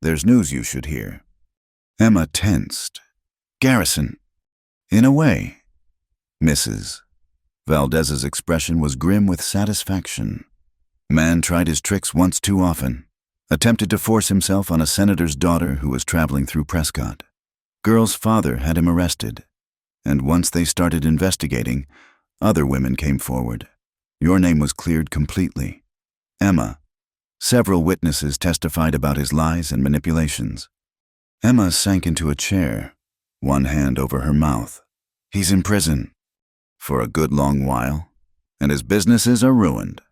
There's news you should hear." Emma tensed. "Garrison." "In a way." Mrs. Valdez's expression was grim with satisfaction. "Man tried his tricks once too often. Attempted to force himself on a senator's daughter who was traveling through Prescott. Girl's father had him arrested, and once they started investigating, other women came forward. Your name was cleared completely. Emma. Several witnesses testified about his lies and manipulations." Emma sank into a chair, one hand over her mouth. "He's in prison." "For a good long while. And his businesses are ruined.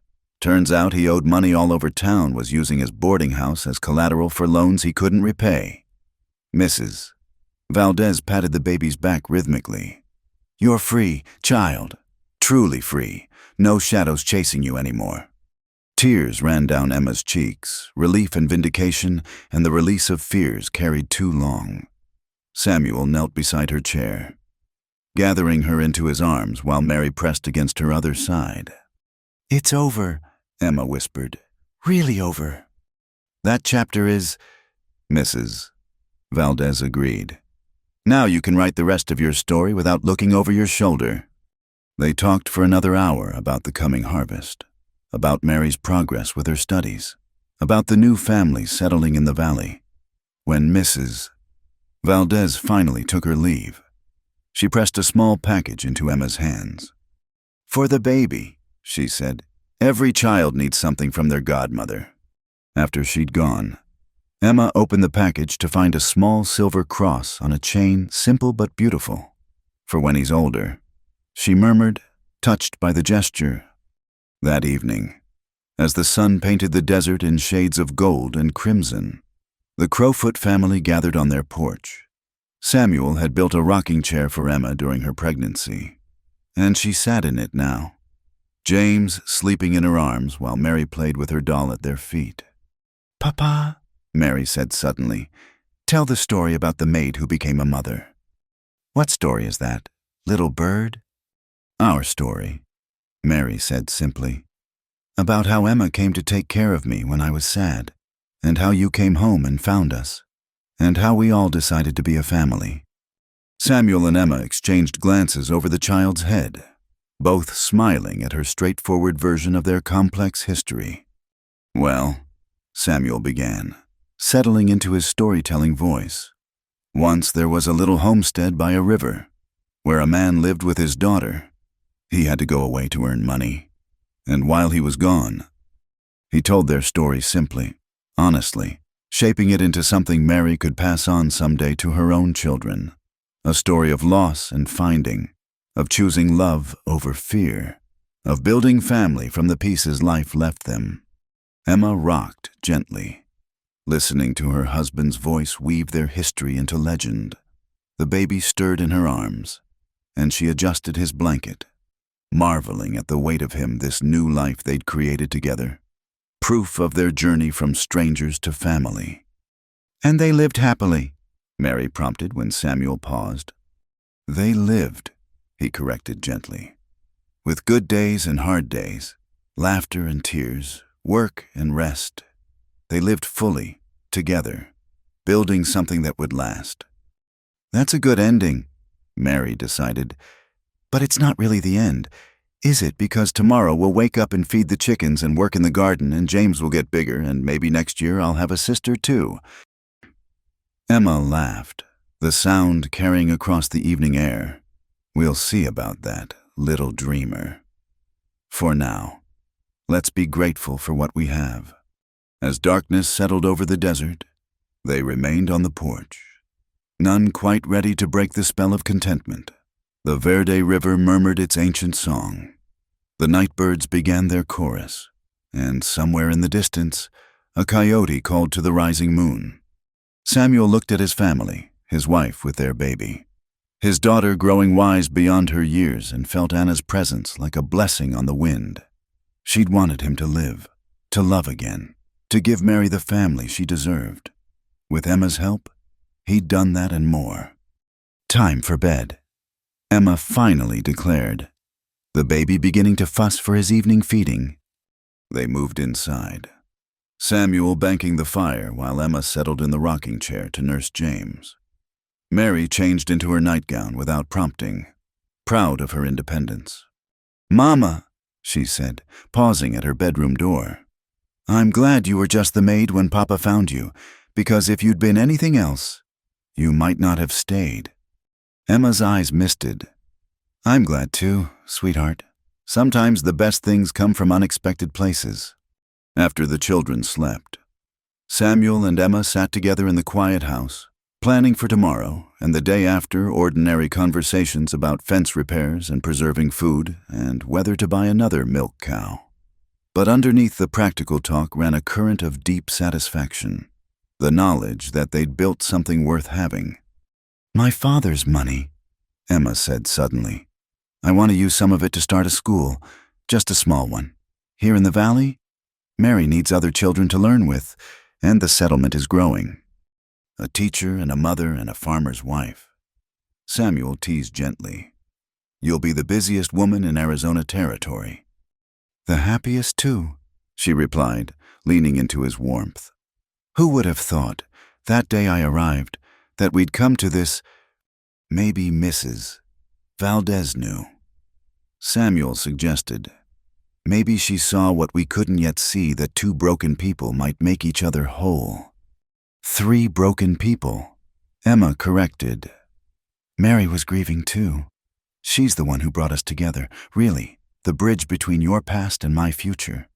Turns out he owed money all over town, was using his boarding house as collateral for loans he couldn't repay." Mrs. Valdez patted the baby's back rhythmically. "You're free, child. Truly free. No shadows chasing you anymore." Tears ran down Emma's cheeks, relief and vindication, and the release of fears carried too long. Samuel knelt beside her chair. gathering her into his arms while Mary pressed against her other side. "It's over," Emma whispered. "Really over." "That chapter is—" "Mrs." Valdez agreed. "Now you can write the rest of your story without looking over your shoulder." They talked for another hour about the coming harvest, about Mary's progress with her studies, about the new family settling in the valley. When Mrs. Valdez finally took her leave, she pressed a small package into Emma's hands. "For the baby," she said. "Every child needs something from their godmother." After she'd gone, Emma opened the package to find a small silver cross on a chain, simple but beautiful. "For when he's older," she murmured, touched by the gesture. That evening, as the sun painted the desert in shades of gold and crimson, the Crowfoot family gathered on their porch. Samuel had built a rocking chair for Emma during her pregnancy, and she sat in it now, James sleeping in her arms while Mary played with her doll at their feet. "Papa," Mary said suddenly, "tell the story about the maid who became a mother." "What story is that, little bird?" "Our story," Mary said simply. "About how Emma came to take care of me when I was sad, and how you came home and found us, and how we all decided to be a family." Samuel and Emma exchanged glances over the child's head, both smiling at her straightforward version of their complex history. "Well," Samuel began, settling into his storytelling voice, "once there was a little homestead by a river, where a man lived with his daughter. He had to go away to earn money, and while he was gone," he told their story simply, honestly, shaping it into something Mary could pass on someday to her own children. A story of loss and finding, of choosing love over fear, of building family from the pieces life left them. Emma rocked gently, listening to her husband's voice weave their history into legend. The baby stirred in her arms, and she adjusted his blanket, marveling at the weight of him, this new life they'd created together. Proof of their journey from strangers to family. "And they lived happily," Mary prompted when Samuel paused. "They lived," he corrected gently. "With good days and hard days, laughter and tears, work and rest. They lived fully, together, building something that would last." "That's a good ending," Mary decided. "But it's not really the end, is it? Because tomorrow we'll wake up and feed the chickens and work in the garden, and James will get bigger, and maybe next year I'll have a sister too." Emma laughed, the sound carrying across the evening air. "We'll see about that, little dreamer. For now, let's be grateful for what we have." As darkness settled over the desert, they remained on the porch, none quite ready to break the spell of contentment. The Verde River murmured its ancient song. The nightbirds began their chorus, and somewhere in the distance, a coyote called to the rising moon. Samuel looked at his family, his wife with their baby, his daughter growing wise beyond her years, and felt Anna's presence like a blessing on the wind. She'd wanted him to live, to love again, to give Mary the family she deserved. With Emma's help, he'd done that and more. "Time for bed," Emma finally declared, the baby beginning to fuss for his evening feeding. They moved inside, Samuel banking the fire while Emma settled in the rocking chair to nurse James. Mary changed into her nightgown without prompting, proud of her independence. "Mama," she said, pausing at her bedroom door, "I'm glad you were just the maid when Papa found you, because if you'd been anything else, you might not have stayed." Emma's eyes misted. "I'm glad too, sweetheart. Sometimes the best things come from unexpected places." After the children slept, Samuel and Emma sat together in the quiet house, planning for tomorrow and the day after ordinary conversations about fence repairs and preserving food and whether to buy another milk cow. But underneath the practical talk ran a current of deep satisfaction, the knowledge that they'd built something worth having. "My father's money," Emma said suddenly. "I want to use some of it to start a school, just a small one. Here in the valley, Mary needs other children to learn with, and the settlement is growing. A teacher and a mother and a farmer's wife." Samuel teased gently. You'll be the busiest woman in Arizona Territory." "The happiest, too," she replied, leaning into his warmth. "Who would have thought, that day I arrived, that we'd come to this? Maybe Mrs. Valdez knew." Samuel suggested, "Maybe she saw what we couldn't yet see, that two broken people might make each other whole." "Three broken people," Emma corrected. "Mary was grieving too. She's the one who brought us together, really, the bridge between your past and my future."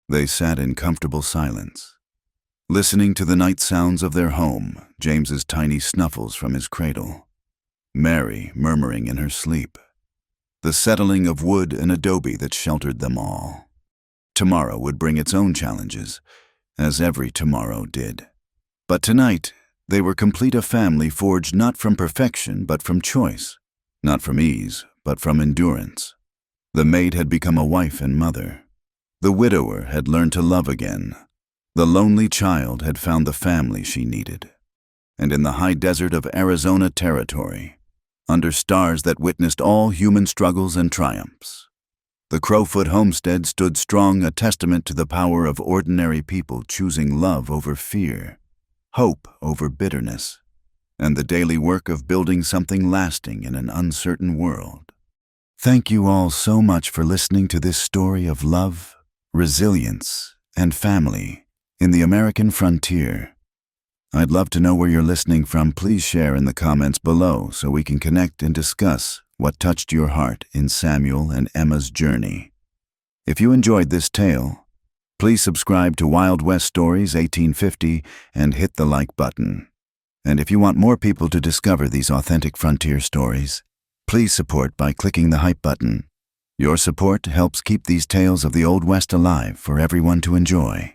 They sat in comfortable silence, listening to the night sounds of their home, James's tiny snuffles from his cradle, Mary murmuring in her sleep, the settling of wood and adobe that sheltered them all. Tomorrow would bring its own challenges, as every tomorrow did. But tonight, they were complete, a family forged not from perfection but from choice, not from ease but from endurance. The maid had become a wife and mother. The widower had learned to love again. The lonely child had found the family she needed. And in the high desert of Arizona Territory, under stars that witnessed all human struggles and triumphs, the Crowfoot homestead stood strong, a testament to the power of ordinary people choosing love over fear, hope over bitterness, and the daily work of building something lasting in an uncertain world. Thank you all so much for listening to this story of love, resilience, and family in the American frontier. I'd love to know where you're listening from. Please share in the comments below so we can connect and discuss what touched your heart in Samuel and Emma's journey. If you enjoyed this tale, please subscribe to Wild West Stories 1850 and hit the like button. And if you want more people to discover these authentic frontier stories, please support by clicking the hype button. Your support helps keep these tales of the Old West alive for everyone to enjoy.